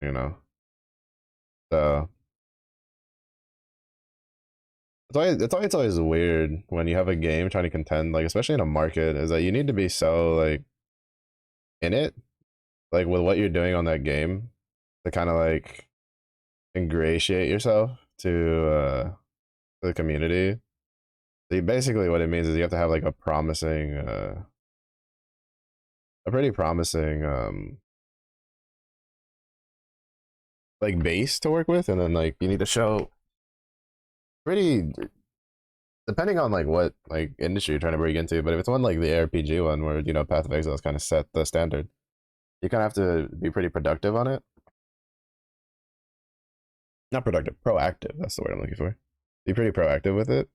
You know, so it's always weird when you have a game trying to contend, like especially in a market, is that you need to be so like in it, like with what you're doing on that game, to kind of like ingratiate yourself to the community. So basically, what it means is you have to have like a pretty promising like base to work with, and then like you need to show pretty depending on like what like industry you're trying to break into. But if it's one like the RPG one where Path of Exile has kind of set the standard, you kind of have to be pretty productive on it. Not productive, proactive. That's the word I'm looking for. Be pretty proactive with it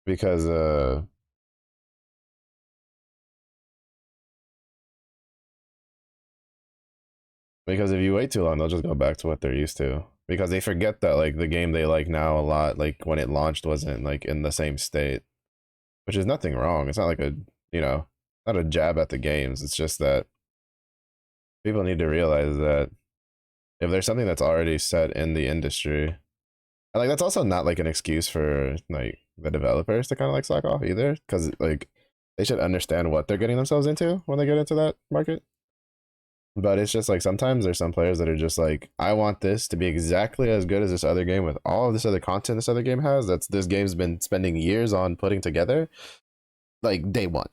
because if you wait too long, they'll just go back to what they're used to. Because they forget that like the game they like now a lot, like when it launched, wasn't like in the same state, which is nothing wrong. It's not like you know, not a jab at the games. It's just that people need to realize that if there's something that's already set in the industry, and like that's also not like an excuse for like the developers to kind of like slack off either, because like they should understand what they're getting themselves into when they get into that market. But it's just like sometimes there's some players that are just like, I want this to be exactly as good as this other game with all of this other content this other game has. That's this game's been spending years on putting together, like day one.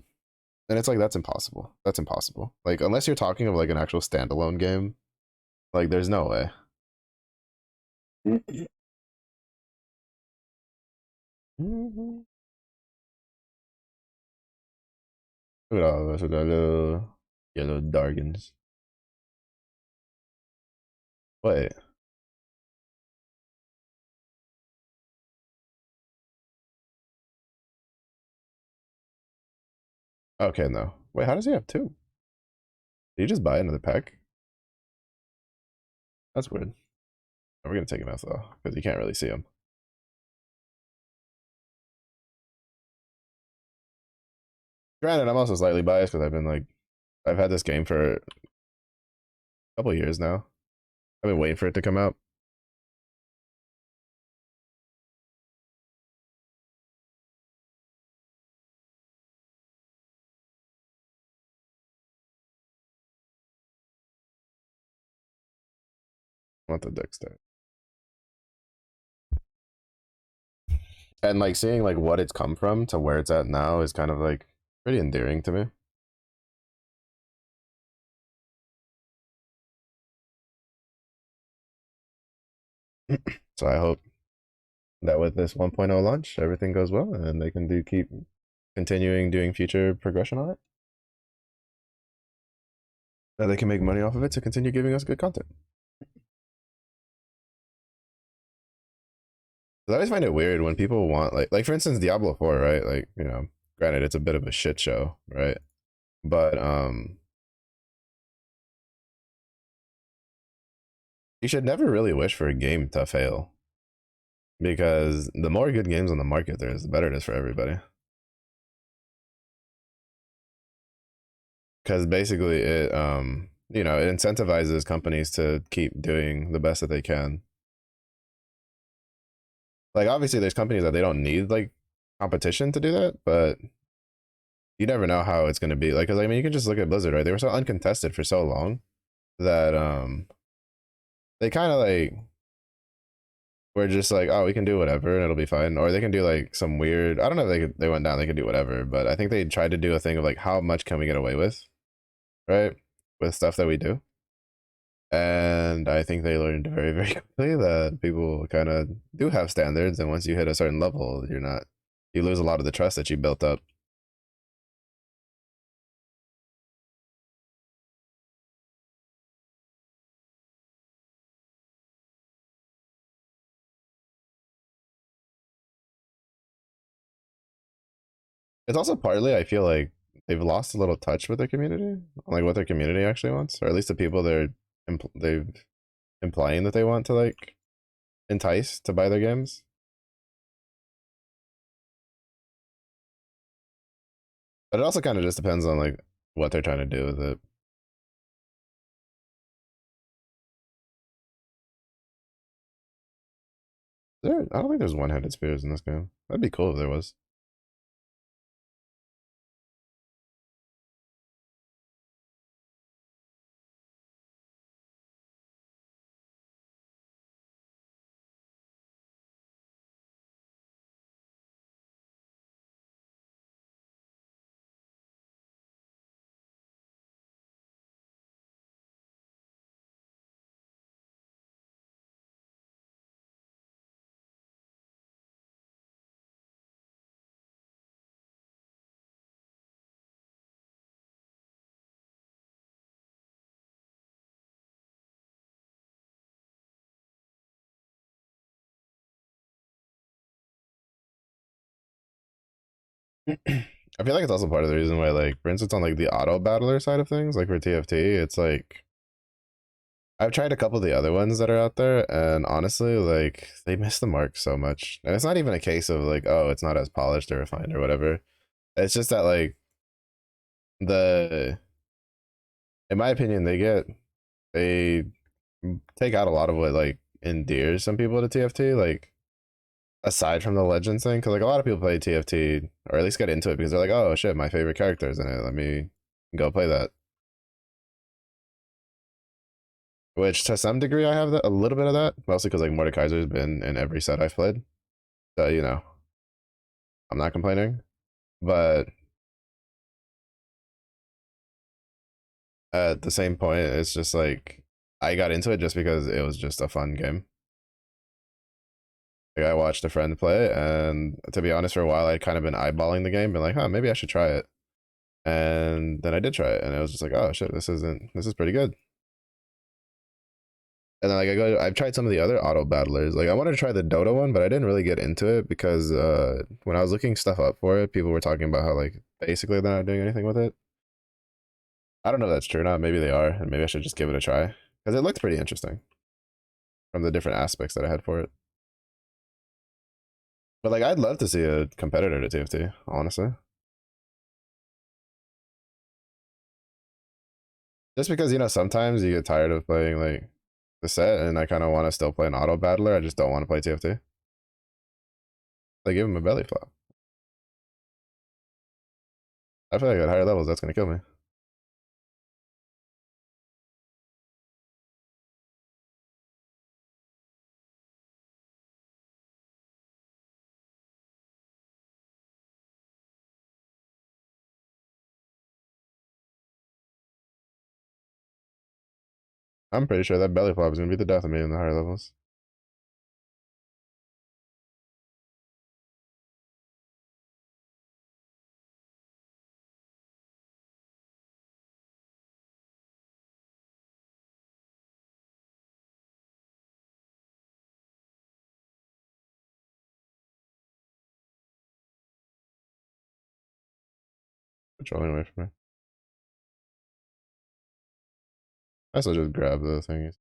And it's like that's impossible. That's impossible. Like unless you're talking of like an actual standalone game, like there's no way. Look at all of us with our little yellow dargans. Wait, okay, no. Wait, how does he have two? Did you just buy another pack? That's weird. We're gonna take him out though, because you can't really see him. Granted, I'm also slightly biased because I've had this game for a couple years now. I've been waiting for it to come out. I want the Dexter. And like seeing like what it's come from to where it's at now is kind of like pretty endearing to me. So I hope that with this 1.0 launch, everything goes well and they can keep continuing doing future progression on it. That they can make money off of it to continue giving us good content. I always find it weird when people want like for instance Diablo 4, right? Like, granted it's a bit of a shit show, right? But you should never really wish for a game to fail because the more good games on the market there is, the better it is for everybody. Because basically it incentivizes companies to keep doing the best that they can. Like obviously there's companies that they don't need like competition to do that, but you never know how it's going to be. Like, cause I mean, you can just look at Blizzard, right? They were so uncontested for so long that they kind of like were just like, oh, we can do whatever and it'll be fine. Or they can do like some weird, I don't know if they went down, they could do whatever, but I think they tried to do a thing of like, how much can we get away with, right? With stuff that we do. And I think they learned very, very quickly that people kind of do have standards. And once you hit a certain level, you lose a lot of the trust that you built up. It's also partly, I feel like they've lost a little touch with their community, like what their community actually wants, or at least the people they've implying that they want to like entice to buy their games. But it also kind of just depends on like what they're trying to do with it. I don't think there's one-handed spears in this game. That'd be cool if there was. I feel like it's also part of the reason why, like, for instance, on like the auto battler side of things, like for TFT, it's like I've tried a couple of the other ones that are out there, and honestly, like they miss the mark so much. And it's not even a case of like, oh, it's not as polished or refined or whatever. It's just that like the, in my opinion, they take out a lot of what like endears some people to TFT. Like aside from the Legends thing, because like a lot of people play TFT or at least get into it because they're like, oh shit, my favorite character is in it. Let me go play that. Which to some degree I have a little bit of that, mostly because like Mordekaiser's been in every set I've played. So I'm not complaining. But at the same point, it's just like I got into it just because it was just a fun game. Like I watched a friend play, and to be honest, for a while I'd kind of been eyeballing the game, been like, huh, maybe I should try it. And then I did try it, and it was just like, oh shit, this is pretty good. And then like I've tried some of the other auto battlers. Like I wanted to try the Dota one, but I didn't really get into it because when I was looking stuff up for it, people were talking about how like basically they're not doing anything with it. I don't know if that's true or not. Maybe they are, and maybe I should just give it a try because it looked pretty interesting from the different aspects that I had for it. But like I'd love to see a competitor to TFT, honestly. Just because sometimes you get tired of playing like the set, and I kind of want to still play an auto battler. I just don't want to play TFT. Like give him a belly flop. I feel like at higher levels that's gonna kill me. I'm pretty sure that belly flop is gonna be the death of me in the higher levels. Controlling away from me. I still just grab the thingies.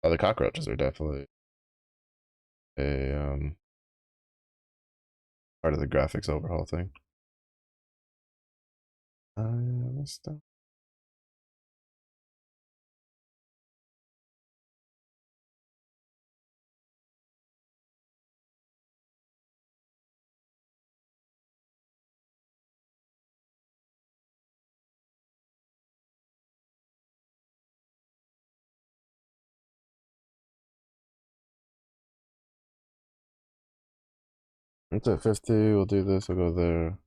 Oh, the cockroaches are definitely a part of the graphics overhaul thing. Stuff. It's at 50. We'll do this. We'll go there.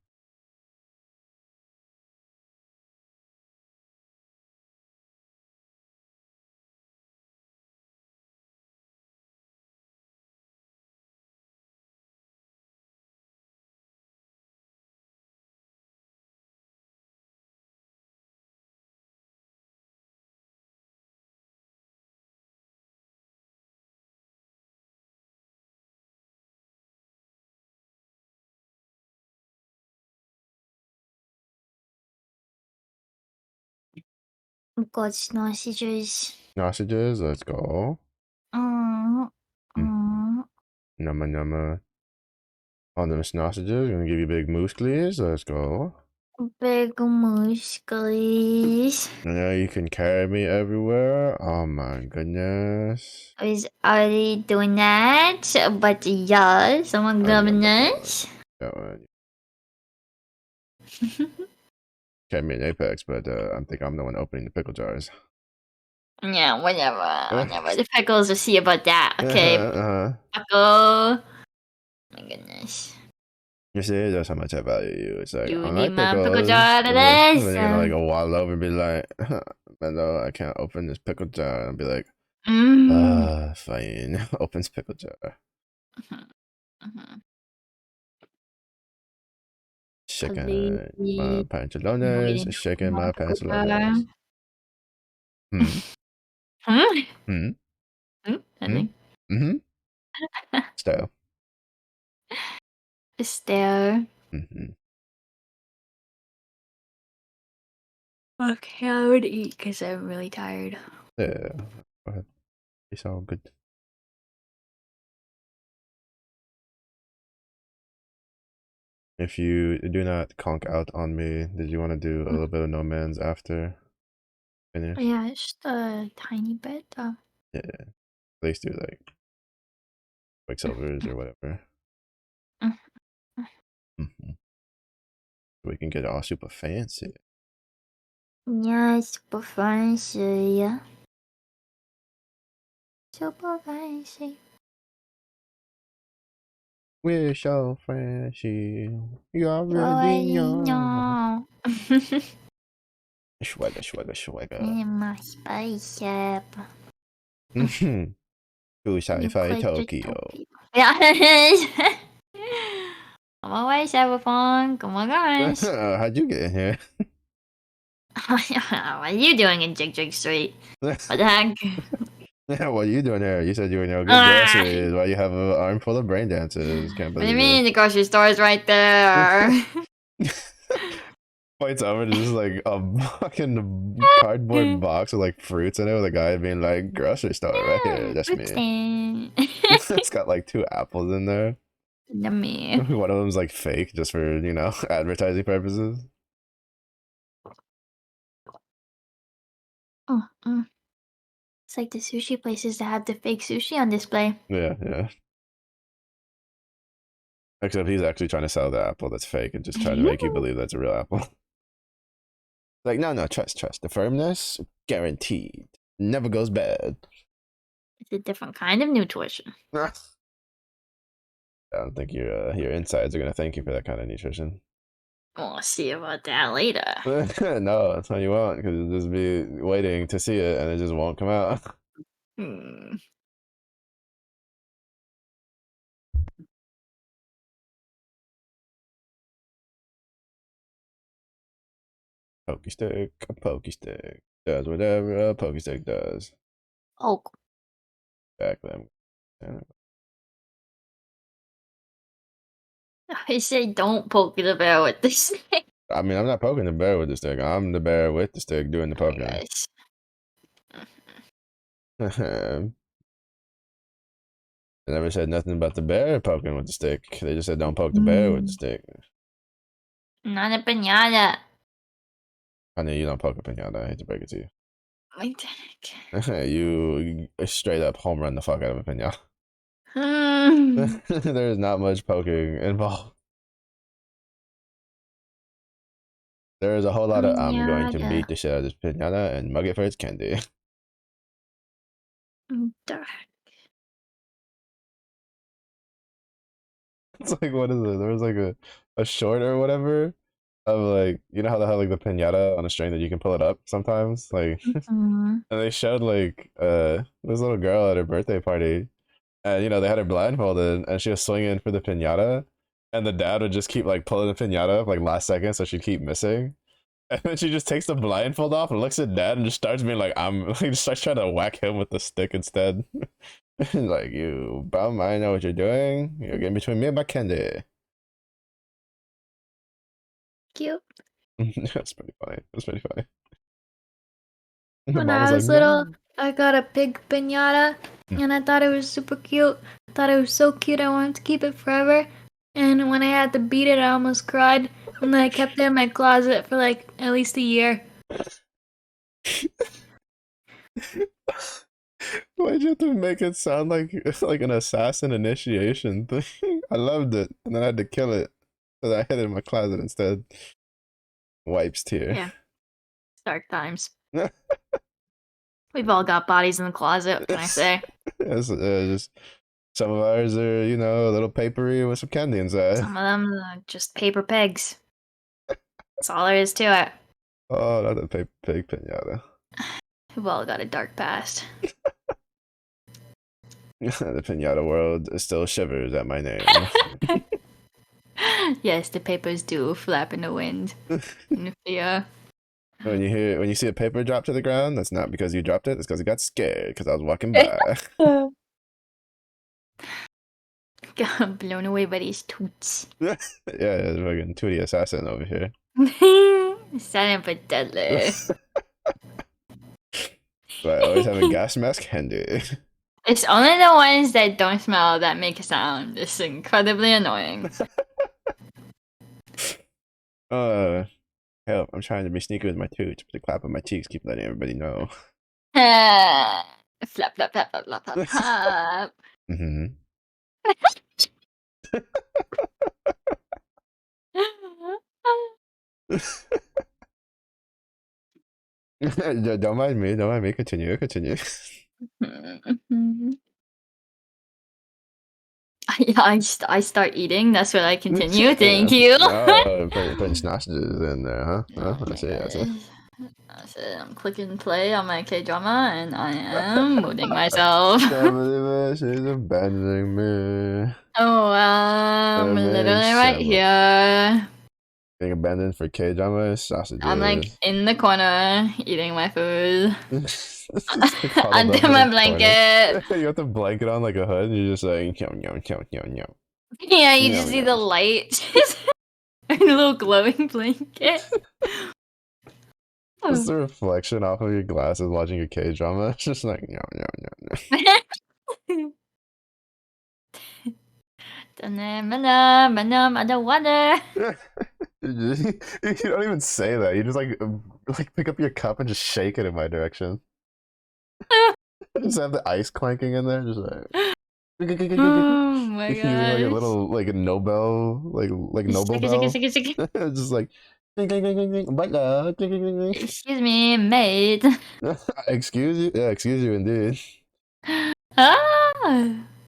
Got sausages. Sausages. Let's go. Mm, Mm. mm. Numma numma. On them sausages. Gonna give you big musklies. Let's go. Big muscles. Yeah, you can carry me everywhere. Oh my goodness. I was already doing that, but yes, I'm goodness. Carry me in Apex, but I think I'm the one opening the pickle jars. Yeah, whatever. The pickles will see about that, okay? Pickle. My goodness. You see, that's how much I value you. It's like, You I need like my pickle pickles. jar And today. then you're gonna like waddle over and be like, Mendo, I can't open this pickle jar. And I'll be like, fine. Opens pickle jar. Shaking my pantalones, shaking my pantalones. Hmm. Hmm. Hmm. Nothing. Hmm. Style. Stare. Hmm. Okay, I would eat because I'm really tired. Yeah. Go ahead. It's all good. If you do not conk out on me, did you want to do a little bit of No Man's after finish? Yeah, just a tiny bit. Yeah. At least do like Quicksilvers or whatever. Mm-hmm. We can get all super fancy. Yeah, super fancy. Super fancy. We're so fancy. You You already already know. know. Swagger, swagger, swagger. In my spaceship. Mm-hmm. To sci-fi Tokyo. Yeah. Come on, away, Cyberpunk. Come on, guys. How'd you get in here? What are you doing in Jig Jig Street? What the heck? Yeah, what are you doing here? You said you were no good Ah, groceries. Why you have an arm full of brain dances? Can't what do you believe mean? The grocery store is right there. this. Fights over to just like a fucking cardboard box with like fruits in it with a guy being like, grocery store right here. That's Fruit me. stand. It's got like 2 apples in there. Yummy. One of them's like fake just for, advertising purposes. Oh, it's like the sushi places that have the fake sushi on display. Yeah, yeah. Except he's actually trying to sell the apple that's fake and just trying to make you believe that's a real apple. Like, no, trust. The firmness, guaranteed. Never goes bad. It's a different kind of nutrition. I don't think your insides are gonna thank you for that kind of nutrition. We'll see about that later. No, that's how you won't, because you'll just be waiting to see it and it just won't come out. Hmm. Pokey stick, a pokey stick does whatever a pokey stick does. Oh, Exactly. I say don't poke the bear with this thing. I mean, I'm not poking the bear with the stick. I'm the bear with the stick doing the poking. Yes. They never said nothing about the bear poking with the stick. They just said don't poke the bear with the stick. Not a pinata. Honey, you don't poke a pinata. I hate to break it to you. My dick. You straight up home run the fuck out of a pinata. Hmm. There's not much poking involved. There is a whole lot of I'm going to Pinata. beat the shit out of this pinata and mug it for its candy. Dark. It's like, what is it? There was like a short or whatever of like, you know how they have like the pinata on a string that you can pull it up sometimes? Like, Mm-hmm. and they showed like this little girl at her birthday party, and you know they had her blindfolded and she was swinging for the pinata, and the dad would just keep like pulling the pinata up like last second, so she'd keep missing. And then she just takes the blindfold off and looks at dad and just starts being like, I'm like, just starts trying to whack him with the stick instead. Like, you bum, I know what you're doing. You're getting between me and my candy. Cute. That's pretty funny. That's pretty funny. The When mom was I like, was little, no. I got a pig pinata, and I thought it was super cute. I thought it was so cute, I wanted to keep it forever. And when I had to beat it, I almost cried. And then I kept it in my closet for like at least a year. Why'd you have to make it sound like like an assassin initiation thing? I loved it, and then I had to kill it, so I hid it in my closet instead. Wipes tear. Yeah, dark times. We've all got bodies in the closet, what can I say? Just some of ours are, you know, a little papery with some candy inside. Some of them are just paper pigs. That's all there is to it. Oh, not a paper pig pinata. We've all got a dark past. The pinata world still shivers at my name. Yes, the papers do flap in the wind. In fear. When you see a paper drop to the ground, that's not because you dropped it. It's because it got scared because I was walking by. Got blown away by these toots. Yeah, it's fucking Tootie assassin over here. Silent but deadly. But I always have a gas mask handy. It's only the ones that don't smell that make a sound. It's incredibly annoying. Help! I'm trying to be sneaky with my toots, but the clap on my cheeks keep letting everybody know. Flap, flap, flap, flap, flap, flap, flap. Mm-hmm. Don't mind me. Don't mind me. Continue. Continue. I start eating. That's what I continue. Thank you. Oh, putting sausages in there, huh? Oh, I see. I see. That's it. I'm clicking play on my K drama and I am moving myself. Can't believe it. She's abandoning me. Oh, I'm That literally makes right sense. here. Being abandoned for K drama sausages. I'm like in the corner eating my food. Like huddled Under up in my a blanket. corner. You got the blanket on like a hood, and you're just like, yum, yum, yum, yum, yum. Yeah, you Yum, just see yum. the light. In a little glowing blanket. Just the reflection off of your glasses watching a K drama. It's just like, yum, yum, yum, yum. Underwater. You don't even say that. You just like pick up your cup and just shake it in my direction. Just have the ice clanking in there, just like Oh my using like a gosh. little like a Nobel like Noble bell. Just like ding, ding, ding, ding, ding, butler, ding, ding, ding, ding. Excuse me, mate. Excuse you? Yeah, excuse you indeed. Ah.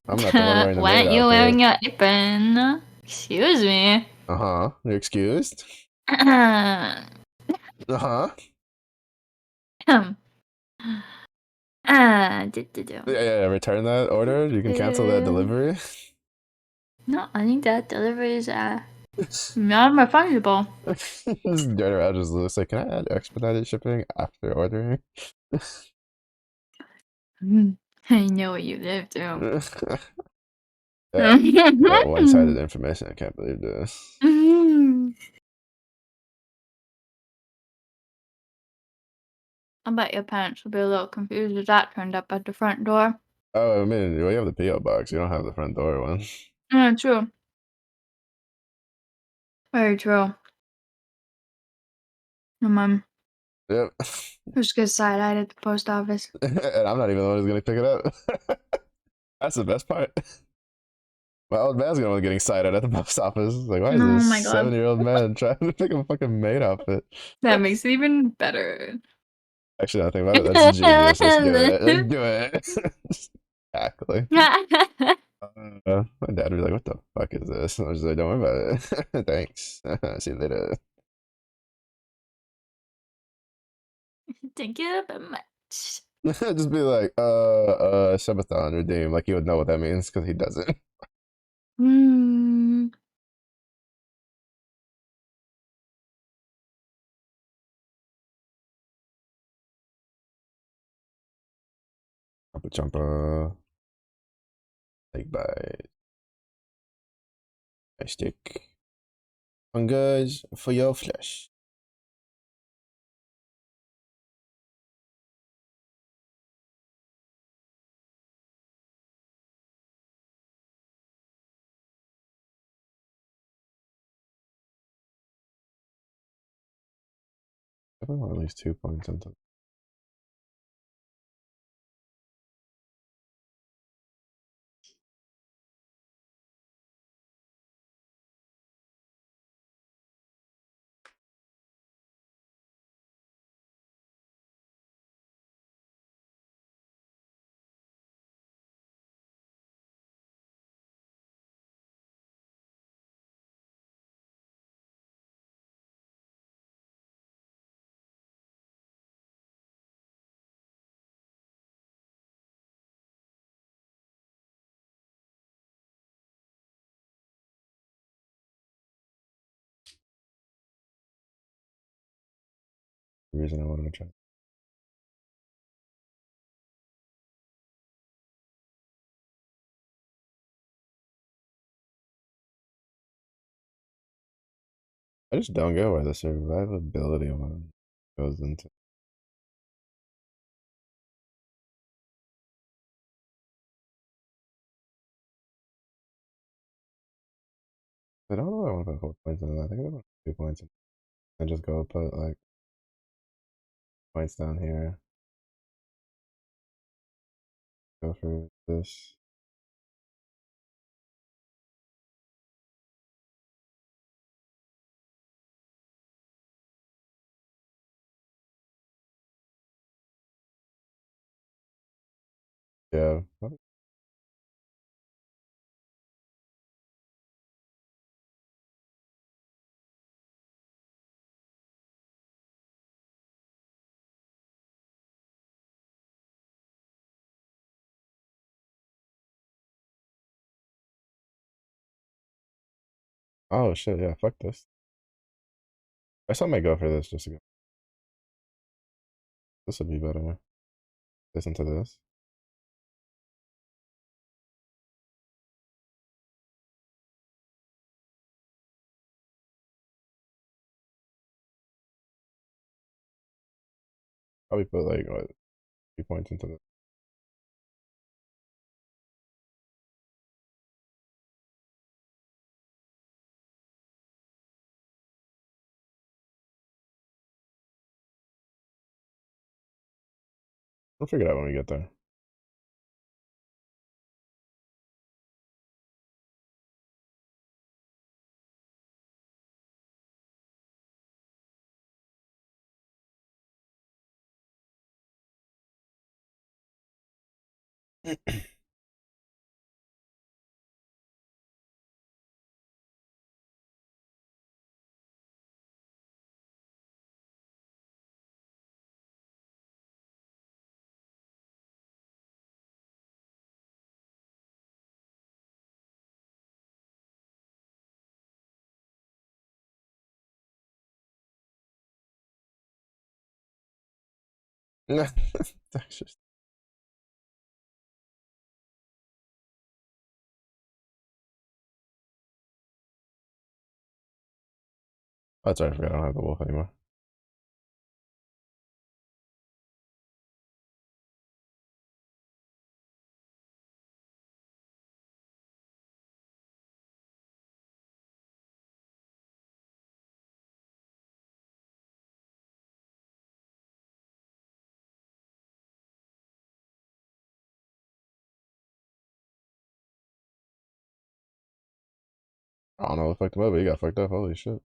I'm not the one wearing the Why maid aren't you outfit. wearing your apron? Excuse me. Uh-huh. You're excused. Uh-huh. Do. Yeah, return that order. You can cancel that delivery. No, I think that delivery is not refundable. Just going around just looks like, can I add expedited shipping after ordering? I know what you live through. That one-sided information. I can't believe this. I bet your parents will be a little confused if that turned up at the front door. Oh, I mean, well, you have the PO box. You don't have the front door one. Yeah, true. Very true. My mom Yep. just gets side-eyed at the post office. And I'm not even the one who's gonna pick it up. That's the best part. My old man's gonna be getting cited at the post office. Like, why is Oh this my god. 7-year-old man trying to pick up a fucking maid outfit? That makes it even better. Actually, I think about it. That's genius. Let's do it. Let's do it. Exactly. My dad would be like, "What the fuck is this?" I was like, "Don't worry about it. Thanks. See you later." Thank you very much. Just be like, Shebathon redeem. Like, he would know what that means because he doesn't. Hmm. Chompa chompa. Like, bite. I stick. Fingers for your flesh. I want at least 2 points into. The reason I wanted to try. I just don't get why the survivability one goes into. I don't know. I want to put 4 points into that. I think I want 2 points and just go put like points down here. Go for this. Yeah. Oh shit. Yeah. Fuck this. I still might go for this just to go. This would be better. Listen to this. Probably put like what 3 points into this. We'll figure it out when we get there. That's just- That's right, I forgot I don't have the wolf anymore. I don't know what fucked him up, but he got fucked up. Holy shit.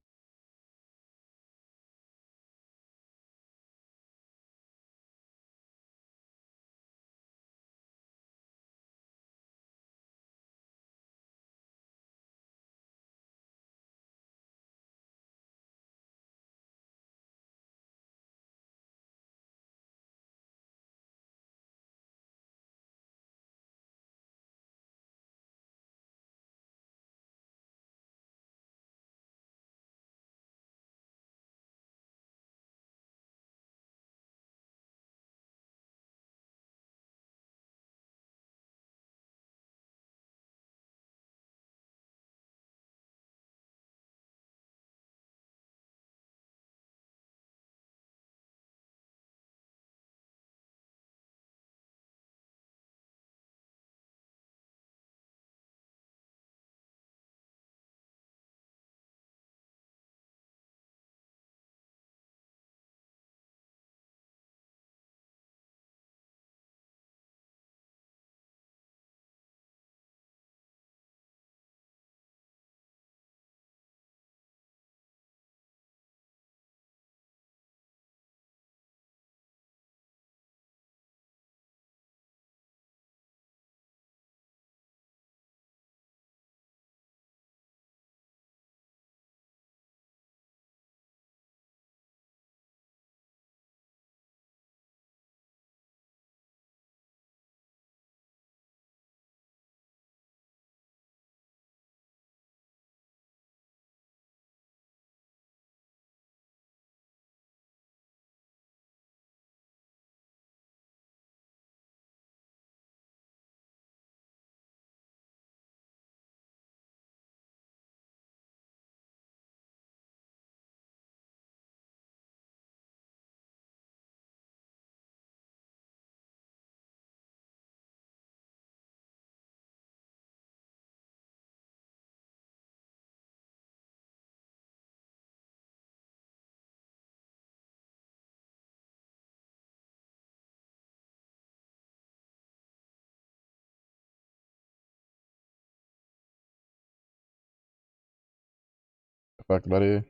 Fuck, buddy.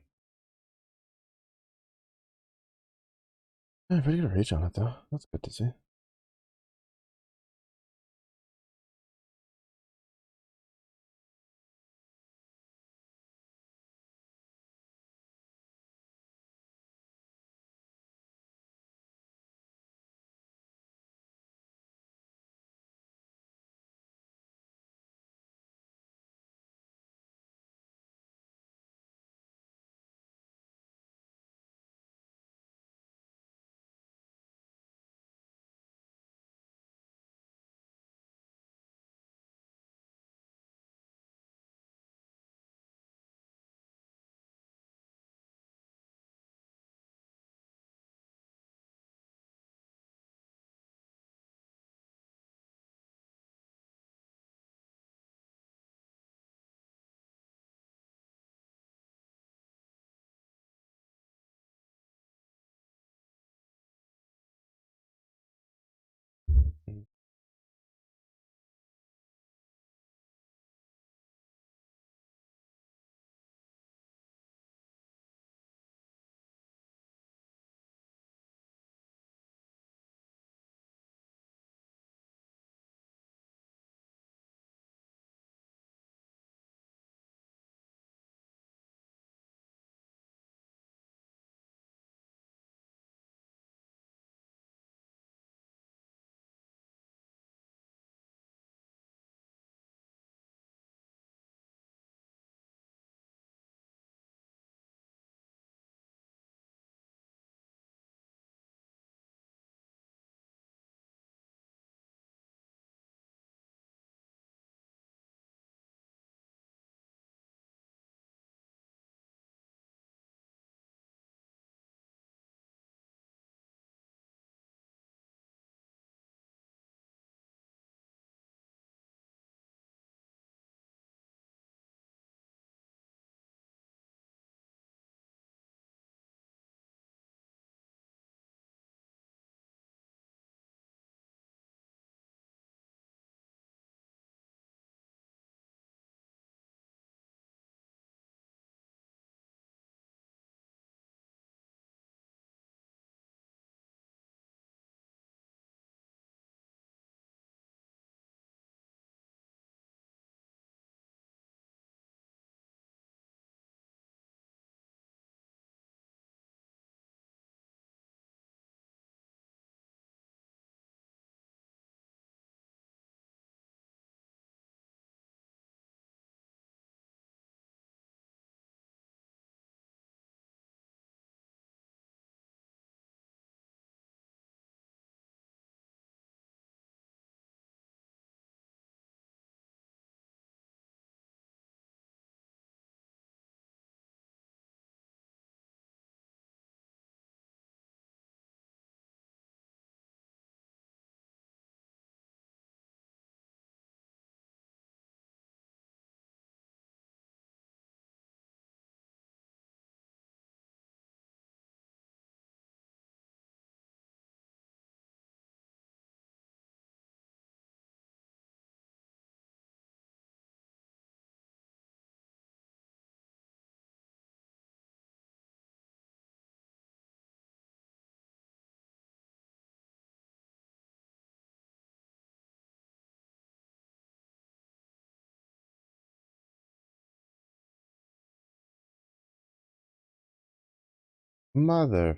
Yeah, pretty good reach on it, though. That's good to see. Mother.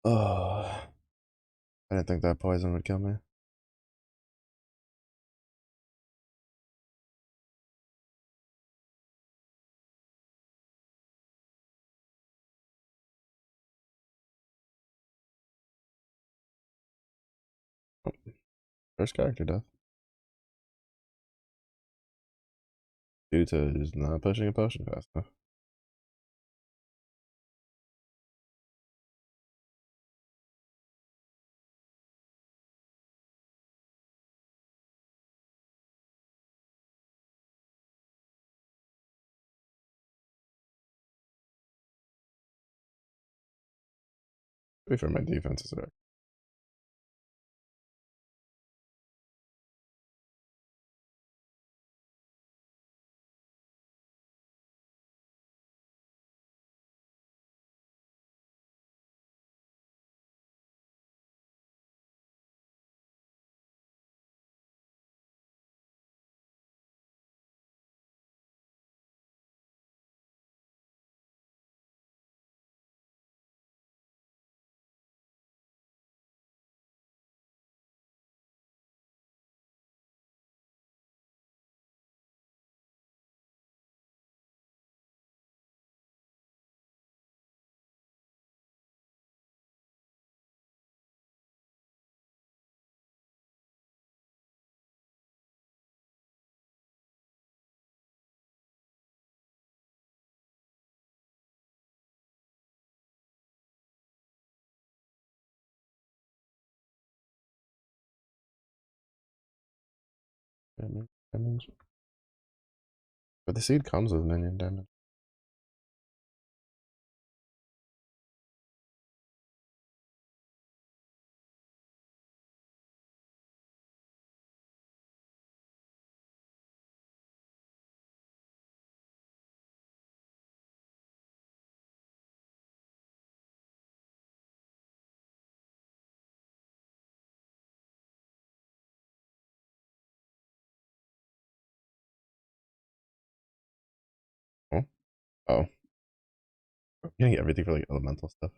Oh, I didn't think that poison would kill me. Oh, first character death. Due to just not pushing a potion fast enough. Wait for my defenses there. Damage. But the seed comes with minion damage. Oh, oh, I'm getting everything for like elemental stuff.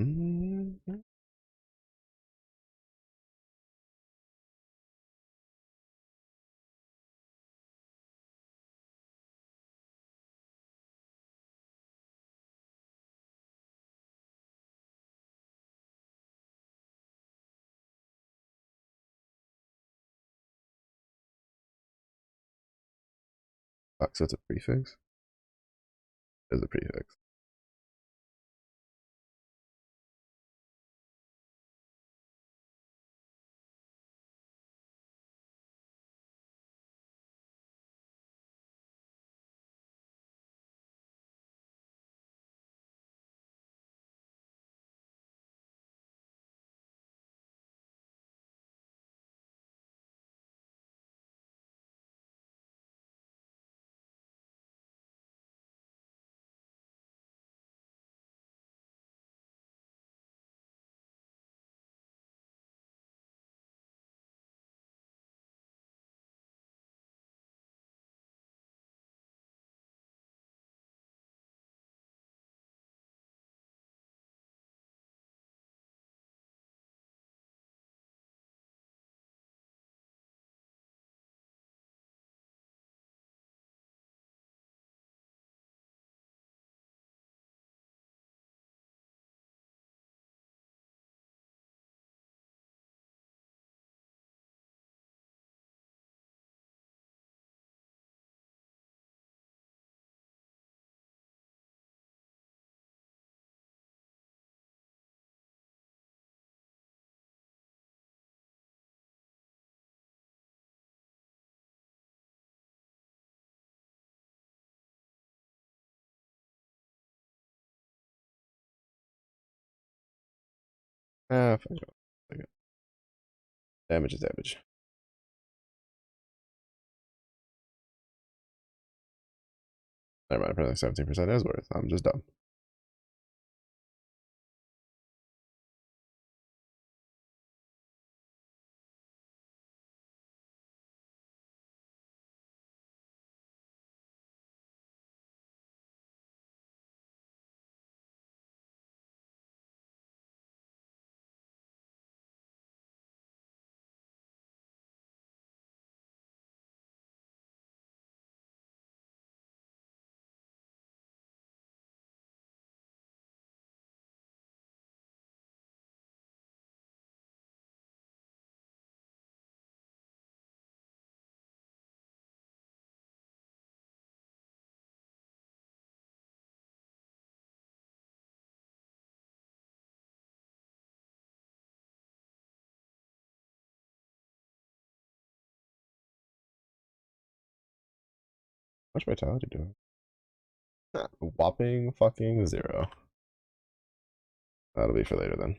Mm-hmm. Fuck, so it's a prefix? It's a prefix. Ah, fuck it. Fuck it. Damage is damage. Never mind, probably 17% is worth. I'm just dumb. What's vitality doing? Whopping fucking 0. That'll be for later then.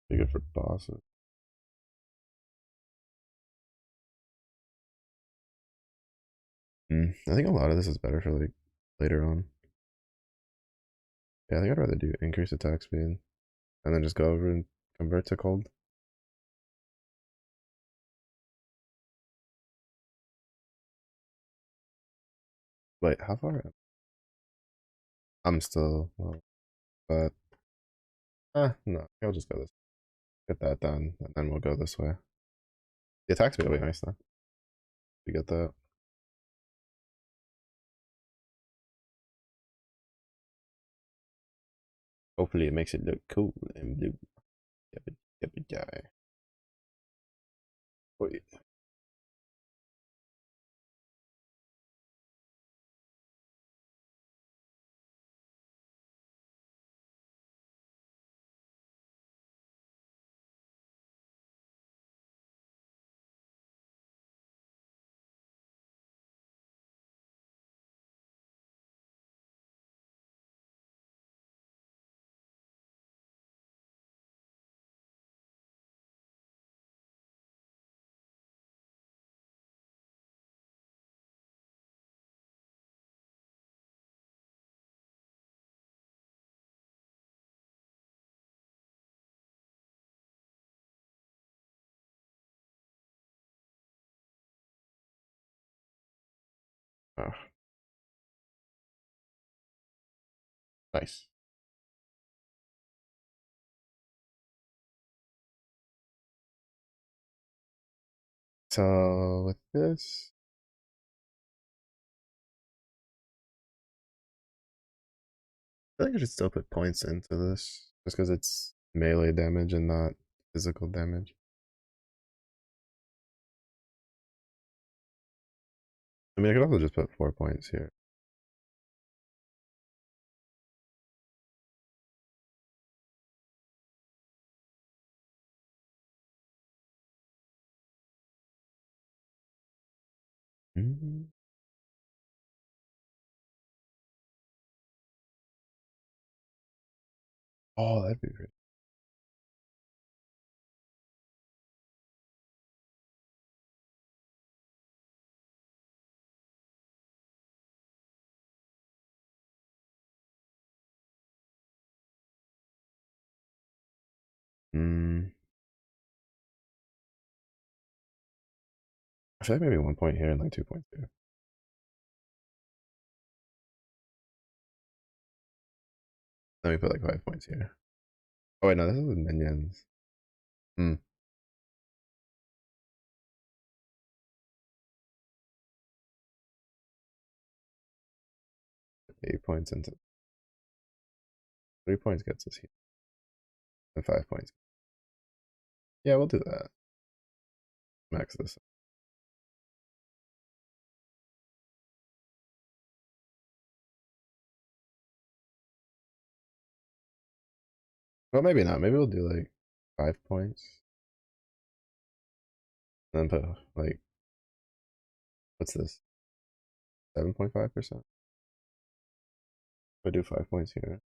Be good for bosses. I think a lot of this is better for like later on. Yeah, I think I'd rather do increase attack speed and then just go over and convert to cold. Wait, how far? I'm still low, but no, I'll just go this. Get that done, and then we'll go this way. The attack speed will be nice though. You get that. Hopefully, it makes it look cool and blue. Yep, yep, yeah. Wait. Oh, nice. So with this, I think I should still put points into this, just because it's melee damage and not physical damage. I mean, I could also just put 4 points here. Mhm. Oh, that'd be great. Mm, I feel like maybe 1 point here and like 2 points here. Let me put like 5 points here. Oh wait, no, this is with minions. Hmm. 8 points into 3 points gets us here, and 5 points. Yeah, we'll do that. Max this. Well, maybe not. Maybe we'll do like 5 points. And then put like, what's this? 7.5%. I do 5 points here.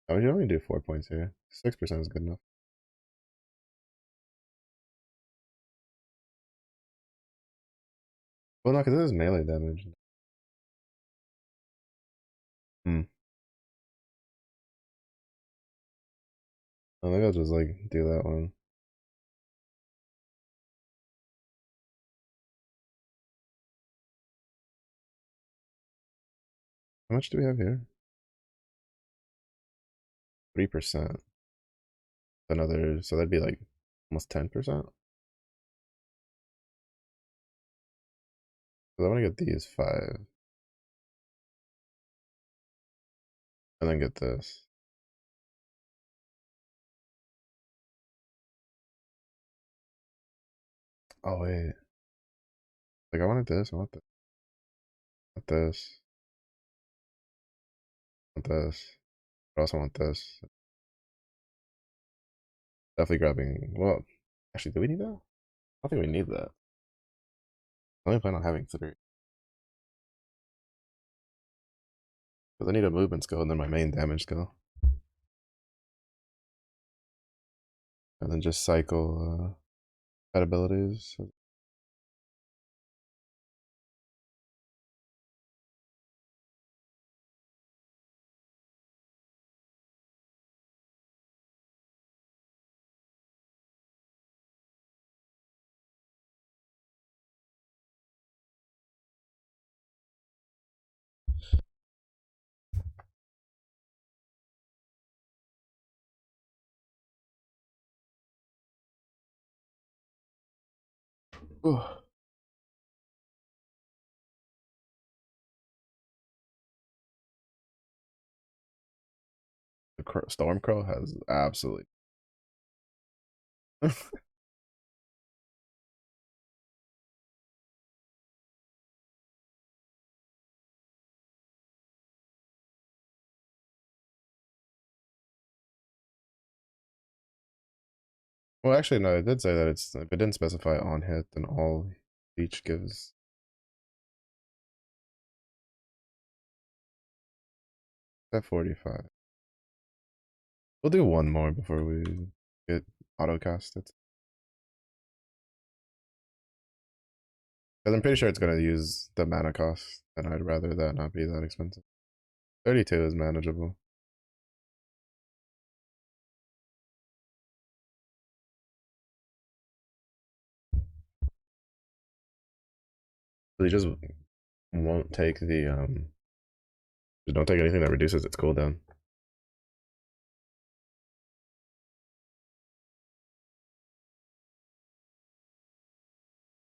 I would only do 4 points here. 6% is good enough. Well, no, because this is melee damage. Hmm. I think I'll just like do that one. How much do we have here? 3%. Another, so that'd be like almost 10%. Because I want to get these 5 and then get this. Oh, wait. Like, I wanted this. I want this. I want this. I want this. I also want this. Definitely grabbing. Well, actually, do we need that? I don't think we need that. I only plan on having 3. Because I need a movement skill and then my main damage skill. And then just cycle pet abilities. Oh, the Stormcrow has absolutely. Well, actually, no, it did say that it's, if it didn't specify on hit, then all each gives at 45. We'll do one more before we get auto casted. Because I'm pretty sure it's going to use the mana cost, and I'd rather that not be that expensive. 32 is manageable. They just won't take the just don't take anything that reduces its cooldown.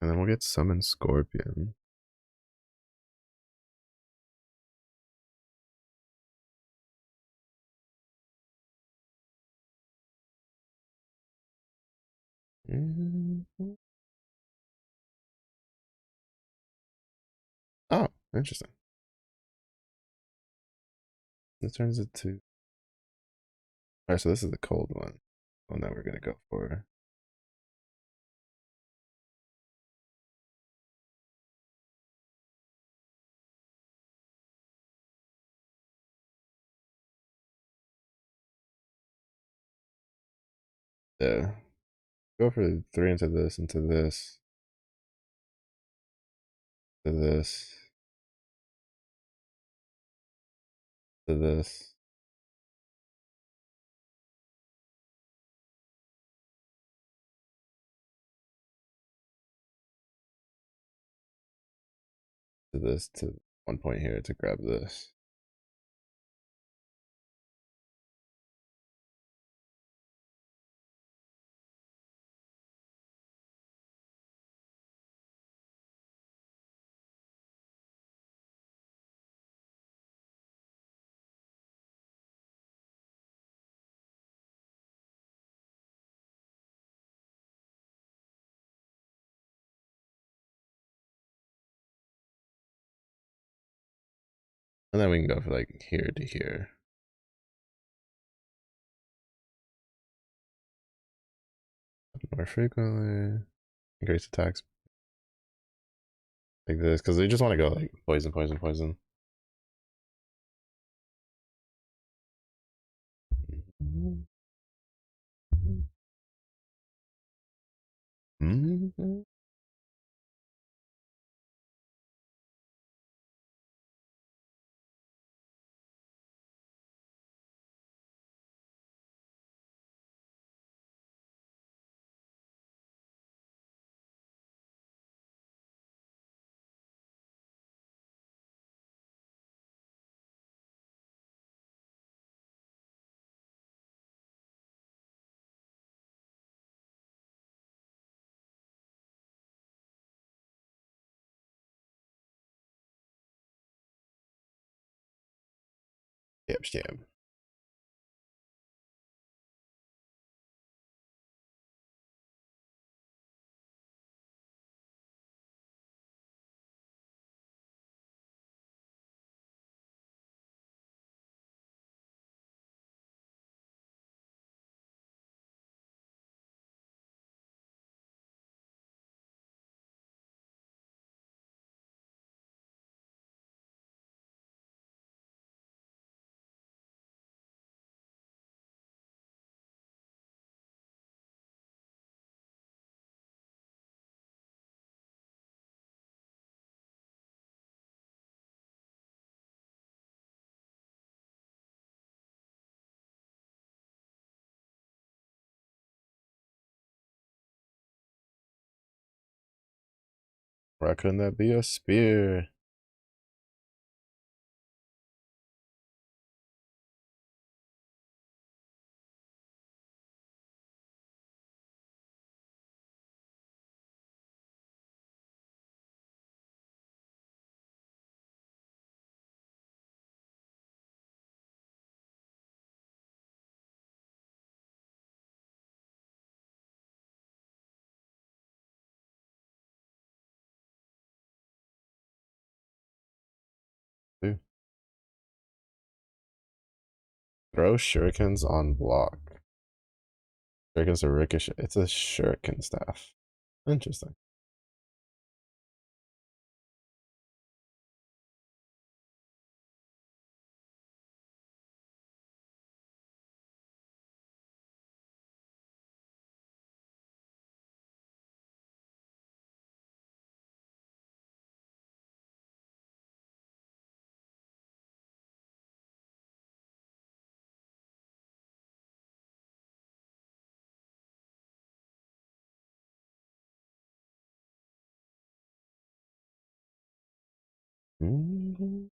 And then we'll get Summon Scorpion. Oh, interesting. This turns it to. Alright, so this is the cold one. One that we're gonna go for. Yeah. Go for 3 into this, to this, to this. To this, to one point here to grab this. And then we can go for like here to here. More frequently. Increase attacks like this, because they just want to go like poison, poison, poison. Yep, yep. Why couldn't that be a spear? Dude. Throw shurikens on block. Shurikens are ricochet. It's a shuriken staff. Interesting. Mhm.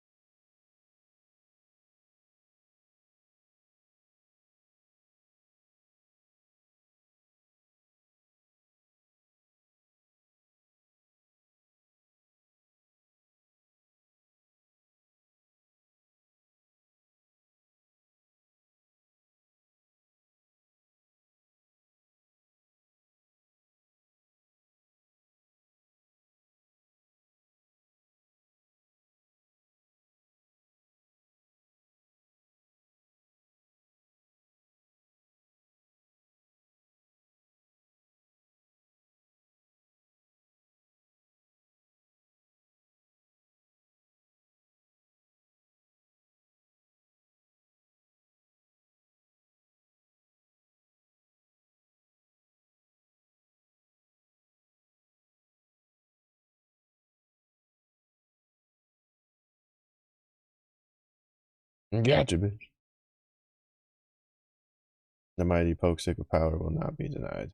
Gotcha, bitch. The mighty poke stick of power will not be denied.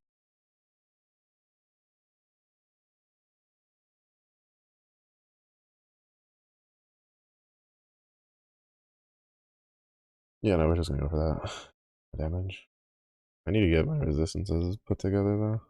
Yeah, no, we're just gonna go for that. Damage. I need to get my resistances put together though.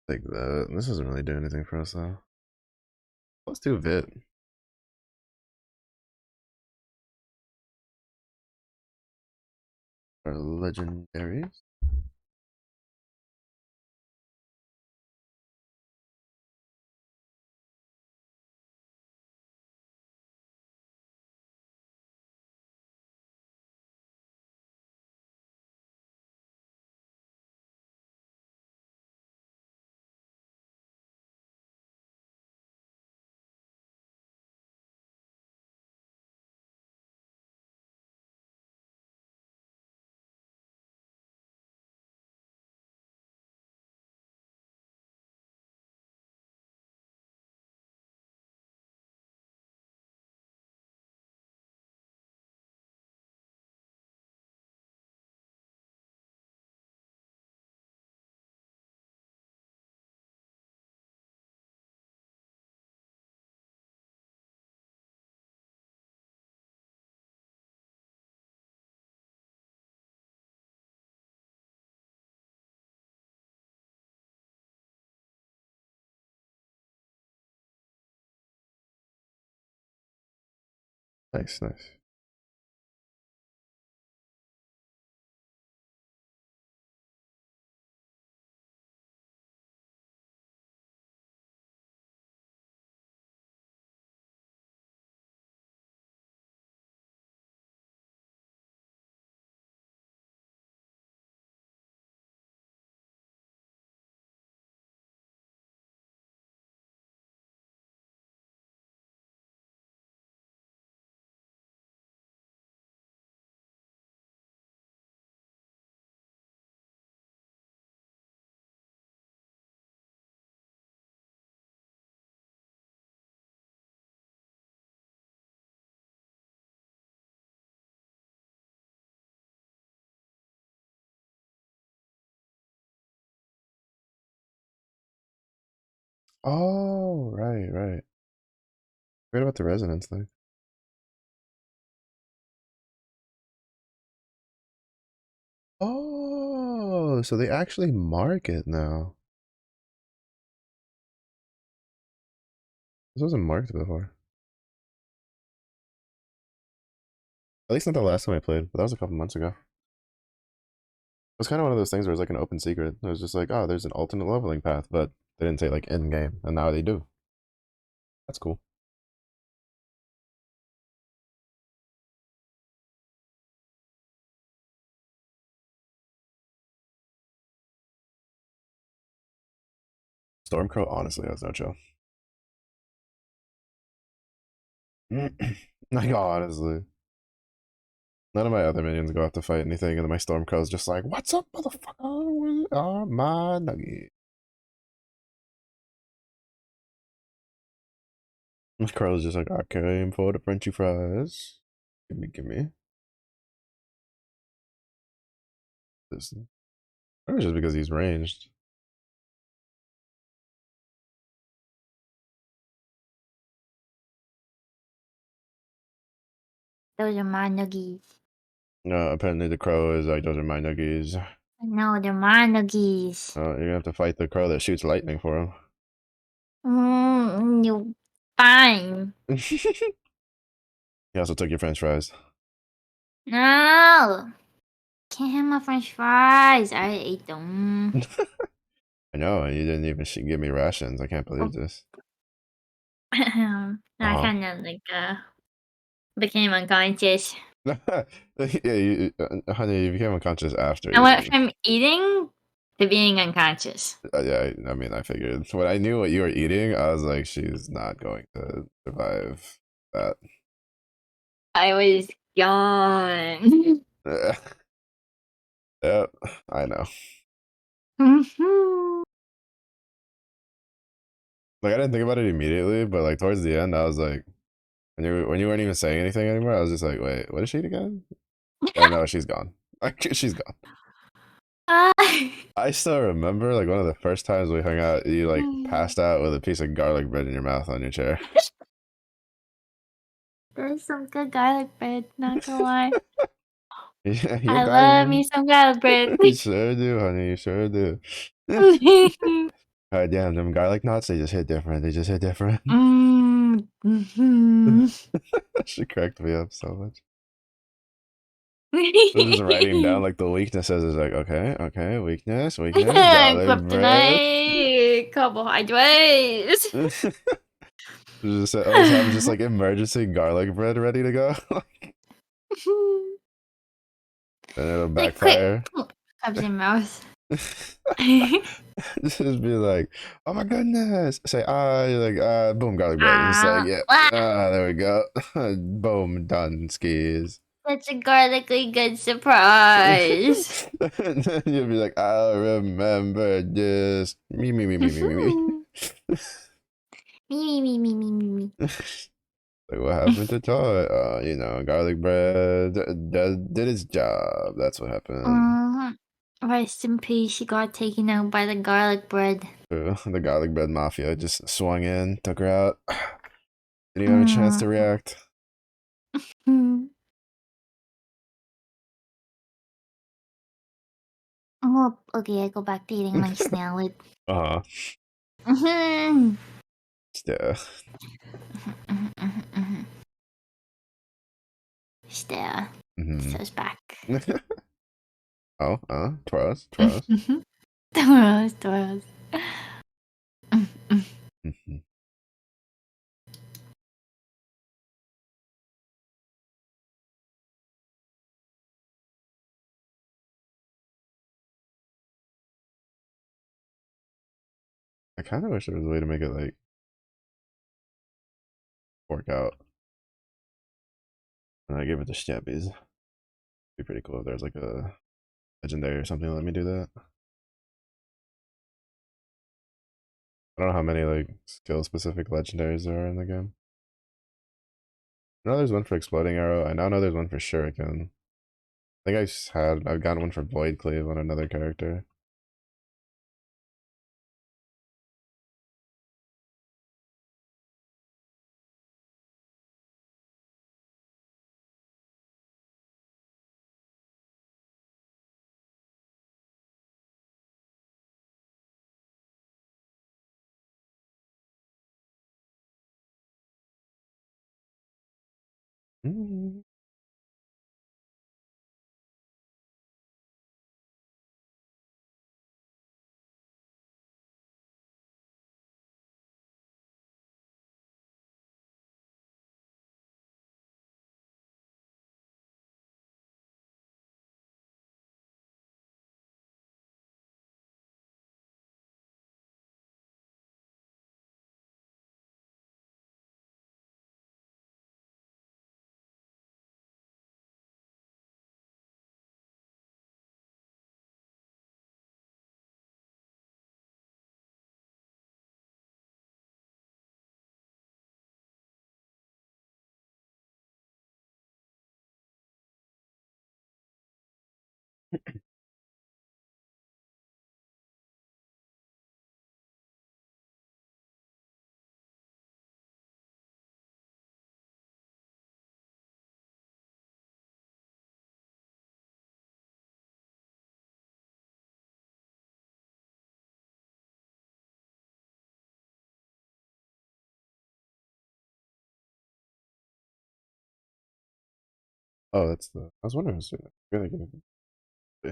Like that. This doesn't really do anything for us though. Let's do Vit. Our legendaries. Nice, nice. Oh, right, right. Forget about the resonance thing. Oh, so they actually mark it now. This wasn't marked before. At least not the last time I played, but that was a couple months ago. It was kind of one of those things where it's like an open secret. It was just like, oh, there's an alternate leveling path, but they didn't say like in game, and now they do. That's cool. Stormcrow, honestly, that's no chill. Like honestly, none of my other minions go out to fight anything, and then my Stormcrow's just like, "What's up, motherfucker? Where are my nuggets?" This Crow's just like, "I came for the Frenchy fries. Give me, give me." This, or just because he's ranged. Those are my nuggies. No, apparently the Crow is like, "Those are my nuggets." No, they're my nuggies. You're gonna have to fight the Crow that shoots lightning for him. You fine. He also took your French fries. No. Can't have my French fries. I ate them. I know, and you didn't even give me rations. I can't believe this. I Uh kind of like became unconscious. huh. Yeah, honey, you became unconscious after I went eating. from eating to being unconscious. Yeah, I mean, I figured when I knew what you were eating, I was like, she's not going to survive that. I was gone. Yep, I know. Like I didn't think about it immediately, but like towards the end, I was like, when you weren't even saying anything anymore, I was just like, wait, what did she eat again? And no, she's gone. Like she's gone. I still remember like one of the first times we hung out, you like passed out with a piece of garlic bread in your mouth on your chair. There's some good garlic bread, not gonna lie. Yeah, you're I love me garlic. some garlic bread. You sure do, honey. You sure do. God damn, them garlic knots, they just hit different. They just hit different. Mhm. She cracked me up so much. I was just writing down like the weaknesses. It's like, okay, okay, weakness, garlic bread. Kryptonite, carbohydrates. I always have just like emergency garlic bread ready to go. And it'll Like quick, backfire. cups in mouth. Just be like, oh my goodness. Say, ah, you're like, boom, garlic bread. It's like, yeah, Wow, there we go. Boom, done, skis. such a garlically good surprise. And then you'll be like, I'll remember this. Me. Me. Like, what happened to Toy? Garlic bread did its job. That's what happened. Rest in peace. She got taken out by the garlic bread. The garlic bread mafia just swung in, took her out. Didn't even have a chance to Mm. react. Oh, okay. I go back to eating my snail lid. Uh huh. Mhm. Yeah. Mhm, mhm, mhm. there. Mm-hmm. Says back. Oh, Taurus. Taurus, Taurus. Mm-hmm. I kind of wish there was a way to make it like work out. And I give it to Stabbies. Be pretty cool if there's like a legendary or something. Let me do that. I don't know how many like skill specific legendaries there are in the game. I know there's one for exploding arrow. I now know there's one for shuriken. I think I've gotten one for void cleave on another character. Mm-hmm. Oh, that's the. I was wondering. Was really good. Yeah.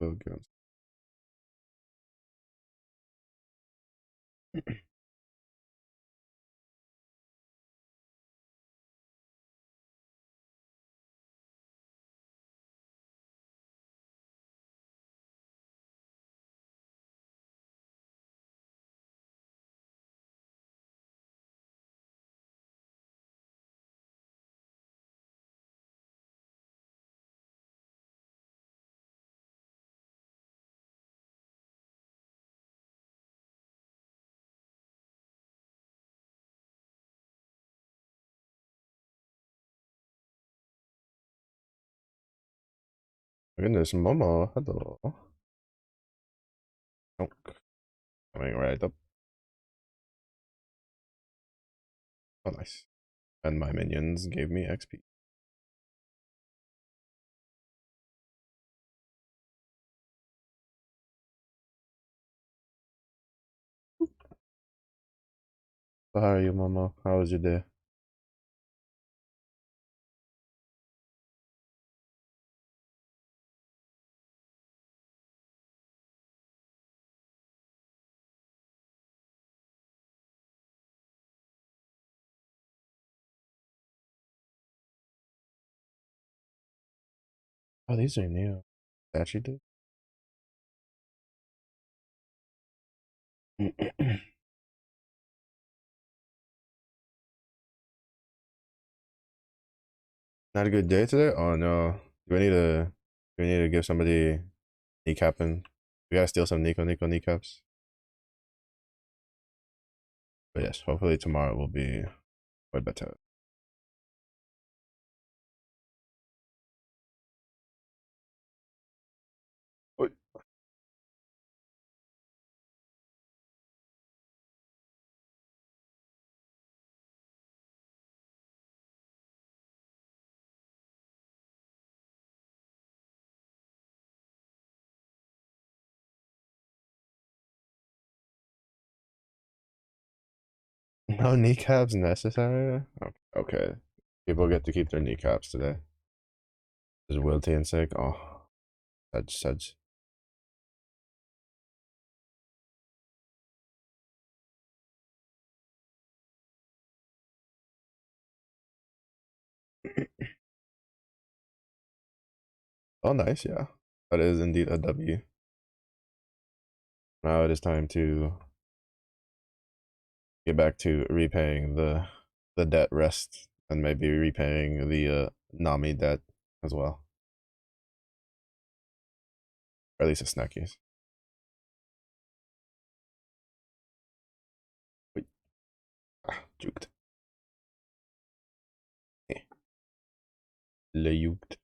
Oh, good. Goodness, Momo, hello. Oh, coming right up. Oh, nice. And my minions gave me XP. So how are you, Momo? How was your day? Oh, these are new. Statue did. Not a good day today? Oh no. Do we need to give somebody kneecapping? We gotta steal some Nico kneecaps. But yes, hopefully tomorrow will be way better. No kneecaps necessary? Okay. People get to keep their kneecaps today. Is wilty and sick? Oh, such. Oh, nice, yeah. That is indeed a W. Now it is time to get back to repaying the debt rest and maybe repaying the Nami debt as well. Or at least the snackies. Wait. Ah, juked. Eh. Le juked.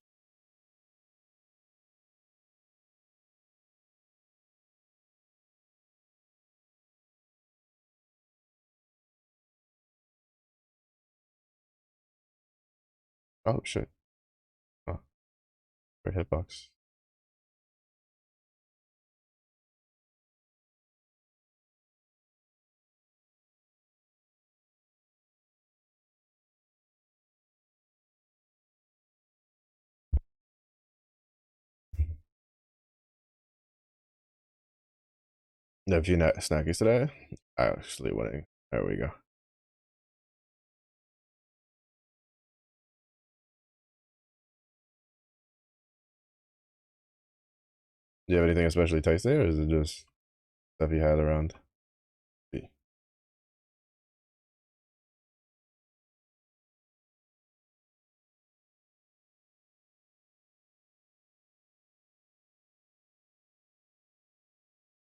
Oh shit. Oh, great hitbox. No, if you not snackies today, actually winning. There we go. Do you have anything especially tasty, or is it just stuff you had around?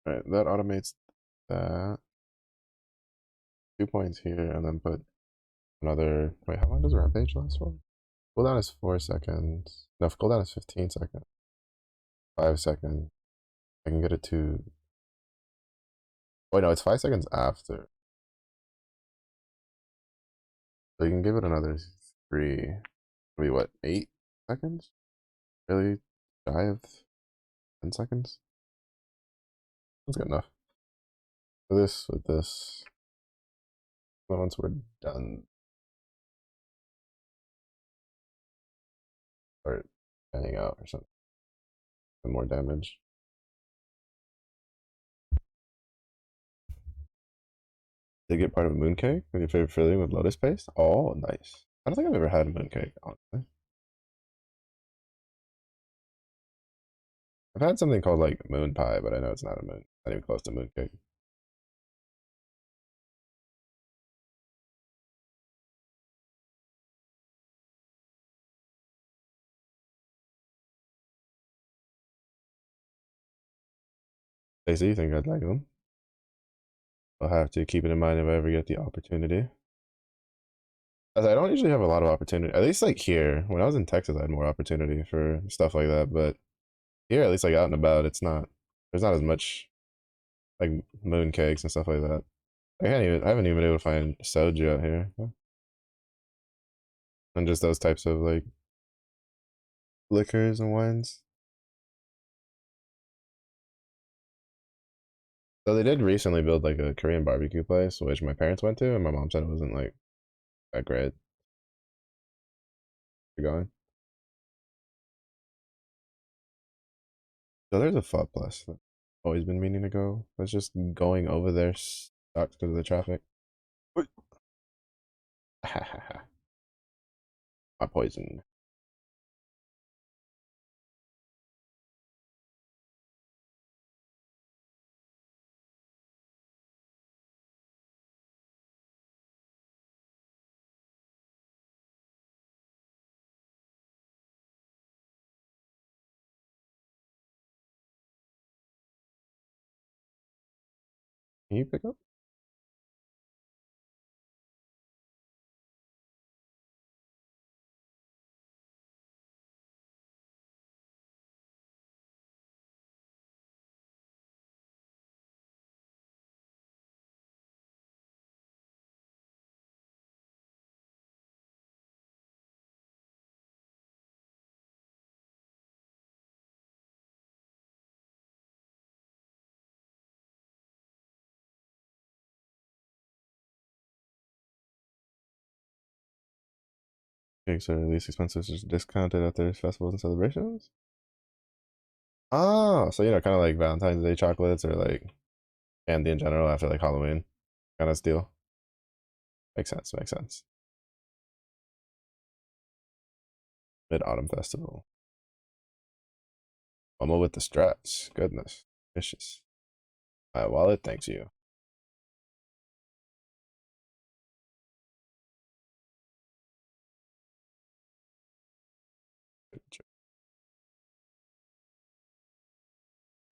All right, that automates that. 2 points here, and then put another. Wait, how long does rampage last for? Cooldown is 4 seconds. No, cooldown is 15 seconds. 5 seconds. I can get it to. Oh no, it's 5 seconds after. So you can give it another three. Maybe what? 8 seconds? Really shy of 10 seconds? That's good enough. For this, with this. Once we're done, start panning out or something. And more damage. Did you get part of a mooncake with your favorite filling with lotus paste? Oh, nice. I don't think I've ever had a mooncake, honestly. I've had something called like moon pie, but I know it's not a moon. Not even close to mooncake. Stacey, you think I'd like them? I'll have to keep it in mind if I ever get the opportunity. As I don't usually have a lot of opportunity. At least like here, when I was in Texas, I had more opportunity for stuff like that. But here, at least like out and about, it's not. There's not as much like moon cakes and stuff like that. I haven't even been able to find soju out here, and just those types of like liquors and wines. So they did recently build like a Korean barbecue place, which my parents went to, and my mom said it wasn't like that great. You're going. So there's a Pho Plus that I've always been meaning to go. But just going over there sucks because of the traffic. My poison. Can you pick up? Cakes are least expensive, just discounted at their festivals and celebrations. Oh, so kind of like Valentine's Day chocolates or like candy in general after like Halloween kind of deal. Makes sense. Makes sense. Mid Autumn Festival. Momo with the stretch. Goodness. Vicious. My wallet thanks you.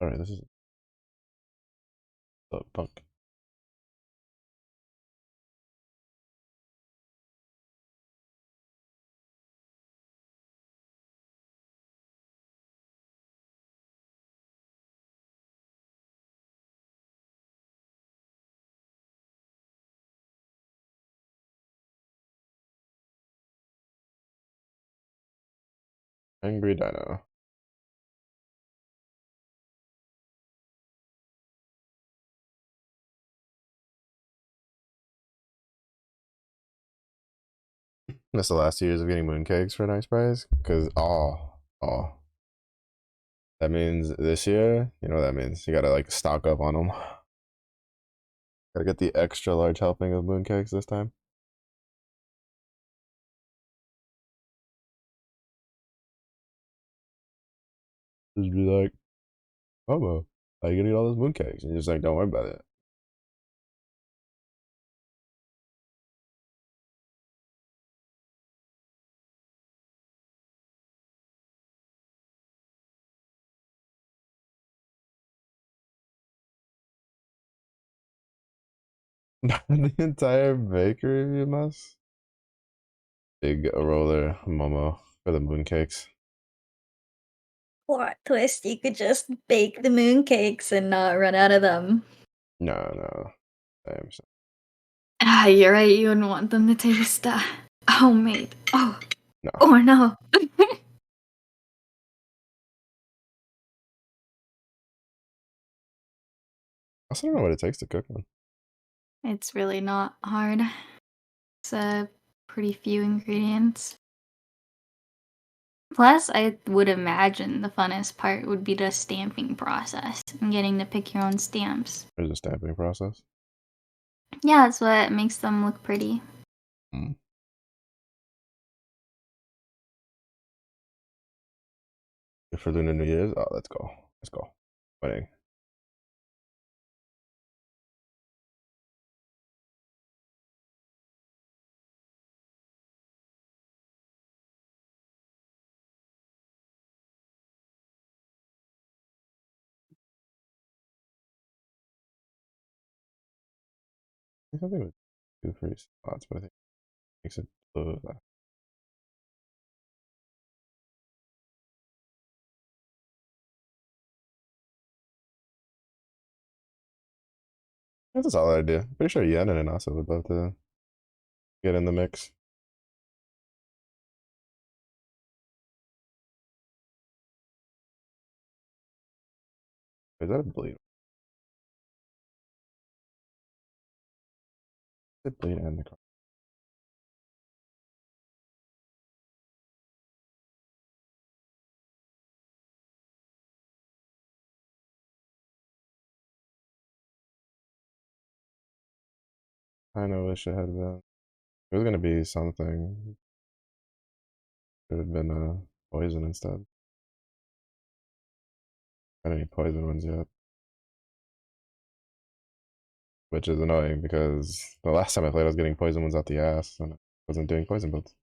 Alright, this is punk. Angry Dino. That's the last 2 years of getting mooncakes for a nice price. Cause that means this year, you know what that means? You gotta like stock up on them. Gotta get the extra large helping of mooncakes this time. Just be like, Momo, how you gonna eat all those mooncakes? And you're just like, don't worry about it. The entire bakery, you must. Big roller Momo for the mooncakes. Plot twist, you could just bake the mooncakes and not run out of them. No, no. I'm so- Ah, you're right, you wouldn't want them to taste homemade. Oh, no. oh no. I also don't know what it takes to cook one. It's really not hard. It's a pretty few ingredients. Plus, I would imagine the funnest part would be the stamping process and getting to pick your own stamps. There's a stamping process. Yeah, that's what makes them look pretty. Mm. For Lunar New Year's, oh, let's go. Let's go. Winning. I think something with 2 free spots, but I think it makes it blue. I That's a solid idea. Pretty sure Yen and Anasa would love to get in the mix. Is that a bleed? The bleed and the I know wish it had been. It was gonna be something. Could have been poison instead. I don't need poison ones yet. Which is annoying because the last time I played I was getting poison ones out the ass and I wasn't doing poison builds.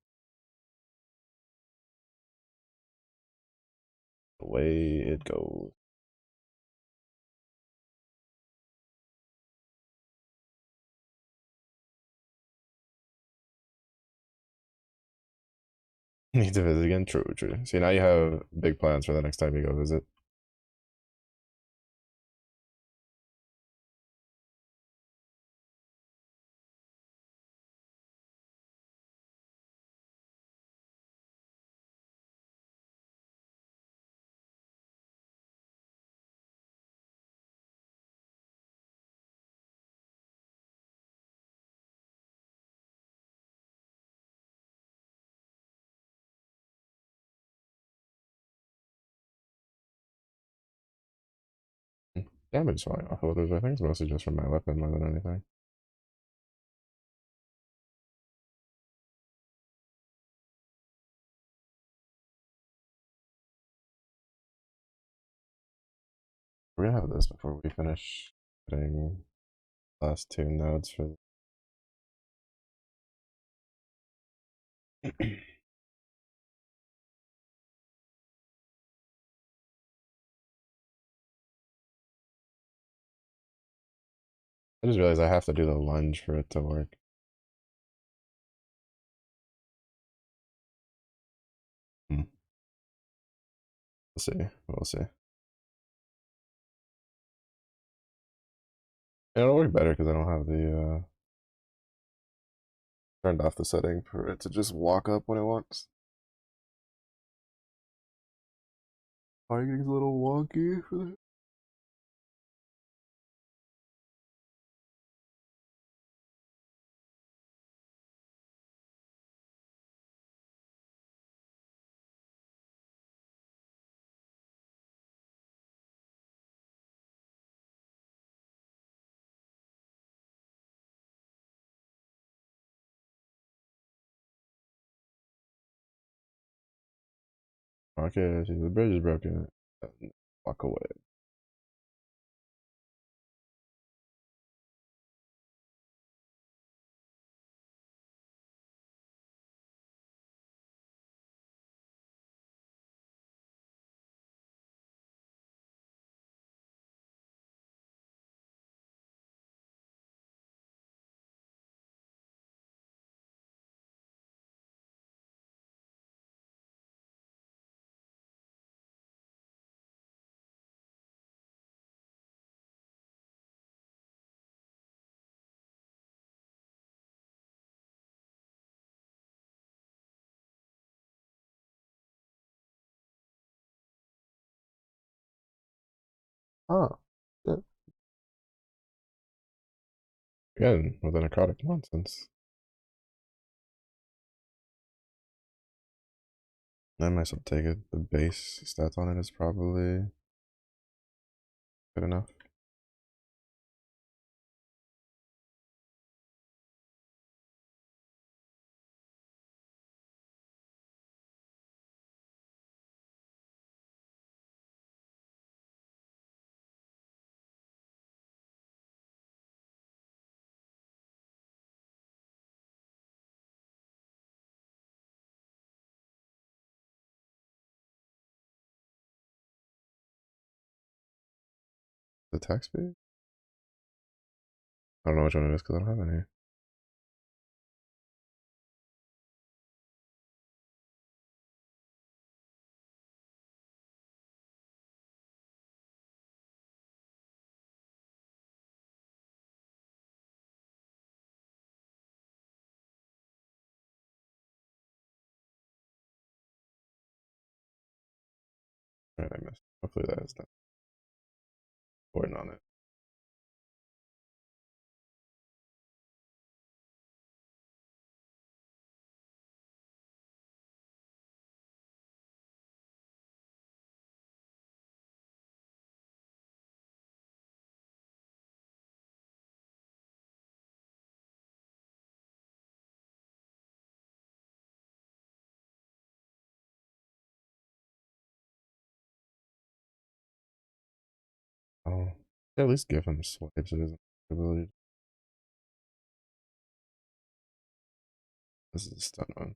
The way it goes. Need to visit again? True, true. See, now you have big plans for the next time you go visit. Damage falling off holders. I think it's mostly just from my weapon more than anything. We're gonna have this before we finish getting last two nodes for. I just realized I have to do the lunge for it to work. Hmm. We'll see. We'll see. It'll work better because I don't have the turned off the setting for it to just walk up when it wants. Targeting's a little wonky for the okay, see, the bridge is broken. Walk away. Oh, shit. Again, with the necrotic nonsense. I might as well take it. The base stats on it is probably good enough. The attack speed? I don't know which one it is because I don't have any. Alright, I missed. Hopefully that is done. Working on it. Oh, at least give him swipes. It isn't ability. This is a stun one.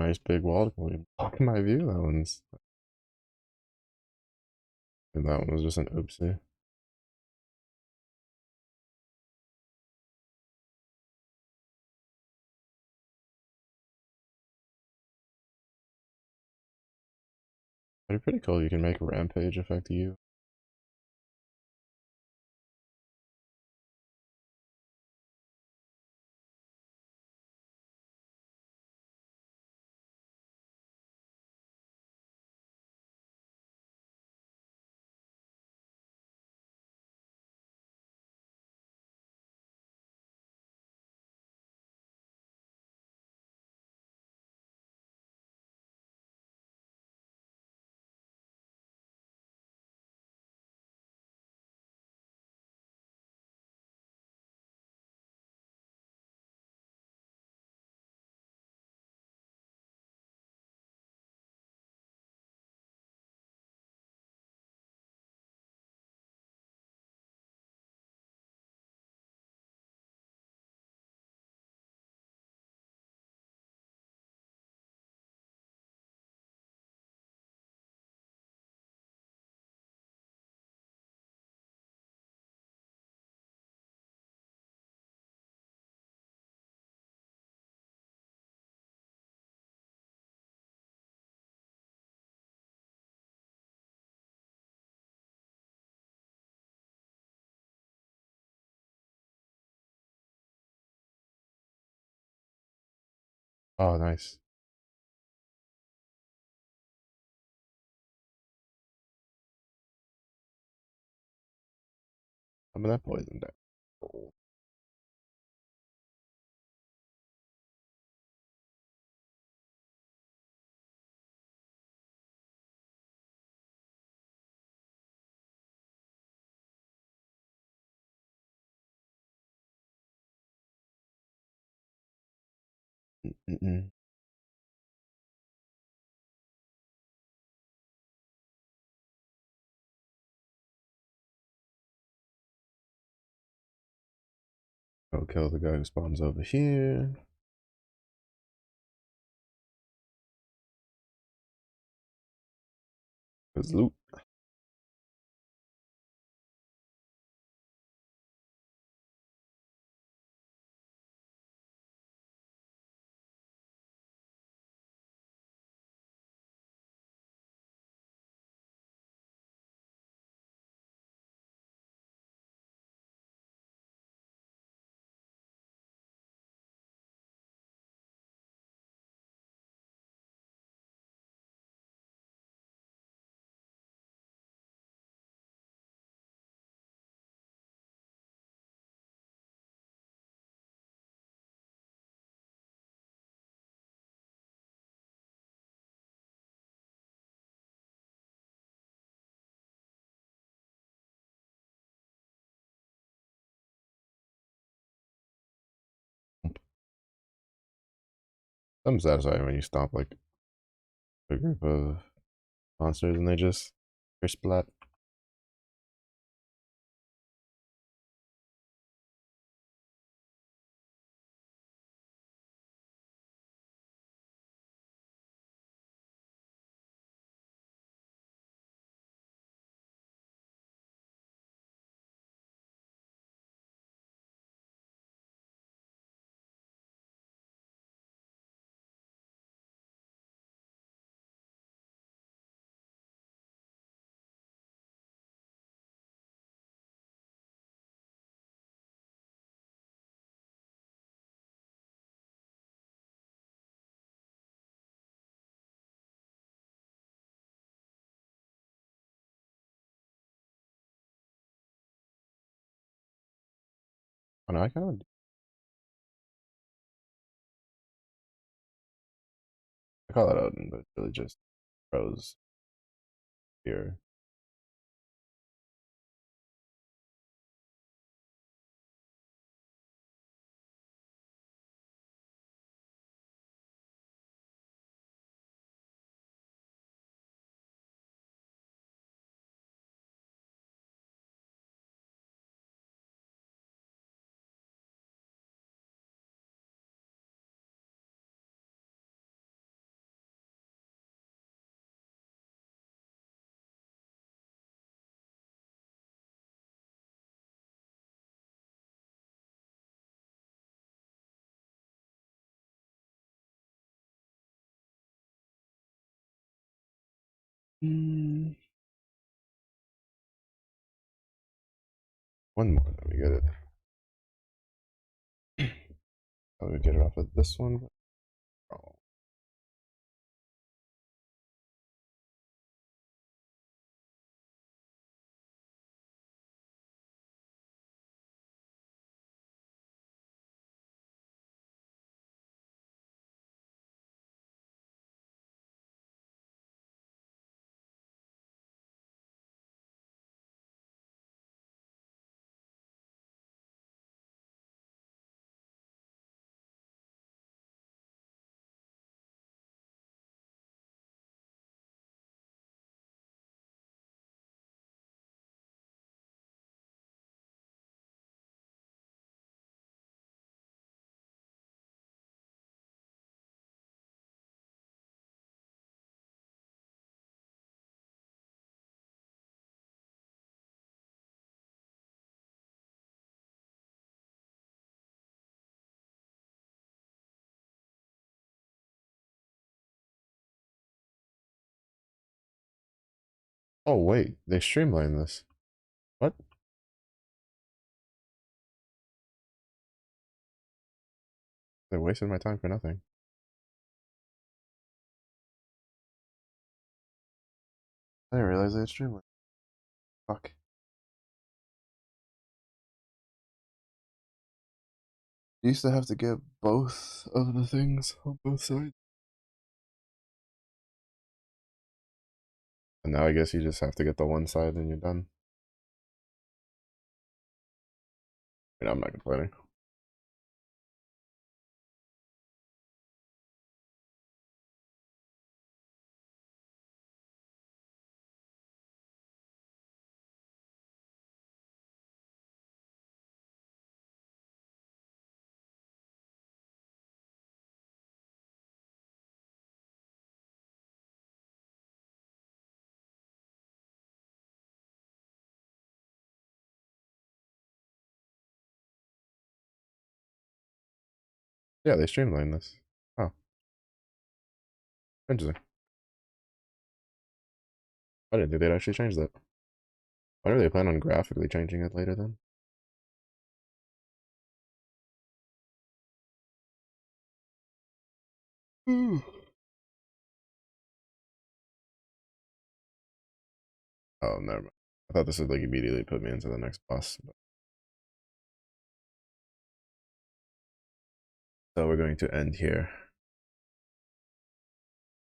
nice big wall. Look at my view. That one was just an oopsie. They're pretty cool. You can make rampage affect you. Oh, nice. Some of that poison there. Mm-mm. Go kill the guy who spawns over here. There's loot. I'm satisfied when you stomp like a group of monsters and they just splat. Oh, no, I kind of I call it Odin, but it's really just pros here. Mm, one more, then we get it. I would get it off of this one. Oh. Oh wait, they streamlined this. What? They wasted my time for nothing. I didn't realize they had streamlined. Fuck. You used to have to get both of the things on both sides. And now I guess you just have to get the one side and you're done. I mean, I'm not complaining. Yeah, they streamlined this. Oh, interesting. I didn't think they'd actually change that. Why do they plan on graphically changing it later then? Hmm. Oh, never mind. I thought this would like immediately put me into the next boss. So we're going to end here.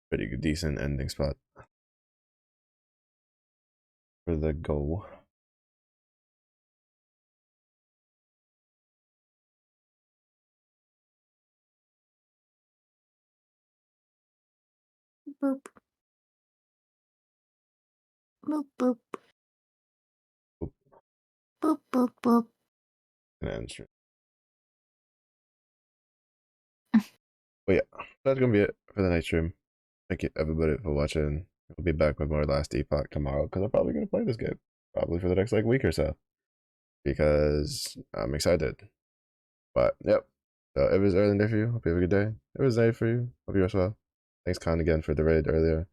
Pretty good, decent ending spot for the goal. Boop. Boop boop. Oop, Boop boop boop. and end stream. But yeah, that's gonna be it for the night stream. Thank you everybody for watching. We'll be back with more Last Epoch tomorrow because I'm probably gonna play this game probably for the next like week or so because I'm excited. But yep. So it was early day for you. Hope you have a good day. It was night for you. Hope you as well. Thanks, Khan, again for the raid earlier.